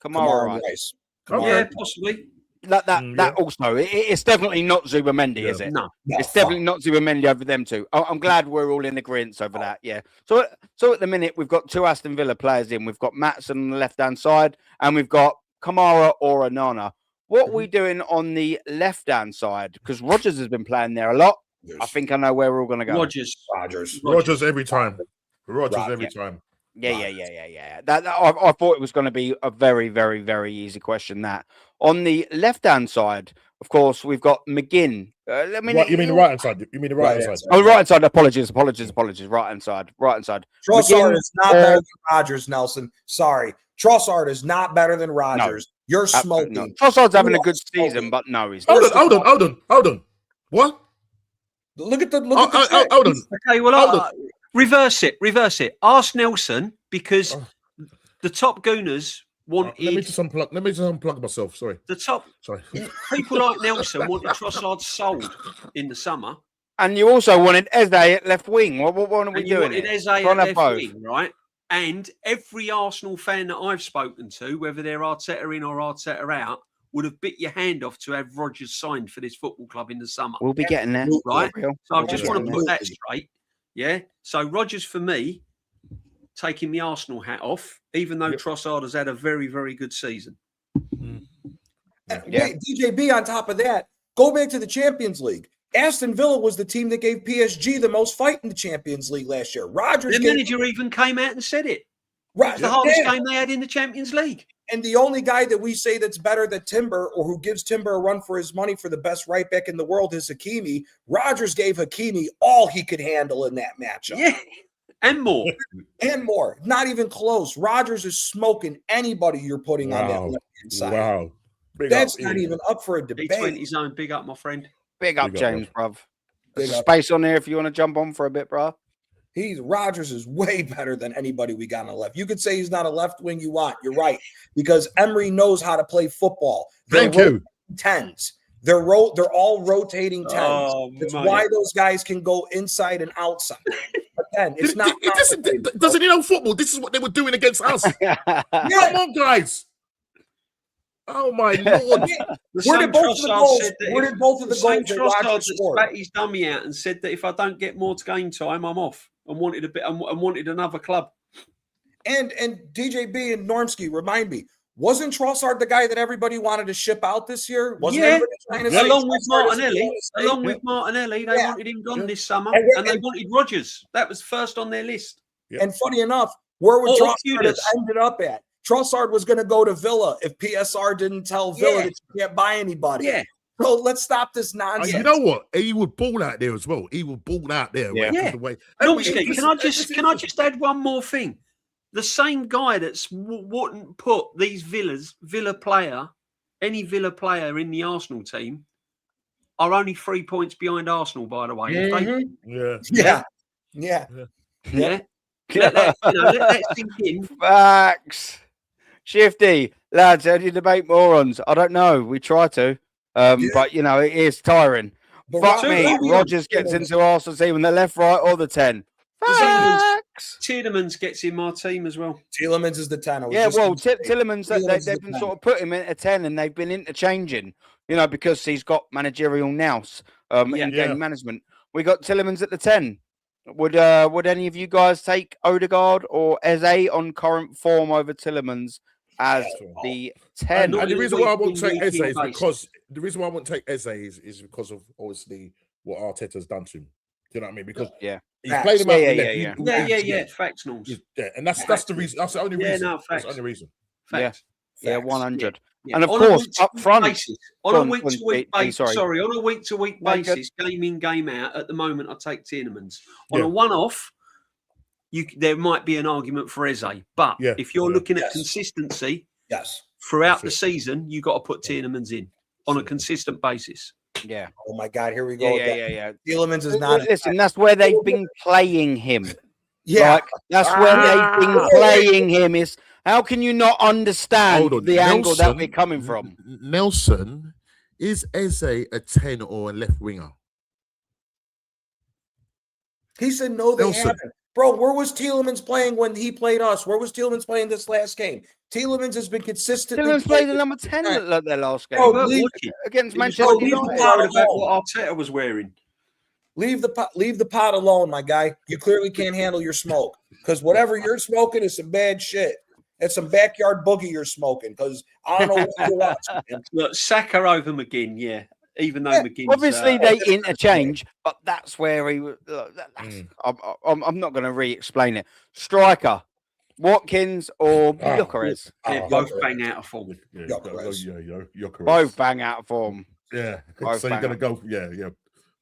Kamara Rice. Rice. Yeah, possibly. That also, it's definitely not Zubimendi, is it? No, it's definitely not Zubimendi over them two. I'm glad we're all in agreement over that. Yeah. So at the minute we've got two Aston Villa players in. We've got Maatson on the left hand side, and we've got Kamara or Onana. What are we doing on the left hand side? Because Rodgers has been playing there a lot. I think I know where we're all going to go. Rodgers every time. Rodgers every time. Yeah. I thought it was going to be a very, very, very easy question. That on the left-hand side, of course, we've got McGinn. You mean the right-hand side? You mean the right-hand side? Oh, right-hand side. Apologies. Right-hand side. Trossard is not better than Rodgers, Nelson. Sorry. Trossard is not better than Rodgers. No, you're smoking. No. Trossard's having a good season, but no, he's not. Hold on. What? Look at the hold on. Okay, well, reverse it. Ask Nelson, because the top Gooners wanted. Let me just unplug myself. Sorry. People like Nelson wanted Trossard sold in the summer, and you also wanted Eze at left wing. What are we doing? Eze at left wing, right? And every Arsenal fan that I've spoken to, whether they're Arteta in or Arteta out, would have bit your hand off to have Rodgers signed for this football club in the summer. We'll be getting there, right? So I just want to put that straight. Yeah. So Rodgers for me, taking the Arsenal hat off, even though Trossard has had a very, very good season. Wait, DJB on top of that, go back to the Champions League. Aston Villa was the team that gave PSG the most fight in the Champions League last year. The manager even came out and said it. It's the hardest game they had in the Champions League. And the only guy that we say that's better than Timber, or who gives Timber a run for his money for the best right back in the world, is Hakimi. Rodgers gave Hakimi all he could handle in that matchup. Yeah, and more. Not even close. Rodgers is smoking anybody you're putting on that left-hand side. Wow. That's not even up for a debate. D20 zone, big up, my friend. Big up, James, bruv. There's a space on there if you want to jump on for a bit, bruv. Rodgers is way better than anybody we got on the left. You could say he's not a left wing you want. You're right. Because Emery knows how to play football. Thank you. 10s. They're all rotating 10s. Oh, That's why those guys can go inside and outside. But then it's not. Doesn't he know football? This is what they were doing against us. Come on, guys. Oh my Lord! Where did both of the goals that Rodgers scored? Spat his dummy out and said that if I don't get more game time, I'm off. And wanted a bit. And wanted another club. And DJB and Normsky, remind me, wasn't Trossard the guy that everybody wanted to ship out this year? Along with Martinelli, they wanted him gone this summer, and they wanted Rodgers. That was first on their list. And funny enough, where would Trossard have ended up at? Trossard was going to go to Villa if PSR didn't tell Villa that you can't buy anybody. Yeah. So let's stop this nonsense. You know what? He would ball out there as well. He would ball out there. Can I just add one more thing? The same guy that's wouldn't put these any Villa player in the Arsenal team are only 3 points behind Arsenal, by the way. Yeah. Let that sink in. Facts. Shifty, lads, how do you debate morons? I don't know. We try to. But, it is tiring. Fuck me. Rodgers gets into Arsenal team on the left, right, or the 10. Facts. Tielemans gets in my team as well. Tielemans is the 10. Tielemans, they've been sort of putting him in a 10 and they've been interchanging, because he's got managerial nous in game management. We got Tielemans at the 10. Would any of you guys take Odegaard or Eze on current form over Tielemans as the 10? And the reason why I won't take Eze is because of obviously what Arteta's done to him. Do you know what I mean? Because he's played him out. Facts, Norms. And that's the reason. That's the only reason. Facts. That's the only reason. Facts. Yeah, 100. Yeah. And of On course, a week-to-week up front, basis, on Go a on, week-to-week Dee, basis, sorry. on a week-to-week No, good. basis, game in, game out. At the moment, I take Tielemans. On Yeah. a one-off, there might be an argument for Eze, but Yeah. if you're looking at Yes. consistency Yes. throughout That's the it. season, you got to put Tielemans in on a consistent basis. Yeah. Oh my God, here we go. Yeah. Tielemans is not. Listen, that's where they've been playing him. Yeah. Like, that's where they've been playing him. Is how can you not understand Hold on. the angle that we're Nelson- coming from? Nelson, is Eze a 10 or a left winger? He said no, they Nelson. haven't. Bro, where was Tielemans playing when he played us? Where was Tielemans playing this last game? Tielemans has been consistently. Tielemans played the number 10 at their last game. Bro, Weren't leave- watching. Against He was Manchester leave the United. pot worried about alone. what Arteta was wearing. Leave the pot alone, my guy. You clearly can't handle your smoke because whatever you're smoking is some bad shit. It's some backyard boogie you're smoking because I don't know what you're watching. man. Look, Saka over McGinn, yeah. Even though Yeah, McGinn, Obviously, they interchange, but that's where he was. I'm not going to re-explain it. Striker, Watkins or Gyökeres? they're both bang out of form. Yeah, Gyökeres. you're correct. Both bang out of form. Yeah. Both So you're bang gonna out. go, yeah.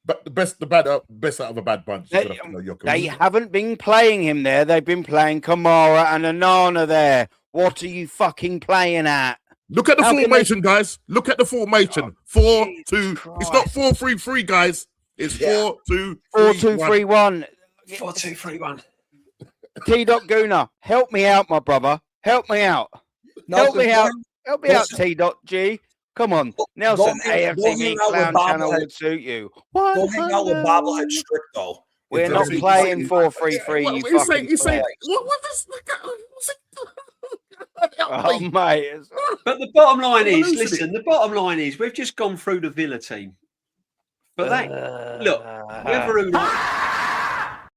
But the best out of a bad bunch. They- You're gonna have to go They Gyökeres. haven't been playing him there. They've been playing Kamara and Anana there. What are you fucking playing at? Look at the How can formation, guys. Look at the formation. 4-2. Jesus It's not Christ. 4-3-3, guys. It's Yeah. 4-2-3-1. 4-2-3-1. 4-2-3-1. T. Guna, help me out, my brother. Help me out. Help me out. Help me out, T. G. Come on, Nelson. go hang AFC out with Clown Bob Channel Head. would suit you. Go hang out with 100. Bobblehead Strict though. We're If not there's- playing 4-3-3. You fucking He's saying, twat. what is this? Oh, mate. it's- But the bottom line I'm is, losing listen, the bottom line is we've just gone through the Villa team. But look, whether or not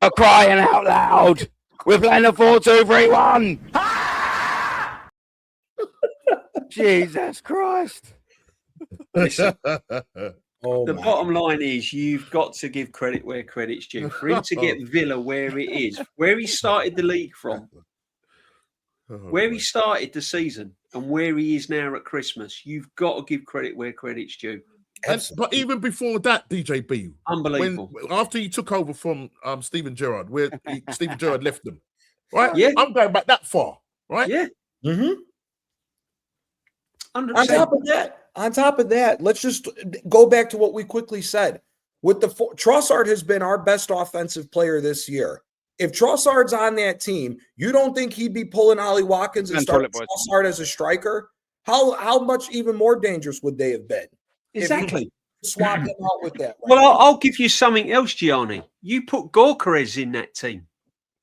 are crying out loud. We're playing a 4-2-3-1. Jesus Christ. Oh, the my bottom line is you've got to give credit where credit's due. For him to get Villa where it is, where he started the league from, where he started the season, and where he is now at Christmas, you've got to give credit where credit's due. But even before that, DJB, Unbelievable. after he took over from Steven Gerrard, where Steven Gerrard left them, right? Yeah. I'm going back that far, right? Yeah, Mhm. 100%. On top of that, let's just go back to what we quickly said. With the Trossard has been our best offensive player this year. If Trossard's on that team, you don't think he'd be pulling Ollie Watkins and And starting Toilet Trossard as a striker? How much even more dangerous would they have been? Exactly. Swap him out with that. Well, I'll give you something else, Gianni. You put Gyökeres in that team.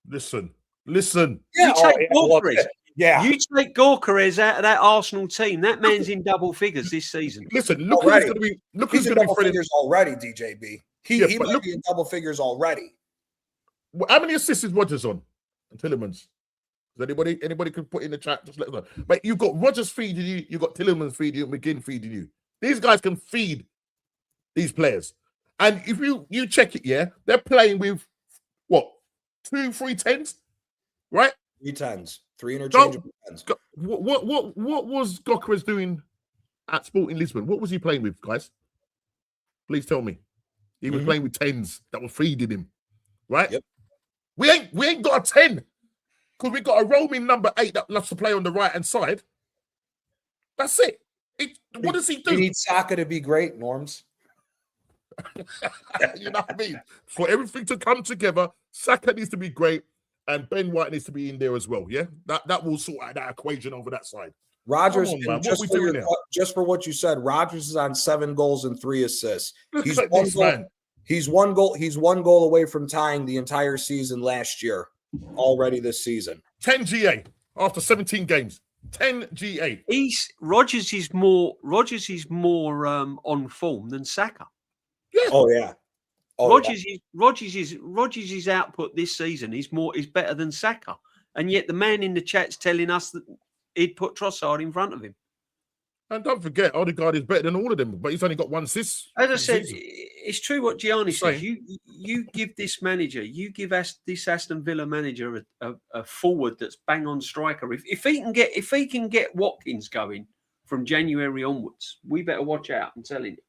Listen. Yeah, You take Gyökeres. yeah. You take Gyökeres out of that Arsenal team. That man's in double figures this season. Listen, look Already. who's going to be. Look He's who's in going to double be Freddie. figures already, DJB. He Yeah, but might look- be in double figures already. How many assists is Rodgers on? And Tillemans. Does anybody can put in the chat? Just let them know. But you've got Rodgers feeding you. You've got Tillemans feeding you. McGinn feeding you. These guys can feed these players. And if you check it, yeah, they're playing with what 2-3 10s, right? 3 10s, 3 interchangeable 10s. What was Gyökeres doing at Sporting Lisbon? What was he playing with, guys? Please tell me. He was playing with 10s that were feeding him, right? Yep. We ain't got a 10 because we got a roaming number 8 that loves to play on the right hand side. That's it. What does he do? You need Saka to be great, Norms. You know what I mean? For everything to come together, Saka needs to be great, and Ben White needs to be in there as well. Yeah, that will sort out that equation over that side. Rodgers, Come on, man. and What we doing now? just for what you said, Rodgers is on 7 goals and 3 assists. Look He's at one this goal. man. He's one goal away from tying the entire season last year. Already this season. 10 GA after 17 games. 10 GA. Rodgers is more on form than Saka. Oh yeah. Oh, yeah. Rodgers' output this season is better than Saka, and yet the man in the chat's telling us that he'd put Trossard in front of him. And don't forget, Odegaard is better than all of them, but he's only got 1 assist. As I this said, season. it's true what Gianni Sorry. says. You give this manager, you give this Aston Villa manager a forward that's bang on striker. If he can get Watkins going from January onwards, we better watch out. I'm telling you.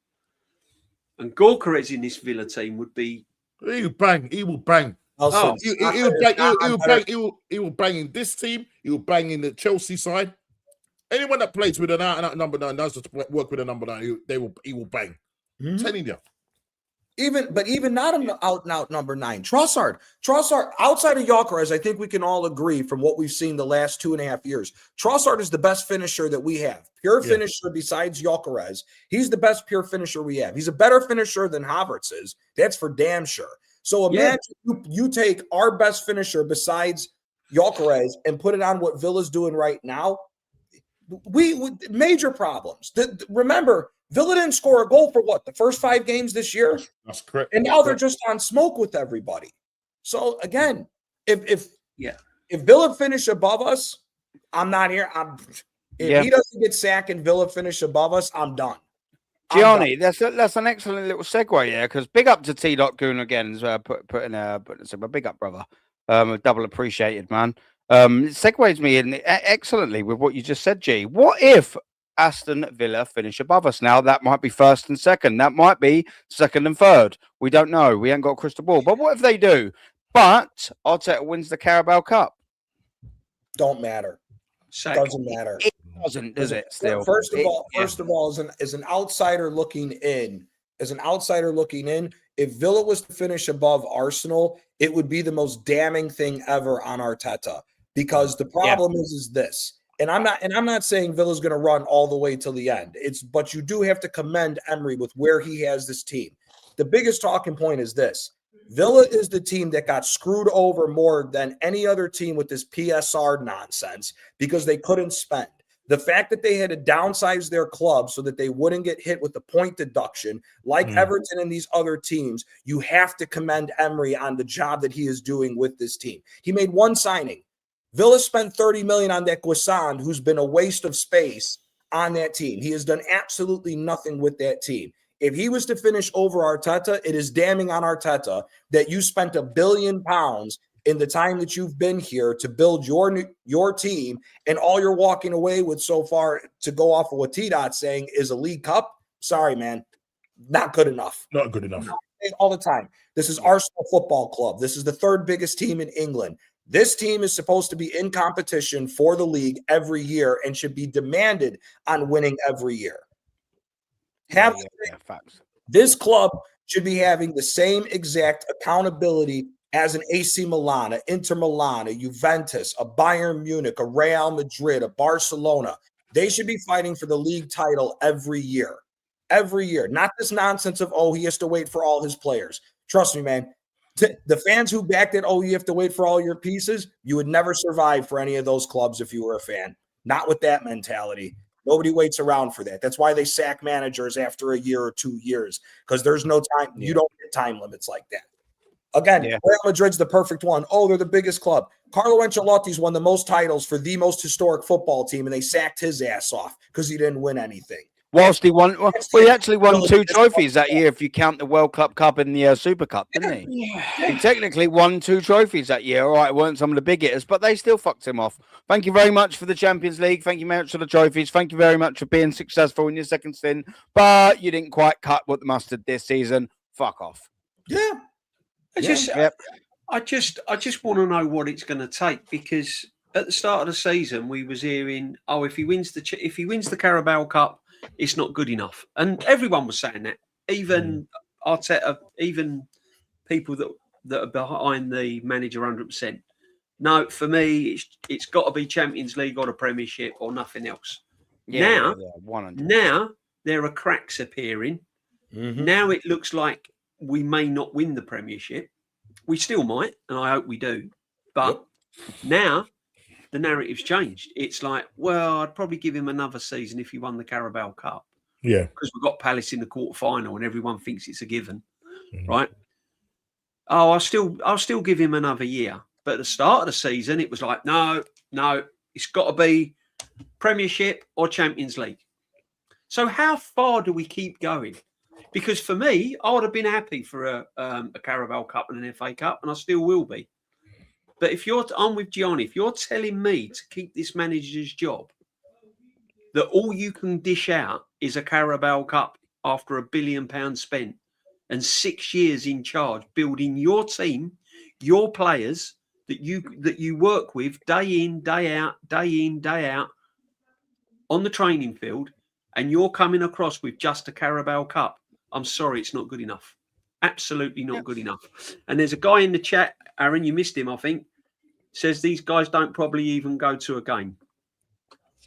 And Gorkarez in this Villa team would be. He will bang. He will bang. Nelson, He will bang in this team. He will bang in the Chelsea side. Anyone that plays with an out-and-out number 9 does work with a number 9. He will bang. I'm telling you. Even not an out-and-out number 9. Trossard, outside of Gyökeres, I think we can all agree from what we've seen the last 2.5 years. Trossard is the best finisher that we have. Pure finisher besides Gyökeres. He's the best pure finisher we have. He's a better finisher than Havertz is. That's for damn sure. So imagine you take our best finisher besides Gyökeres and put it on what Villa's doing right now. We major problems. Remember, Villa didn't score a goal for what, the first 5 games this year? That's correct. And now they're just on smoke with everybody. So again, if Villa finish above us, I'm not here. If he doesn't get sacked and Villa finish above us, I'm done. Gianni, that's an excellent little segue, because big up to T.Goon again, putting a big up, brother. Double appreciated, man. Segues me in excellently with what you just said, G. What if Aston Villa finish above us? Now that might be first and second. That might be second and third. We don't know. We ain't got a crystal ball. But what if they do? But Arteta wins the Carabao Cup. Don't matter. Doesn't matter. It doesn't, does it? Still, first of all, as an outsider looking in, if Villa was to finish above Arsenal, it would be the most damning thing ever on Arteta. Because the problem is this, and I'm not saying Villa's going to run all the way till the end. But you do have to commend Emery with where he has this team. The biggest talking point is this: Villa is the team that got screwed over more than any other team with this PSR nonsense because they couldn't spend. The fact that they had to downsize their club so that they wouldn't get hit with the point deduction, like Everton and these other teams, you have to commend Emery on the job that he is doing with this team. He made one signing. Villa spent $30 million on that Guisand, who's been a waste of space on that team. He has done absolutely nothing with that team. If he was to finish over Arteta, it is damning on Arteta that you spent £1 billion in the time that you've been here to build your team, and all you're walking away with so far, to go off of what T-Dot's saying, is a League Cup. Sorry, man. Not good enough. Not good enough. All the time. This is Arsenal Football Club. This is the 3rd biggest team in England. This team is supposed to be in competition for the league every year and should be demanded on winning every year. This club should be having the same exact accountability as an AC Milan, an Inter Milan, a Juventus, a Bayern Munich, a Real Madrid, a Barcelona. They should be fighting for the league title every year. Every year. Not this nonsense of, he has to wait for all his players. Trust me, man. The fans who backed it, you have to wait for all your pieces, you would never survive for any of those clubs if you were a fan. Not with that mentality. Nobody waits around for that. That's why they sack managers after a year or 2 years, because there's no time. Yeah. You don't get time limits like that. Again, Real Madrid's the perfect one. They're the biggest club. Carlo Ancelotti's won the most titles for the most historic football team, and they sacked his ass off because he didn't win anything. Whilst he won, he actually won 2 trophies that year if you count the World Cup and the Super Cup, didn't he? He technically won 2 trophies that year. All right, it weren't some of the big hitters, but they still fucked him off. Thank you very much for the Champions League. Thank you very much for the trophies. Thank you very much for being successful in your second stint, but you didn't quite cut with the mustard this season. Fuck off. Yeah. I just want to know what it's going to take, because at the start of the season we was hearing, if he wins the Carabao Cup, it's not good enough, and everyone was saying that. Even Arteta, even people that are behind the manager 100%. No, for me, it's got to be Champions League or the Premiership or nothing else. Now there are cracks appearing. Mm-hmm. Now it looks like we may not win the Premiership. We still might, and I hope we do. But now the narrative's changed. It's like, I'd probably give him another season if he won the Carabao Cup. Yeah. Because we've got Palace in the quarterfinal and everyone thinks it's a given. Mm-hmm. Right? I'll still give him another year. But at the start of the season, it was like, no, it's got to be Premiership or Champions League. So how far do we keep going? Because for me, I would have been happy for a Carabao Cup and an FA Cup, and I still will be. But if I'm with Gianni, if you're telling me to keep this manager's job, that all you can dish out is a Carabao Cup after £1 billion spent and 6 years in charge, building your team, your players that you work with day in, day out on the training field, and you're coming across with just a Carabao Cup, I'm sorry, it's not good enough. Absolutely not good enough. And there's a guy in the chat, Aaron, you missed him, I think, says these guys don't probably even go to a game.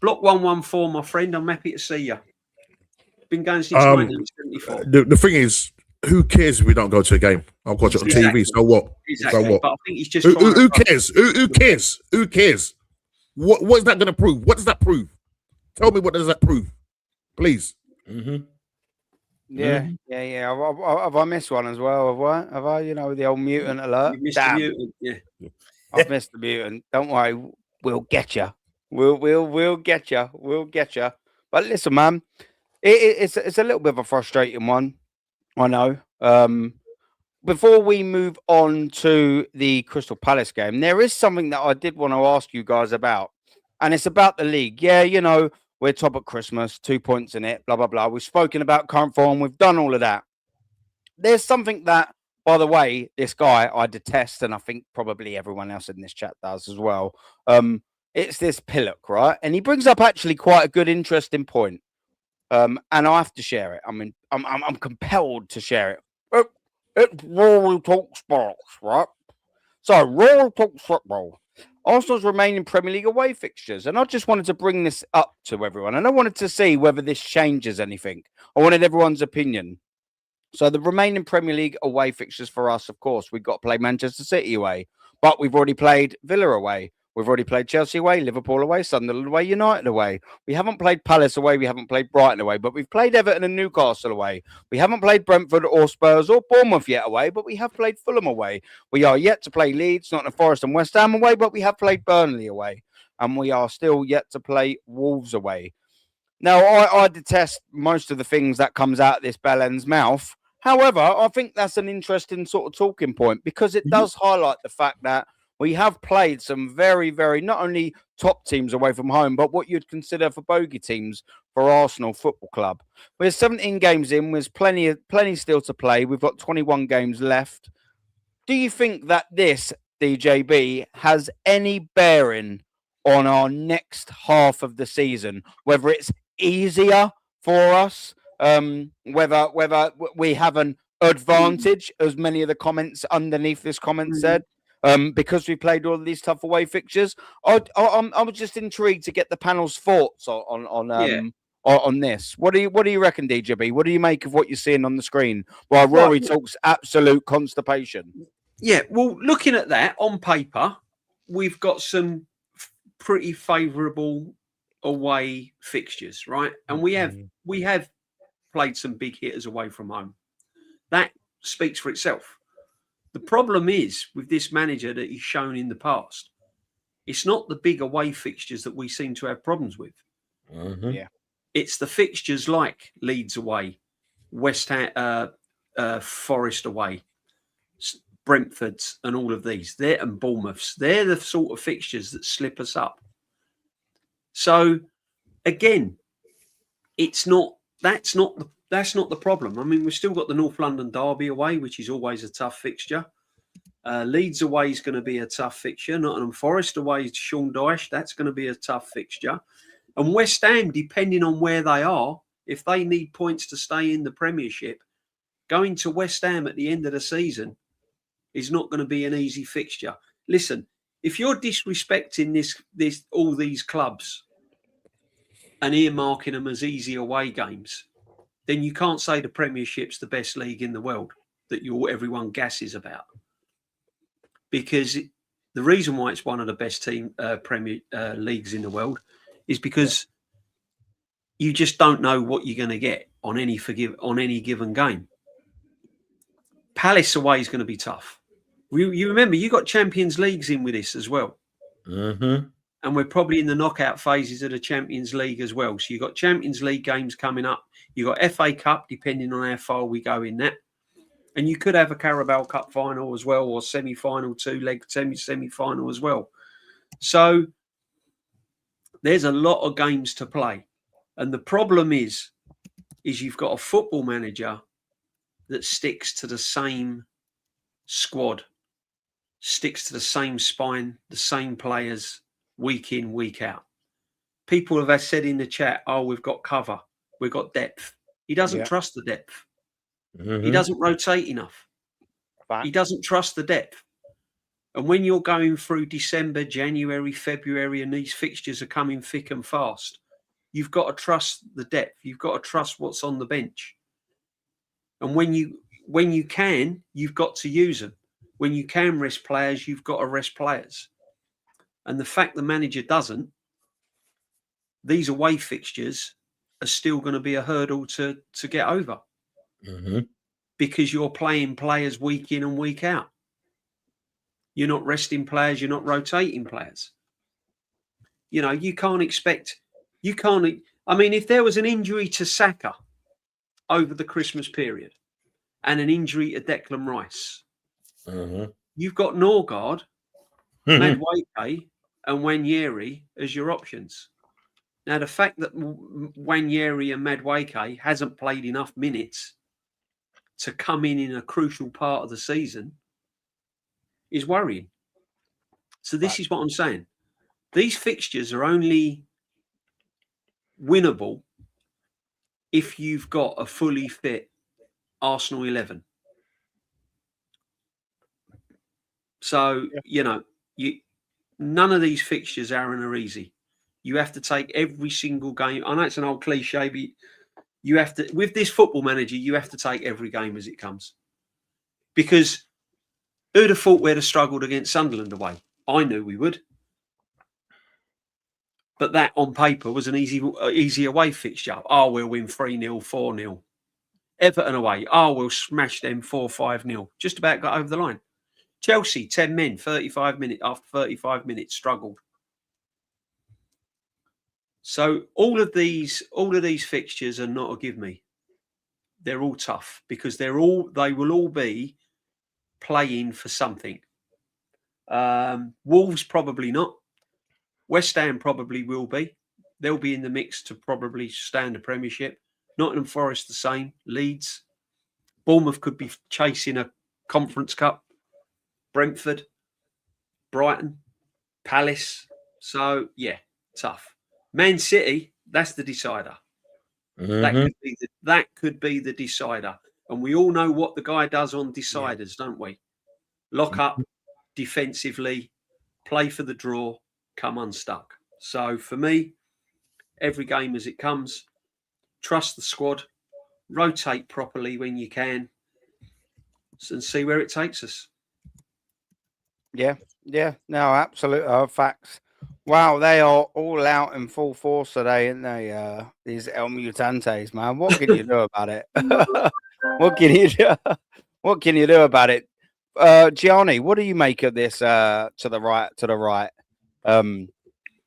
Block 114, my friend, I'm happy to see you. Been going since 1974. The thing is, who cares if we don't go to a game? I'll watch it on TV, so what? Exactly. So what? But I think he's just who cares? Who cares? Who cares? What is that going to prove? What does that prove? Tell me, what does that prove? Please. Mm-hmm. Yeah. Have I missed one as well? Have I? You know, the old mutant alert. You missed the mutant, yeah. I've missed the mutant. Don't worry, we'll get you. We'll get you. We'll get you. But listen, man, it's a little bit of a frustrating one. I know. Before we move on to the Crystal Palace game, there is something that I did want to ask you guys about, and it's about the league. Yeah, you know, we're top at Christmas, 2 points in it, blah, blah, blah. We've spoken about current form. We've done all of that. There's something that, by the way, this guy I detest, and I think probably everyone else in this chat does as well. It's this Pillock, right? And he brings up actually quite a good, interesting point. And I have to share it. I mean, I'm compelled to share it. It's Rory Talk Sports, right? So, Rory Talk Football. Arsenal's remaining Premier League away fixtures. And I just wanted to bring this up to everyone. And I wanted to see whether this changes anything. I wanted everyone's opinion. So the remaining Premier League away fixtures for us, of course, we've got to play Manchester City away. But we've already played Villa away. We've already played Chelsea away, Liverpool away, Sunderland away, United away. We haven't played Palace away. We haven't played Brighton away. But we've played Everton and Newcastle away. We haven't played Brentford or Spurs or Bournemouth yet away. But we have played Fulham away. We are yet to play Leeds, Nottingham Forest and West Ham away. But we have played Burnley away. And we are still yet to play Wolves away. Now, I detest most of the things that comes out of this bellend's mouth. However, I think that's an interesting sort of talking point because it does highlight the fact that we have played some very, very, not only top teams away from home, but what you'd consider for bogey teams for Arsenal Football Club. We're 17 games in. There's plenty still to play. We've got 21 games left. Do you think that this, DJB, has any bearing on our next half of the season? Whether it's easier for us, whether we have an advantage, as many of the comments underneath this comment said, because we played all of these tough away fixtures. I was just intrigued to get the panel's thoughts on this. What do you reckon, DJB? What do you make of what you're seeing on the screen while Rory talks absolute constipation? Yeah, well, looking at that on paper, we've got some pretty favourable away fixtures, right? And we have played some big hitters away from home. That speaks for itself. The problem is with this manager that he's shown in the past, it's not the big away fixtures that we seem to have problems with. Yeah, it's the fixtures like Leeds away, West Ham, Forest away, Brentford's, and all of these. And Bournemouth's. They're the sort of fixtures that slip us up. So again, that's not the problem. I mean, we've still got the North London derby away, which is always a tough fixture. Leeds away is going to be a tough fixture. Nottingham Forest away is Sean Dyche. That's going to be a tough fixture. And West Ham, depending on where they are, if they need points to stay in the Premiership, going to West Ham at the end of the season is not going to be an easy fixture. Listen, if you're disrespecting all these clubs and earmarking them as easy away games, then you can't say the Premiership's the best league in the world that everyone gasses about. Because the reason why it's one of the best Premier leagues in the world is because you just don't know what you're going to get on any given game. Palace away is going to be tough. You remember, you got Champions Leagues in with this as well. Mm-hmm. And we're probably in the knockout phases of the Champions League as well. So you've got Champions League games coming up. You got FA Cup, depending on how far we go in that. And you could have a Carabao Cup final as well, or semi-final, 2-leg semi-final as well. So there's a lot of games to play. And the problem is you've got a football manager that sticks to the same squad, sticks to the same spine, the same players, week in, week out. People have said in the chat, oh, we've got cover, we've got depth. He doesn't trust the depth. He doesn't rotate enough. He doesn't trust the depth. And when you're going through December, January, February, and these fixtures are coming thick and fast, you've got to trust the depth. You've got to trust what's on the bench. And when you can, you've got to use them. When you can rest players, you've got to rest players. And the fact the manager doesn't, these away fixtures are still going to be a hurdle to get over. Because you're playing players week in and week out. You're not resting players. You're not rotating players. You know, you can't expect, I mean, if there was an injury to Saka over the Christmas period and an injury to Declan Rice, you've got Norgard, Madueke and Wanyeri as your options. Now, the fact that Wanyeri and Madueke hasn't played enough minutes to come in a crucial part of the season is worrying. So this is what I'm saying. These fixtures are only winnable if you've got a fully fit Arsenal 11. So, you know, none of these fixtures, Aaron, are easy. You have to take every single game. I know it's an old cliche, but you have to, with this football manager, you have to take every game as it comes. Because who'd have thought we'd have struggled against Sunderland away? I knew we would. But that on paper was an easy away fixture. Oh, we'll win 3-0, 4-0. Everton away. Oh, we'll smash them 4-5-0. Just about got over the line. Chelsea, 10 men, 35 minutes. After 35 minutes, struggled. So all of these fixtures are not a give me. They're all tough because they will all be playing for something. Wolves probably not. West Ham probably will be. They'll be in the mix to probably stand the Premiership. Nottingham Forest the same. Leeds. Bournemouth could be chasing a Conference Cup. Brentford. Brighton. Palace. So, yeah, tough. Man City, that's the decider. That could be the decider. And we all know what the guy does on deciders, don't we? Lock up defensively, play for the draw, come unstuck. So for me, every game as it comes, trust the squad, rotate properly when you can, and see where it takes us. Yeah, no, absolute facts. Wow, they are all out in full force today, aren't they? These El Mutantes, man. What can you do about it? What can you do? What can you do about it? Gianni, what do you make of this? To the right.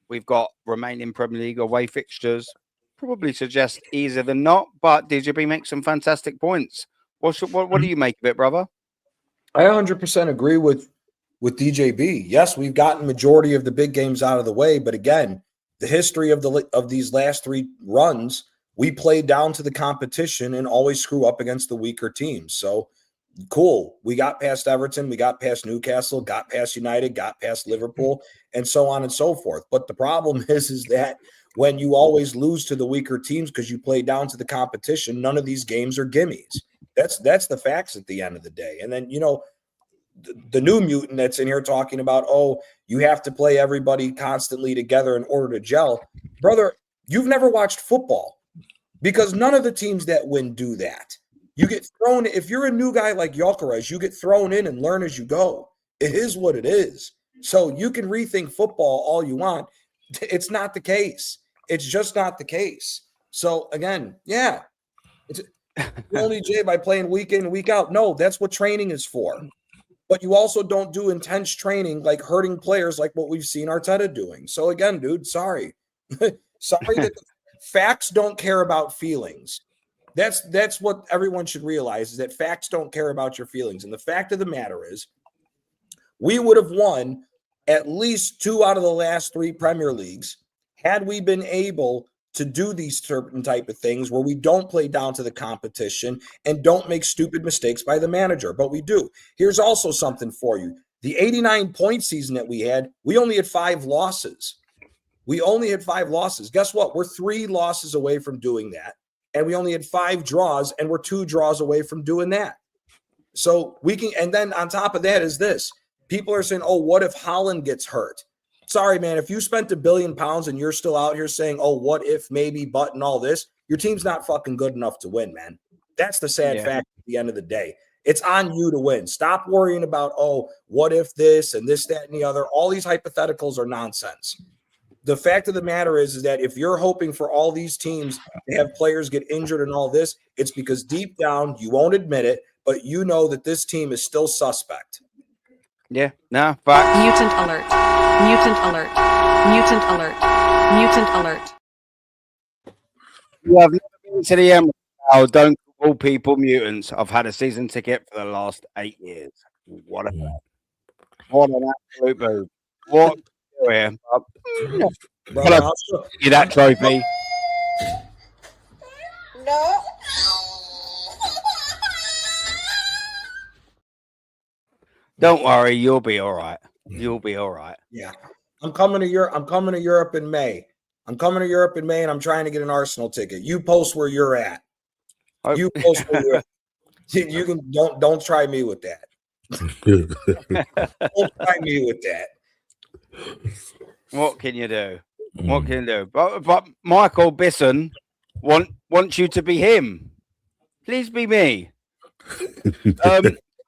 We've got remaining Premier League away fixtures. Probably suggest easier than not, but DJB makes some fantastic points. What do you make of it, brother? I 100% agree with DJB. Yes, we've gotten majority of the big games out of the way, but again, the history of these last three runs, we played down to the competition and always screw up against the weaker teams. So cool. We got past Everton, we got past Newcastle, got past United, got past Liverpool, and so on and so forth. But the problem is that when you always lose to the weaker teams because you play down to the competition, none of these games are gimmies. That's the facts at the end of the day. And then, you know, the new mutant that's in here talking about, oh, you have to play everybody constantly together in order to gel. Brother, you've never watched football because none of the teams that win do that. You get thrown, if you're a new guy like Gyökeres, you get thrown in and learn as you go. It is what it is. So you can rethink football all you want. It's not the case. It's just not the case. So again, yeah, it's only Jay by playing week in and week out. No, that's what training is for. But you also don't do intense training like hurting players like what we've seen Arteta doing. So again, dude, sorry. Sorry that facts don't care about feelings. That's what everyone should realize, is that facts don't care about your feelings. And the fact of the matter is, we would have won at least 2 out of the last 3 Premier Leagues had we been able to do these certain type of things where we don't play down to the competition and don't make stupid mistakes by the manager. But we do. Here's also something for you. The 89-point season that we had, we only had 5 losses. We only had 5 losses. Guess what? We're 3 losses away from doing that. And we only had 5 draws, and we're 2 draws away from doing that. So we can, and then on top of that is this. People are saying, oh, what if Haaland gets hurt? Sorry, man, if you spent £1 billion and you're still out here saying, oh, what if, maybe, but, and all this, your team's not fucking good enough to win, man. That's the sad fact at the end of the day. It's on you to win. Stop worrying about, oh, what if this and this, that, and the other. All these hypotheticals are nonsense. The fact of the matter is that if you're hoping for all these teams to have players get injured and all this, it's because deep down, you won't admit it, but you know that this team is still suspect. Yeah, no, facts. Mutant alert. Mutant alert. Mutant alert. Mutant alert. You have never been to the Emirates. Oh, don't call people mutants. I've had a season ticket for the last 8 years. What an absolute move. What here? Brother, I'll Give you that trophy. No. Don't worry, you'll be all right. You'll be all right. Yeah. I'm coming to Europe. I'm coming to Europe in May. And I'm trying to get an Arsenal ticket. You post where you're at. You post where you're at. You can don't try me with that. Don't try me with that. What can you do? What can you do? But Michael Bisson wants you to be him. Please be me.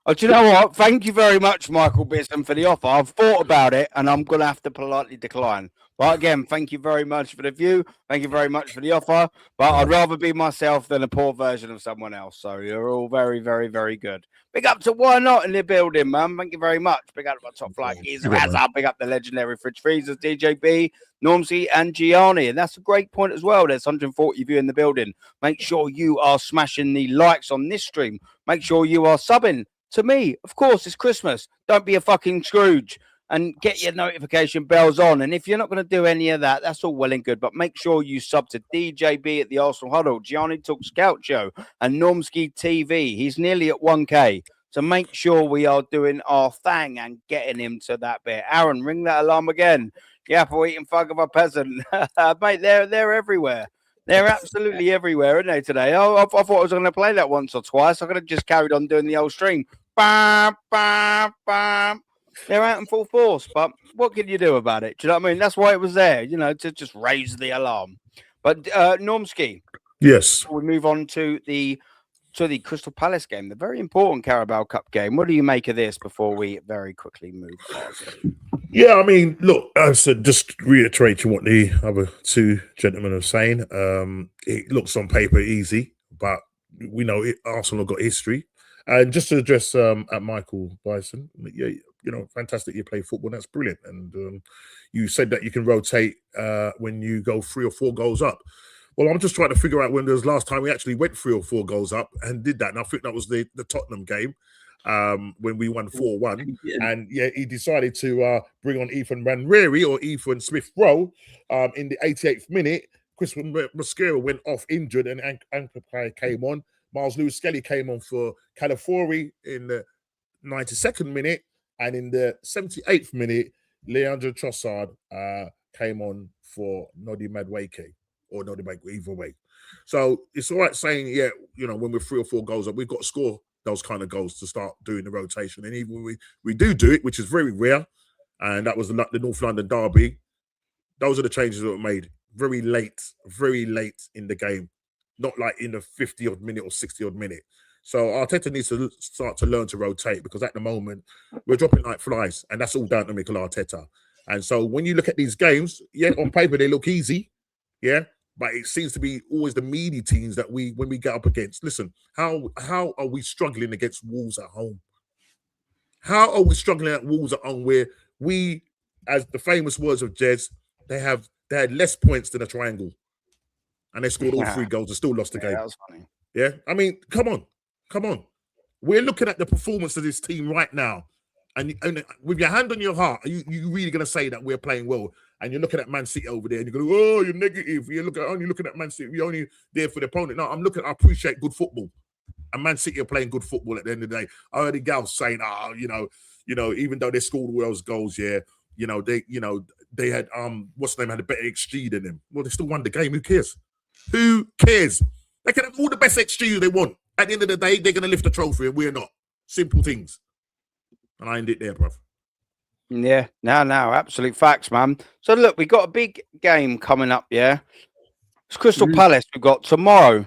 Do you know what? Thank you very much, Michael Bisson, for the offer. I've thought about it, and I'm going to have to politely decline. But again, thank you very much for the view. Thank you very much for the offer. But I'd rather be myself than a poor version of someone else. So you're all very, very, very good. Big up to Why Not in the building, man. Thank you very much. Big up to my top flight geezer. Big up the legendary Fridge Freezers, DJB, Normsky, and Gianni. And that's a great point as well. There's 140 of you in the building. Make sure you are smashing the likes on this stream. Make sure you are subbing to me. Of course, it's Christmas. Don't be a fucking Scrooge. And get your notification bells on. And if you're not going to do any of that, that's all well and good. But make sure you sub to DJB at the Arsenal Huddle, Gianni Talks Calcio, and Normsky TV. He's nearly at 1K. So make sure we are doing our thing and getting him to that bit. Aaron, ring that alarm again. Yeah, for eating fuck of a peasant. Mate, they're everywhere. They're absolutely everywhere, aren't they, today? Oh, I thought I was going to play that once or twice. I could have just carried on doing the old stream. Bam, bam, bam. They're out in full force, but what can you do about it? Do you know what I mean? That's why it was there, to just raise the alarm. But Normsky, yes, we move on to the Crystal Palace game, the very important Carabao Cup game. What do you make of this before we very quickly move on? Yeah, I mean, look, so just reiterating what the other 2 gentlemen are saying. It looks on paper easy, but we know Arsenal got history. And just to address at Michael Bison, yeah, fantastic. You play football. That's brilliant. And you said that you can rotate when you go 3 or 4 goals up. Well, I'm just trying to figure out when there was last time we actually went 3 or 4 goals up and did that. And I think that was the Tottenham game when we won 4-1. And yeah, he decided to bring on Ethan Manreri or Ethan Smith-Rowe in the 88th minute. Chris Mosquera went off injured and Anchor came on. Miles Lewis-Skelly came on for Calafiori in the 92nd minute. And in the 78th minute, Leandro Trossard came on for Noddy Madueke, or Noddy Madueke, either way. So it's all right saying, yeah, when we're 3 or 4 goals up, we've got to score those kind of goals to start doing the rotation. And even when we do it, which is very rare, and that was the North London derby, those are the changes that were made very late in the game. Not like in the 50-odd minute or 60-odd minute. So Arteta needs to start to learn to rotate because at the moment, we're dropping like flies. And that's all down to Mikel Arteta. And so when you look at these games, yeah, on paper, they look easy. Yeah. But it seems to be always the meaty teams that when we get up against. Listen, how are we struggling against Wolves at home? How are we struggling at Wolves at home where we, as the famous words of Jez, they had less points than a triangle. And they scored all 3 goals and still lost the game. That was funny. Yeah, I mean, come on. We're looking at the performance of this team right now, and with your hand on your heart, are you really going to say that we're playing well? And you're looking at Man City over there, and you go, "Oh, you're negative." You're only looking at Man City. You're only there for the opponent. No, I appreciate good football, and Man City are playing good football at the end of the day. I heard the gals saying, "Oh, even though they scored all those goals, they had what's the name, had a better XG than them. Well, they still won the game. Who cares? Who cares? They can have all the best XG they want. At the end of the day, they're going to lift the trophy, and we're not. Simple things. And I end it there, bruv. Yeah, no, absolute facts, man. So look, we got a big game coming up. Yeah, it's Crystal Palace. We've got tomorrow.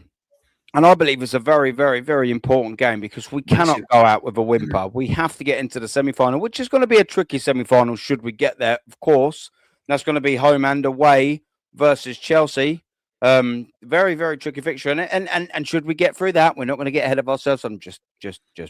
And I believe it's a very, very, very important game because we cannot go out with a whimper. We have to get into the semi-final, which is going to be a tricky semi-final should we get there, of course. That's going to be home and away versus Chelsea. Very, very tricky fixture. And should we get through that, we're not going to get ahead of ourselves. I'm just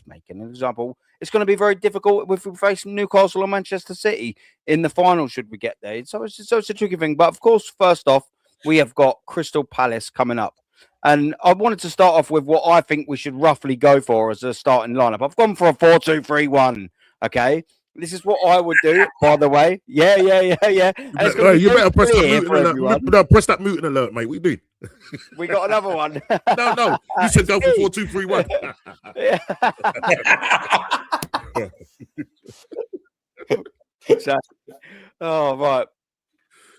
making an example. It's going to be very difficult if we face Newcastle or Manchester City in the final should we get there. So it's a tricky thing. But of course, first off, we have got Crystal Palace coming up. And I wanted to start off with what I think we should roughly go for as a starting lineup. I've gone for a 4-2-3-1. Okay, this is what I would do. By the way, yeah. You better press that muting alert. No, press that muting alert, mate. What you doing? We got another one. No. You said go for 4-2-3-1. So, right.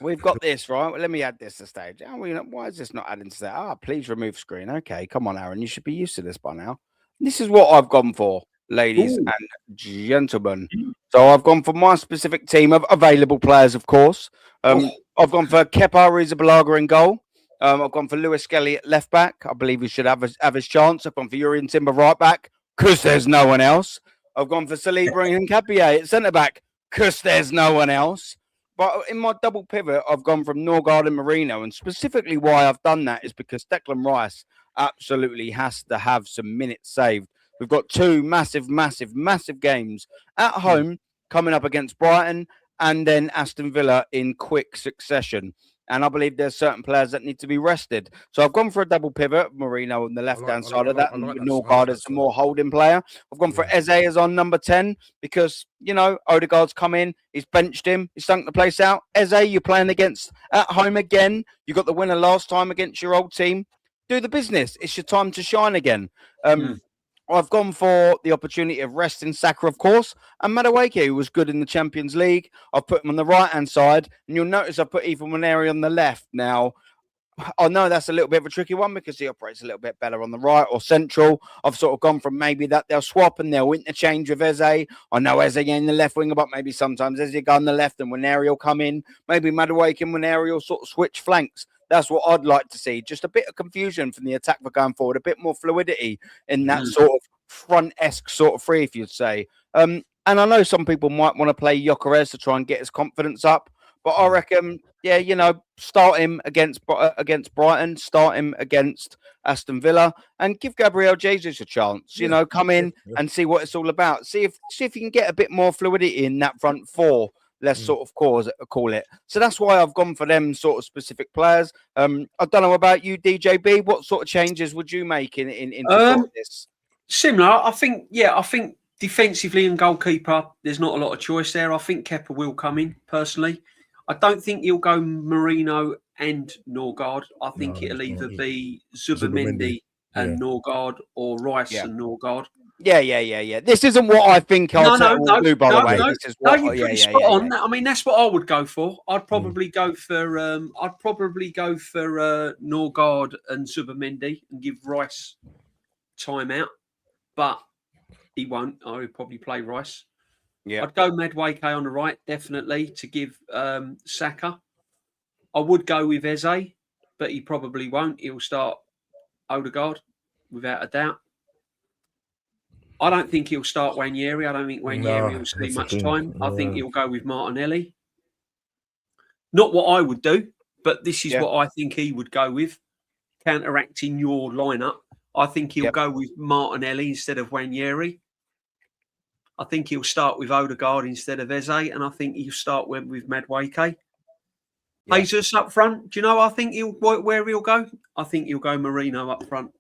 We've got this, right? Well, let me add this to stage. Why is this not adding to that? Please remove screen. Okay, come on, Aaron. You should be used to this by now. This is what I've gone for, ladies and gentlemen. So I've gone for my specific team of available players, of course. I've gone for Kepa Arrizabalaga in goal. I've gone for Lewis Skelly at left back. I believe he should have his chance. I've gone for Urian Timber right back because there's no one else. I've gone for Saliba and Nkapie at centre back because there's no one else. But in my double pivot, I've gone from Norgard and Merino. And specifically why I've done that is because Declan Rice absolutely has to have some minutes saved. We've got two massive games at home coming up against Brighton and then Aston Villa in quick succession. And I believe there's certain players that need to be rested. So I've gone for a double pivot, Merino on the left-hand side of that, and Norgard as a more holding player. I've gone for Eze as on number 10 because, Odegaard's come in, he's benched him, he's sunk the place out. Eze, you're playing against at home again. You got the winner last time against your old team. Do the business. It's your time to shine again. I've gone for the opportunity of resting Saka, of course, and Madueke, who was good in the Champions League. I've put him on the right-hand side, and you'll notice I've put Ethan Nwaneri on the left. Now, I know that's a little bit of a tricky one because he operates a little bit better on the right or central. I've sort of gone from maybe that they'll swap and they'll interchange with Eze. I know Eze in the left winger, but maybe sometimes Eze go on the left and Nwaneri will come in. Maybe Madueke and Nwaneri will sort of switch flanks. That's what I'd like to see. Just a bit of confusion from the attack for going forward, a bit more fluidity in that sort of front-esque sort of three, if you'd say. And I know some people might want to play Gyökeres to try and get his confidence up, but I reckon, start him against Brighton, start him against Aston Villa, and give Gabriel Jesus a chance. Come in and see what it's all about. See if you can get a bit more fluidity in that front four. Let's sort of call it. So that's why I've gone for them sort of specific players. I don't know about you, DJB. What sort of changes would you make in this? Similar. I think defensively and goalkeeper, there's not a lot of choice there. I think Kepa will come in, personally. I don't think he'll go Merino and Norgard. I think it'll either be Zubimendi and Norgard or Rice and Norgard. Yeah. This isn't what I think Arteta will do, by the way. This is what, you're pretty spot on. I mean, that's what I would go for. I'd probably go for Norgard and Zubimendi and give Rice time out, but he won't. I would probably play Rice. Yeah, I'd go Madueke on the right, definitely, to give Saka. I would go with Eze, but he probably won't. He'll start Odegaard, without a doubt. I don't think he'll start Nwaneri. I don't think Nwaneri will see much time. I think he'll go with Martinelli. Not what I would do, but this is what I think he would go with, counteracting your lineup. I think he'll go with Martinelli instead of Nwaneri. I think he'll start with Odegaard instead of Eze, and I think he'll start with Madueke. Jesus up front. Do you know? I think where he'll go. I think he'll go Merino up front.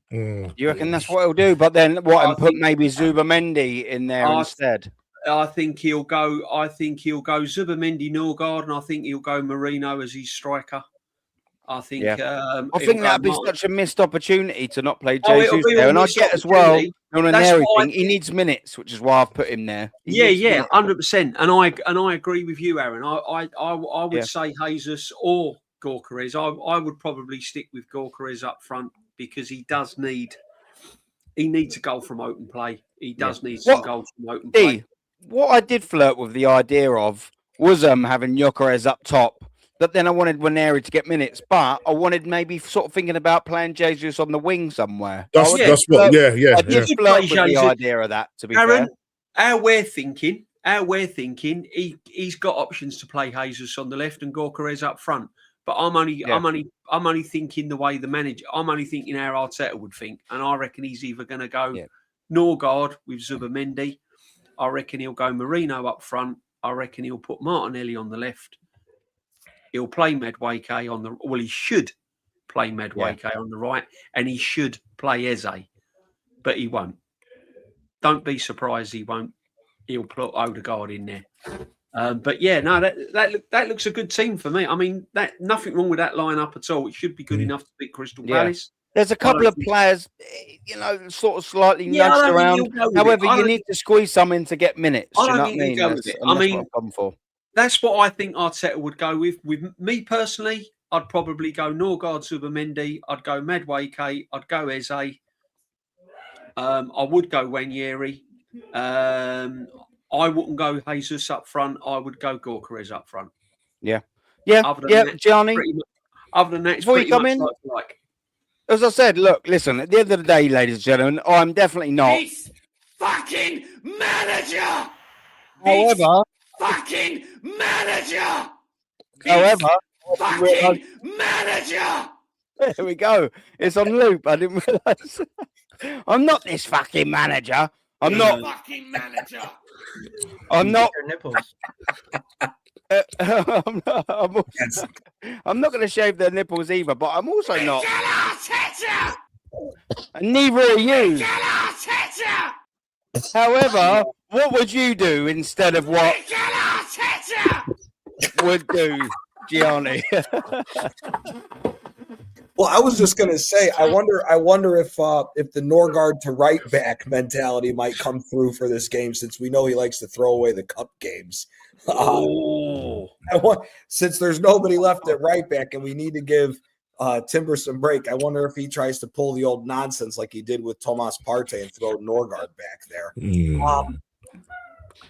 You reckon that's what he'll do? But then what? I And put think- maybe Zubamendi in there instead. I think he'll go Zubamendi, Norgard, and I think he'll go Marino as his striker. I think. I think that'd be such a missed opportunity to not play Jesus it'll be there. a And I missed get as well opportunity. on an That's Emery why I thing. He needs minutes, which is why I've put him there. He needs minutes. 100%. And I agree with you, Aaron. I would say Jesus or Gorkarez. I would probably stick with Gorkarez up front because he needs a goal from open play. He does need some goals from open play. What I did flirt with the idea of was having Gyökeres up top, but then I wanted Waneri to get minutes, but I wanted maybe sort of thinking about playing Jesus on the wing somewhere. That's what, I did flirt with the idea of that, to be Aaron, fair. How we're thinking, he's got options to play Jesus on the left and Gyökeres up front. But I'm only thinking the way the manager. I'm only thinking how Arteta would think, and I reckon he's either going to go Norgard with Zubamendi. I reckon he'll go Marino up front. I reckon he'll put Martinelli on the left. He'll play Madueke on the. Well, he should play Madueke on the right, and he should play Eze, but he won't. Don't be surprised he won't. He'll put Odegaard in there. But yeah, no, that looks a good team for me. I mean, nothing wrong with that lineup at all. It should be good enough to beat Crystal Palace. There's a couple of players, sort of slightly nudged around. However, you need to squeeze some in to get minutes. You know what I mean? That's what I've gone for. That's what I think Arteta would go with. With me personally, I'd probably go Norgard, Zubamendi. I'd go Madueke. I'd go Eze. I would go Waneri. I wouldn't go Jesus up front. I would go Gyökeres up front. Gianni. Other than that, before you come in, as I said, look, listen. At the end of the day, ladies and gentlemen, I'm definitely not. This fucking manager. However, fucking manager. However, fucking manager. There we go. It's on loop. I didn't realise. I'm not this fucking manager. I'm not fucking manager. I'm not. Nipples. I'm not going to shave their nipples either, but I'm also not. And neither are you. However, what would you do instead of what would do, Gianni? Well, I was just going to say, I wonder if the Norgard to right back mentality might come through for this game, since we know he likes to throw away the cup games. Since there's nobody left at right back and we need to give Timber some break, I wonder if he tries to pull the old nonsense like he did with Thomas Partey and throw Norgard back there.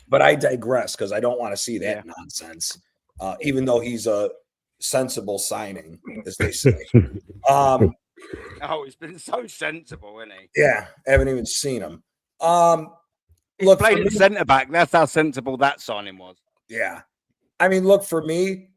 But I digress because I don't want to see that nonsense, even though he's a sensible signing, as they say. Oh, he's been so sensible, isn't he? Yeah, I haven't even seen him. He played at centre back. That's how sensible that signing was. Yeah, I mean, look, for me,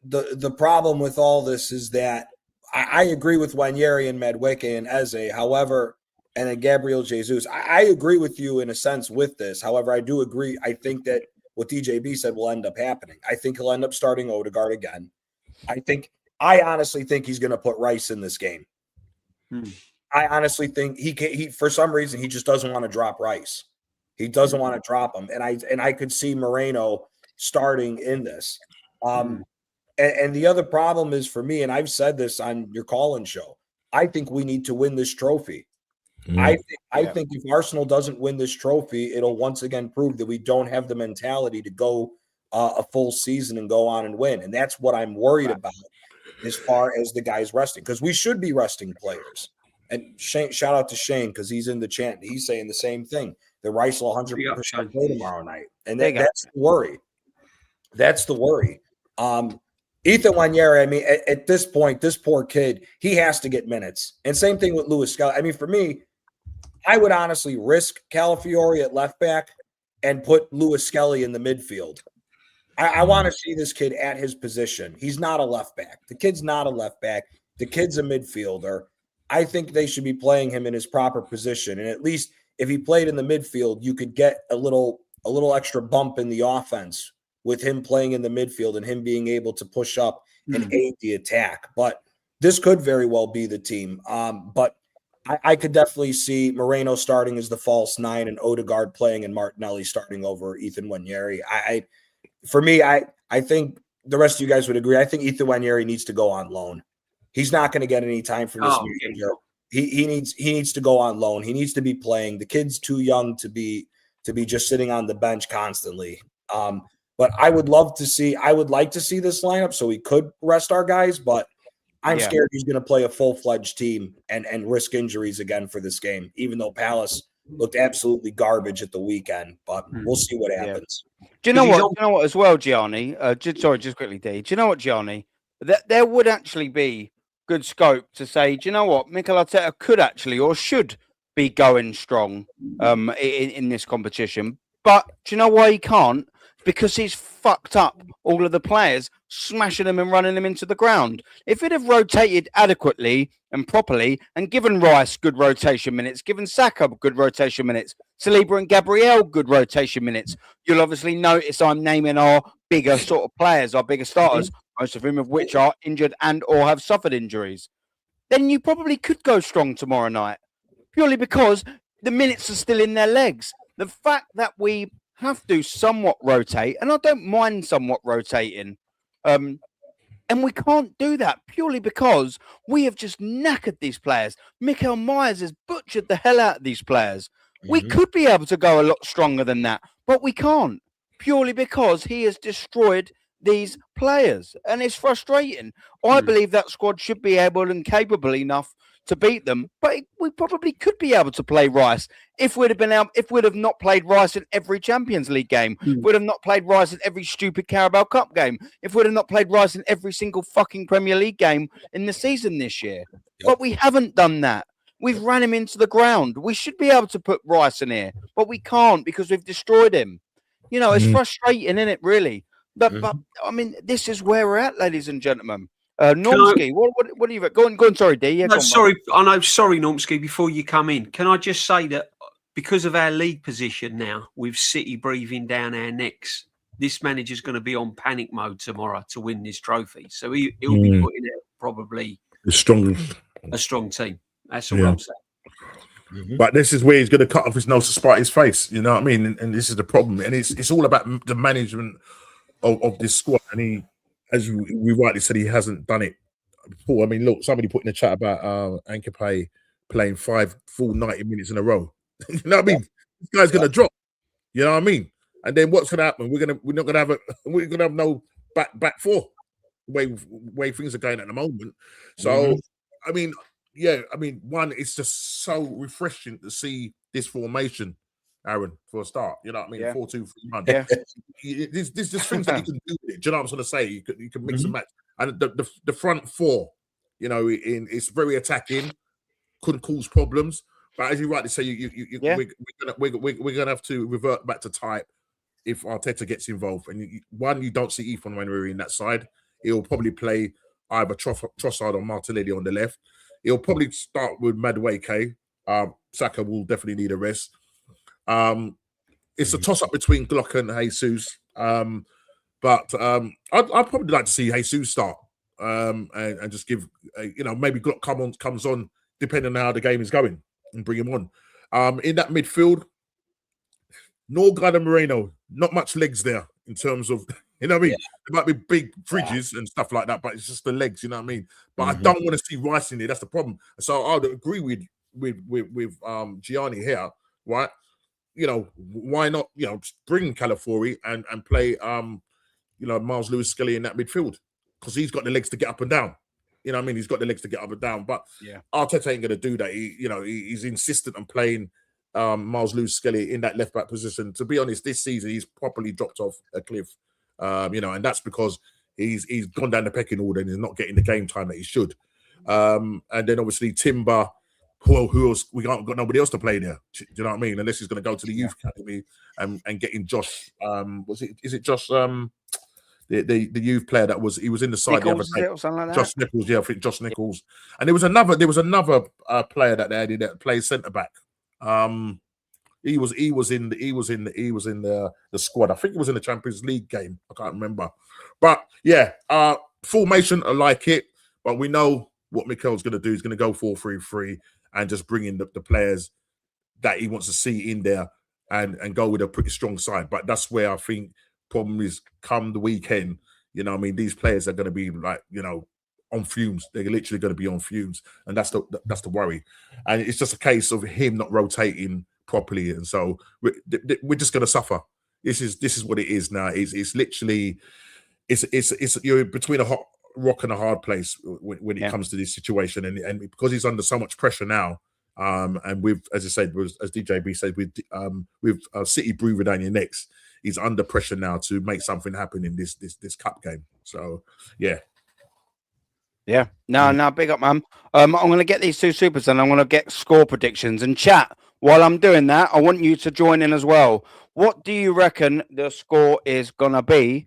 the problem with all this is that I agree with Waneri and Madueke and Eze. However, and then Gabriel Jesus, I agree with you in a sense with this. However, I do agree. I think that what DJB said will end up happening. I think he'll end up starting Odegaard again. I honestly think he's going to put Rice in this game. I honestly think he for some reason he just doesn't want to drop Rice. He doesn't want to drop him, and I could see Moreno starting in this. And the other problem is for me, and I've said this on your call-in show, I think we need to win this trophy. I think if Arsenal doesn't win this trophy, it'll once again prove that we don't have the mentality to go a full season and go on and win. And that's what I'm worried about as far as the guys resting, because we should be resting players. And Shane, shout out to Shane, because he's in the chat. He's saying the same thing. The Rice will 100% play tomorrow night. And that's the worry. That's the worry. Ethan Waneri, I mean, at this point, this poor kid, he has to get minutes. And same thing with Lewis Skelly. I mean, for me, I would honestly risk Calafiori at left back and put Lewis Skelly in the midfield. I want to see this kid at his position. He's not a left back. The kid's not a left back. The kid's a midfielder. I think they should be playing him in his proper position. And at least if he played in the midfield, you could get a little extra bump in the offense with him playing in the midfield and him being able to push up and aid the attack. But this could very well be the team. But I could definitely see Moreno starting as the false 9 and Odegaard playing and Martinelli starting over Ethan Nwaneri. For me, I think the rest of you guys would agree. I think Ethan Nwaneri needs to go on loan. He's not going to get any time from this manager. He needs to go on loan. He needs to be playing. The kid's too young to be just sitting on the bench constantly. But I would like to see this lineup so we could rest our guys, but I'm scared he's going to play a full-fledged team and risk injuries again for this game, even though Palace looked absolutely garbage at the weekend. But we'll see what happens. Do you know what? Do you know what as well, Gianni? Just quickly, D. Do you know what, Gianni? There would actually be good scope to say, do you know what? Mikel Arteta could actually or should be going strong in this competition. But do you know why he can't? Because he's fucked up all of the players, smashing them and running them into the ground. If he'd have rotated adequately and properly and given Rice good rotation minutes, given Saka good rotation minutes, Saliba and Gabriel good rotation minutes, you'll obviously notice I'm naming our bigger sort of players, our bigger starters, most of whom of which are injured and or have suffered injuries. Then you probably could go strong tomorrow night, purely because the minutes are still in their legs. The fact that we have to somewhat rotate, and I don't mind somewhat rotating, and we can't do that purely because we have just knackered these players. Mikel Myers has butchered the hell out of these players. We could be able to go a lot stronger than that, but we can't, purely because he has destroyed these players, and it's frustrating. I believe that squad should be able and capable enough to beat them, but we probably could be able to play Rice if we'd have not played Rice in every Champions League game, if we'd have not played Rice in every stupid Carabao Cup game, if we'd have not played Rice in every single fucking Premier League game in the season this year. But we haven't done that. We've ran him into the ground. We should be able to put Rice in here, but we can't because we've destroyed him. You know, it's frustrating, isn't it, really? But I mean, this is where we're at, ladies and gentlemen. Normski, what do you go on? Sorry, D. Yeah, no, sorry, Normski. Before you come in, can I just say that because of our league position now, with City breathing down our necks, this manager's going to be on panic mode tomorrow to win this trophy. So he'll be putting out probably a strong team. That's all I'm saying. But this is where he's going to cut off his nose to spite his face. You know what I mean? And this is the problem. And it's all about the management of this squad. And he, as we rightly said, he hasn't done it before. I mean, look, somebody put in the chat about Anke playing 5 full 90 minutes in a row. You know what I mean? This guy's going to drop. You know what I mean? And then what's going to happen? We're not going to have no back four the way things are going at the moment. So, I mean, one, it's just so refreshing to see this formation, Aaron, for a start. You know what I mean? 4-2-3-1. Yeah. There's just things that you can do with it. Do you know what I'm trying to say? You can mix and match. And the front four, you know, it's very attacking, couldn't cause problems. But as you rightly say, we're gonna have to revert back to type if Arteta gets involved. And you don't see Ethan Nwaneri in that side. He'll probably play either Trossard or Martinelli on the left. He'll probably start with Madueke. Saka will definitely need a rest. It's a toss-up between Glock and Jesus. But I'd probably like to see Jesus start and just give, maybe Glock comes on depending on how the game is going and bring him on. In that midfield, Norgard and Moreno, not much legs there in terms of, you know what I mean? There might be big fridges and stuff like that, but it's just the legs, you know what I mean? But I don't want to see Rice in there. That's the problem. So I would agree with Gianni here, right? You know, why not, bring Calafiori and play, Miles Lewis-Skelly in that midfield? Because he's got the legs to get up and down. You know what I mean? He's got the legs to get up and down. But Arteta ain't going to do that. He's insistent on playing Miles Lewis-Skelly in that left-back position. To be honest, this season, he's properly dropped off a cliff. And that's because he's gone down the pecking order and he's not getting the game time that he should. And then obviously Timber, who else? We got nobody else to play there. Do you know what I mean? Unless he's going to go to the youth academy and getting Josh. Is it Josh? The youth player that was in the side Nichols, the other day. something like that? Josh Nichols, I think Josh Nichols. And there was another player that they had that plays centre back. He was in the squad. I think it was in the Champions League game. I can't remember. But formation, I like it. But we know what Mikel's going to do is going to go 4-3-3 and just bring in the players that he wants to see in there and go with a pretty strong side. But that's where I think problem is come the weekend. You know, I mean, these players are going to be like, you know, on fumes. They're literally going to be on fumes, and that's the worry. And it's just a case of him not rotating properly, and so we're just going to suffer. This is what it is now. It's literally it's you're between a hot rock and a hard place when it comes to this situation, and because he's under so much pressure now. And with, as I said, as DJB said, with City breathing down your necks, he's under pressure now to make something happen in this cup game. So, yeah. No, big up, man. I'm going to get these two supers and I'm going to get score predictions and chat. While I'm doing that, I want you to join in as well. What do you reckon the score is going to be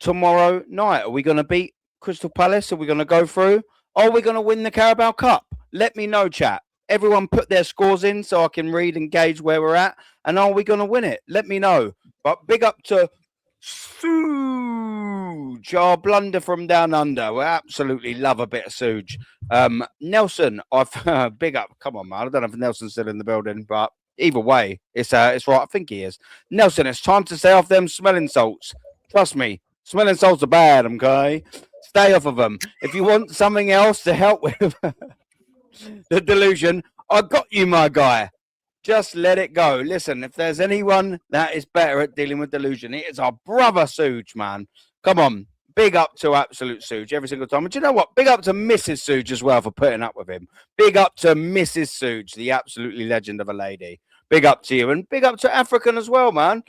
tomorrow night? Are we going to beat Crystal Palace? Are we going to go through? Are we going to win the Carabao Cup? Let me know, chat. Everyone put their scores in so I can read and gauge where we're at. And are we going to win it? Let me know. But big up to Suge, our blunder from down under. We absolutely love a bit of Suge. Nelson, I've big up. Come on, man. I don't know if Nelson's still in the building, but either way, it's right. I think he is. Nelson, it's time to stay off them smelling salts. Trust me, smelling salts are bad, okay? Stay off of them. If you want something else to help with the delusion, I got you, my guy. Just let it go. Listen, if there's anyone that is better at dealing with delusion, it is our brother Suge, man. Come on. Big up to absolute Suge every single time. But you know what? Big up to Mrs. Suge as well for putting up with him. Big up to Mrs. Suge, the absolutely legend of a lady. Big up to you. And big up to African as well, man.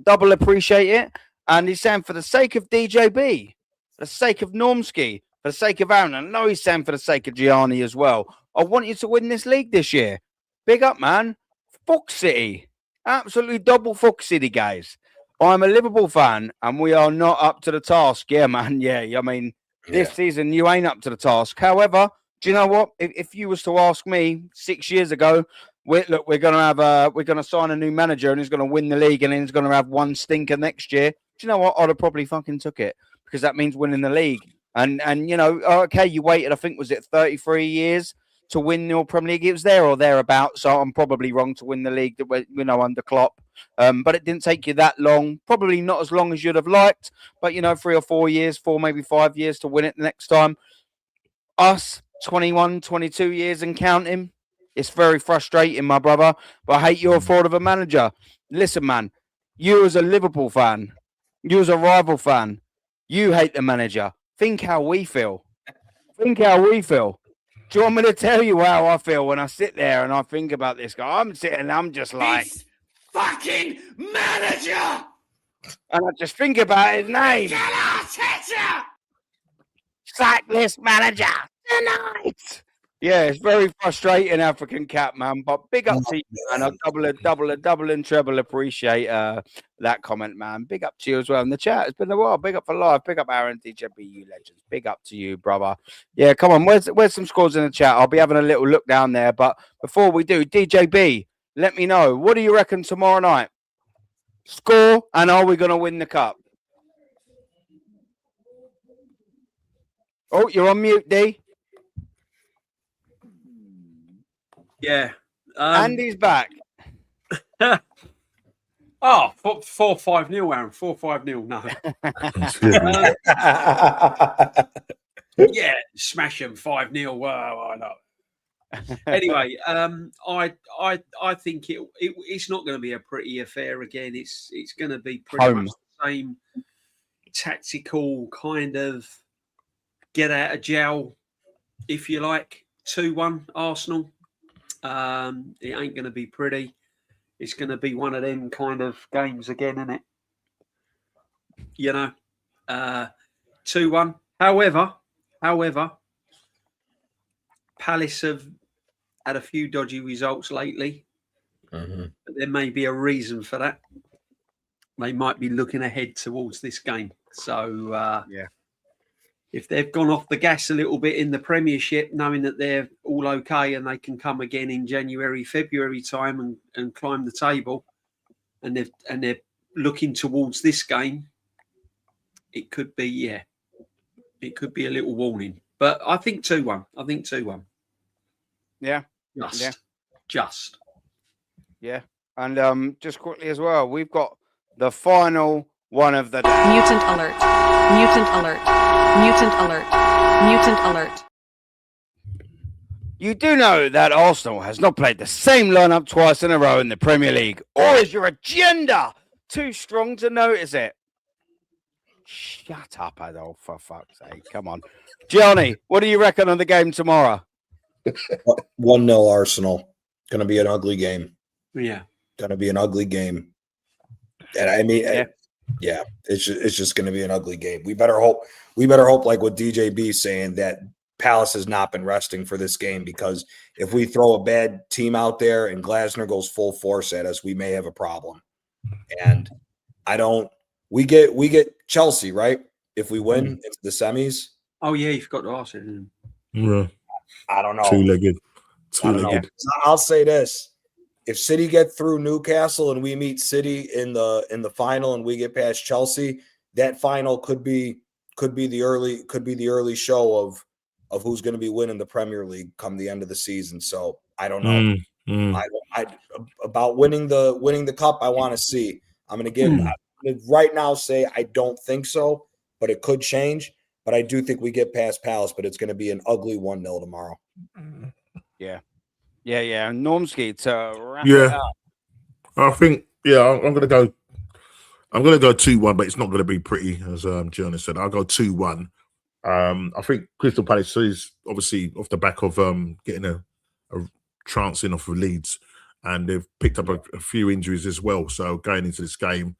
Double appreciate it. And he's saying for the sake of DJB, for the sake of Normski, for the sake of Aaron, I know he's saying for the sake of Gianni as well, I want you to win this league this year. Big up, man. Fox City. Absolutely double Fox City, guys. I'm a Liverpool fan, and we are not up to the task. Yeah, man. Yeah, I mean, this season, you ain't up to the task. However, do you know what? If you was to ask me 6 years ago, we're going to sign a new manager, and he's going to win the league, and then he's going to have one stinker next year. Do you know what? I'd have probably fucking took it, because that means winning the league. And you know, okay, you waited, I think, was it 33 years to win your Premier League? It was there or thereabouts, so I'm probably wrong to win the league that we're, you know, under Klopp. But it didn't take you that long, probably not as long as you'd have liked, but, you know, 3 or 4 years, maybe 5 years to win it the next time. Us, 21, 22 years and counting, it's very frustrating, my brother, but I hate your fraud of a manager. Listen, man, you as a Liverpool fan, you as a rival fan, you hate the manager. Think how we feel. Think how we feel. Do you want me to tell you how I feel when I sit there and I think about this guy? I'm sitting and I'm just like, This fucking manager! and I just think about his name. Get Arteta! Sack this manager tonight. Yeah, it's very frustrating, African Cat, man. But big up to you, man. I double and treble appreciate that comment, man. Big up to you as well in the chat. It's been a while. Big up for life. Big up Aaron, DJB, you legends. Big up to you, brother. Yeah, come on. Where's some scores in the chat? I'll be having a little look down there. But before we do, DJB, let me know. What do you reckon tomorrow night? Score, and are we going to win the cup? Oh, you're on mute, D. Yeah. Andy's back. 4-5-0, Aaron. 4-5-0. No. Yeah, smash them 5-0. Wow, I know. Anyway, I think it's not going to be a pretty affair again. It's going to be pretty much the same tactical kind of get out of jail, if you like. 2-1 Arsenal. It ain't going to be pretty. It's going to be one of them kind of games again, isn't it? You know, 2-1. However, Palace have had a few dodgy results lately. Mm-hmm. But there may be a reason for that. They might be looking ahead towards this game. So, if they've gone off the gas a little bit in the Premiership, knowing that they're all okay and they can come again in January, February time and climb the table, and they're looking towards this game, it could be a little warning. But I think 2-1. I think 2-1. Yeah. Just. Yeah. And just quickly as well, we've got the final one of the day. Mutant alert. Mutant alert. Mutant alert. Mutant alert. You do know that Arsenal has not played the same lineup twice in a row in the Premier League, or is your agenda too strong to notice it? Shut up, Adolf, for fuck's sake. Come on. Gianni, what do you reckon on the game tomorrow? 1-0 Arsenal. Going to be an ugly game. Yeah. Going to be an ugly game. And I mean, Yeah. it's just going to be an ugly game. We better hope, like what DJB is saying, that Palace has not been resting for this game, because if we throw a bad team out there and Glasner goes full force at us, we may have a problem. And we get Chelsea, right? If we win into the semis. Oh, yeah, you forgot to ask it. Yeah. I don't know. Two-legged. I'll say this. If City get through Newcastle and we meet City in the final and we get past Chelsea, that final could be the early show of who's going to be winning the Premier League come the end of the season. So I don't know. I about winning the cup. I want to see. I'm going to right now say I don't think so, but it could change. But I do think we get past Palace, but it's going to be an ugly 1-0 tomorrow. Yeah. Normski to wrap it up. I think, I'm going to go 2-1, but it's not going to be pretty, as Gianni said. I'll go 2-1. I think Crystal Palace is obviously off the back of getting a trouncing off of Leeds, and they've picked up a few injuries as well. So going into this game,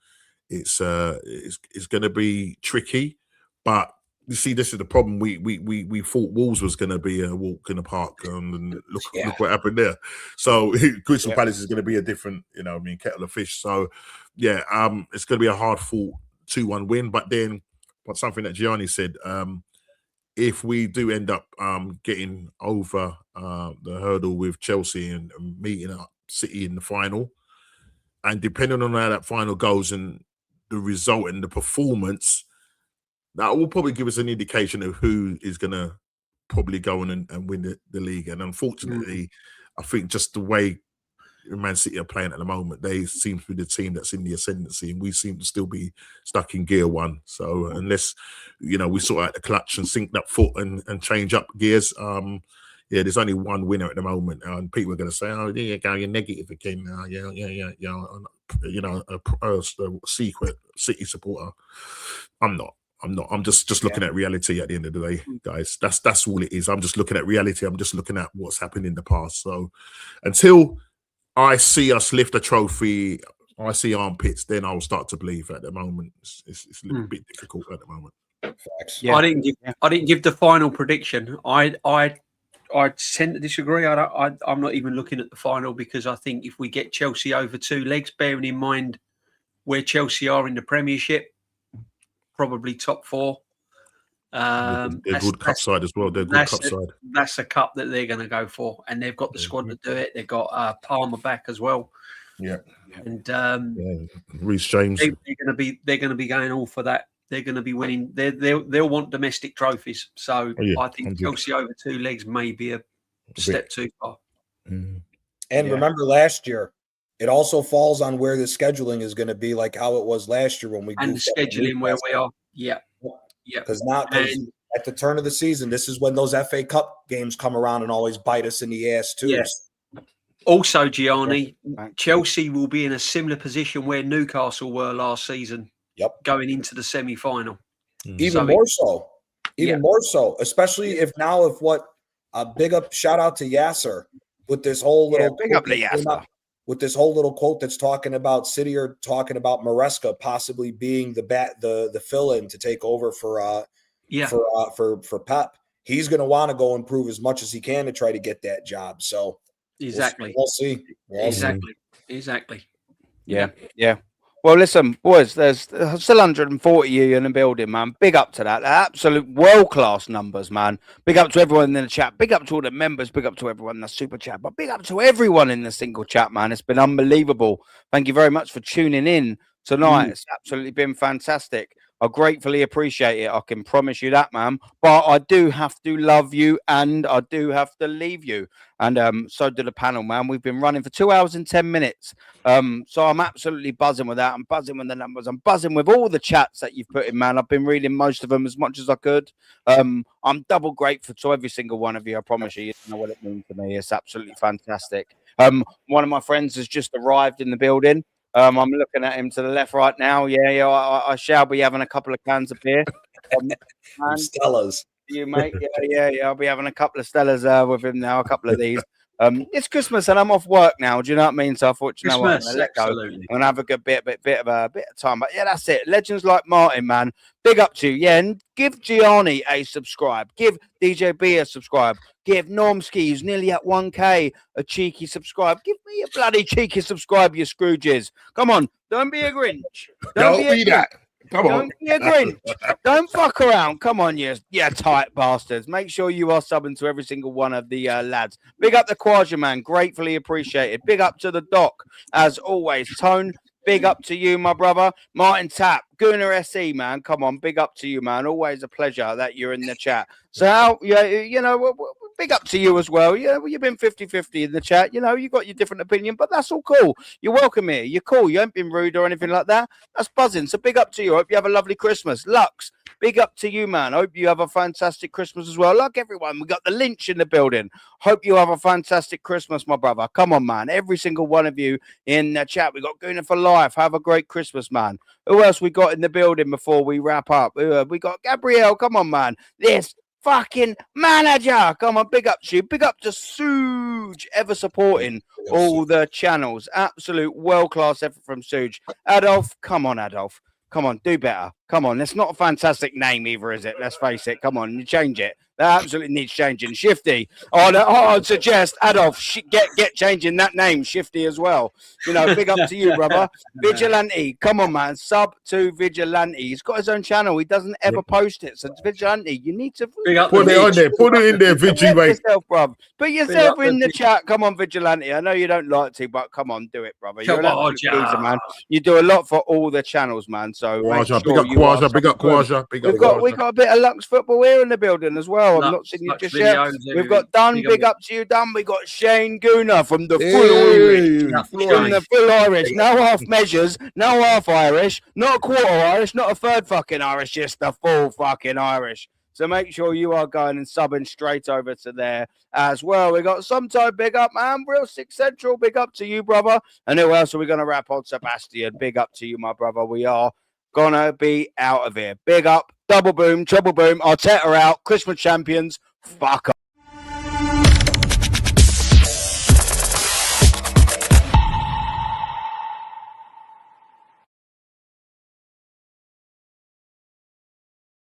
it's going to be tricky. But you see, this is the problem. We thought Wolves was going to be a walk in the park, and look what happened there. So Crystal Palace is going to be a different, kettle of fish. So it's going to be a hard fought 2-1 win. But something that Gianni said, if we do end up getting over the hurdle with Chelsea and meeting up City in the final, and depending on how that final goes and the result and the performance, that will probably give us an indication of who is going to probably go on and win the league. And unfortunately, I think just the way Man City are playing at the moment, they seem to be the team that's in the ascendancy, and we seem to still be stuck in gear one. So unless, we sort out the clutch and sink that foot and change up gears, there's only one winner at the moment. And people are going to say, oh, there you go, you're negative again. A secret City supporter. I'm not. I'm just looking at reality at the end of the day, guys. That's all it is. I'm just looking at reality. I'm just looking at what's happened in the past. So until I see us lift a trophy, I see armpits, then I'll start to believe. At the moment, it's a little bit difficult at the moment. Facts. Yeah. I didn't give the final prediction. I tend to disagree. I'm not even looking at the final, because I think if we get Chelsea over 2 legs, bearing in mind where Chelsea are in the Premiership, probably top 4. They're good cup side as well. They're good cup side. That's a cup that they're going to go for, and they've got the squad to do it. They've got Palmer back as well. Yeah, and Reece James. They're going to be going all for that. They're going to be winning. They'll want domestic trophies. So I think Chelsea over 2 legs may be a step too far. And remember last year, it also falls on where the scheduling is going to be, like how it was last year when we and the scheduling where we are. Yeah. Because at the turn of the season, this is when those FA Cup games come around and always bite us in the ass too. Yes. Also, Gianni, Chelsea will be in a similar position where Newcastle were last season. Yep. Going into the semi-final. Even more so, especially if big up, shout out to Yasser with this whole little big up to Yasser. With this whole little quote that's talking about City are talking about Maresca possibly being the fill-in to take over for Pep. He's going to want to go and prove as much as he can to try to get that job. So exactly, we'll see. Exactly. Yeah. Well, listen, boys, there's still 140 you in the building, man. Big up to that. Absolute world-class numbers, man. Big up to everyone in the chat. Big up to all the members. Big up to everyone in the super chat. But big up to everyone in the single chat, man. It's been unbelievable. Thank you very much for tuning in tonight. It's absolutely been fantastic. I gratefully appreciate it. I can promise you that, man. But I do have to love you and I do have to leave you. And so do the panel, man. We've been running for 2 hours and 10 minutes. So I'm absolutely buzzing with that. I'm buzzing with the numbers. I'm buzzing with all the chats that you've put in, man. I've been reading most of them as much as I could. I'm double grateful to every single one of you. I promise you, you don't know what it means to me. It's absolutely fantastic. One of my friends has just arrived in the building. I'm looking at him to the left right now. Yeah. I shall be having a couple of cans of beer. Stellas. You, mate. Yeah. I'll be having a couple of Stellas with him now. A couple of these. It's Christmas and I'm off work now. Do you know what I mean? So I thought, you know what, I'm gonna let go and have a good bit of time. But yeah, that's it. Legends like Martin, man. Big up to you. Yeah, and give Gianni a subscribe. Give DJB a subscribe. Give Normski, who's nearly at 1K, a cheeky subscribe. Give me a bloody cheeky subscribe, you Scrooges. Come on, don't be a Grinch. Don't be that. Come on. Don't be a Grinch. Don't fuck around. Come on, you tight bastards. Make sure you are subbing to every single one of the lads. Big up the Quaja, man. Gratefully appreciated. Big up to the Doc, as always. Tone, big up to you, my brother. Martin Tapp, Gooner SE, man. Come on, big up to you, man. Always a pleasure that you're in the chat. So, big up to you as well. Yeah, you've been 50-50 in the chat. You got your different opinion, but that's all cool. You're welcome here. You're cool. You ain't been rude or anything like that. That's buzzing. So big up to you. Hope you have a lovely Christmas. Lux, big up to you, man. Hope you have a fantastic Christmas as well. Like everyone, we got the Lynch in the building. Hope you have a fantastic Christmas, my brother. Come on, man. Every single one of you in the chat. We got Gooner for life. Have a great Christmas, man. Who else we got in the building before we wrap up? We got Gabrielle. Come on, man. This fucking manager. Come on, big up to you. Big up to Suge, ever supporting all the channels. Absolute world-class effort from Suge. Adolf, come on, Adolf. Come on, do better. Come on, it's not a fantastic name either, is it? Let's face it. Come on, you change it. That absolutely needs changing. Shifty. I'd suggest Adolf get changing that name, Shifty, as well. Big up to you, brother. Vigilante, come on, man. Sub to Vigilante. He's got his own channel. He doesn't ever post it. So Vigilante, you need to put it on there. Put it in there, Vigi, mate. Put yourself in the chat. Come on, Vigilante. I know you don't like to, but come on, do it, brother. You're an absolute geezer, man. You do a lot for all the channels, man. So big up Quaja, big up Quaja, big up. We got a bit of Lux football here in the building as well. I'm not seeing you just yet. We've got Dunn, big up to you, Dunn. We got Shane Gooner from the full Irish. No half measures, no half Irish, not a quarter Irish, not a third fucking Irish, just the full fucking Irish. So make sure you are going and subbing straight over to there as well. We got Sometime, big up, man. Real 6 Central, big up to you, brother. And who else are we going to wrap on? Sebastian, big up to you, my brother. We are gonna be out of here. Big up, double boom, triple boom, Arteta out, Christmas champions, fuck up.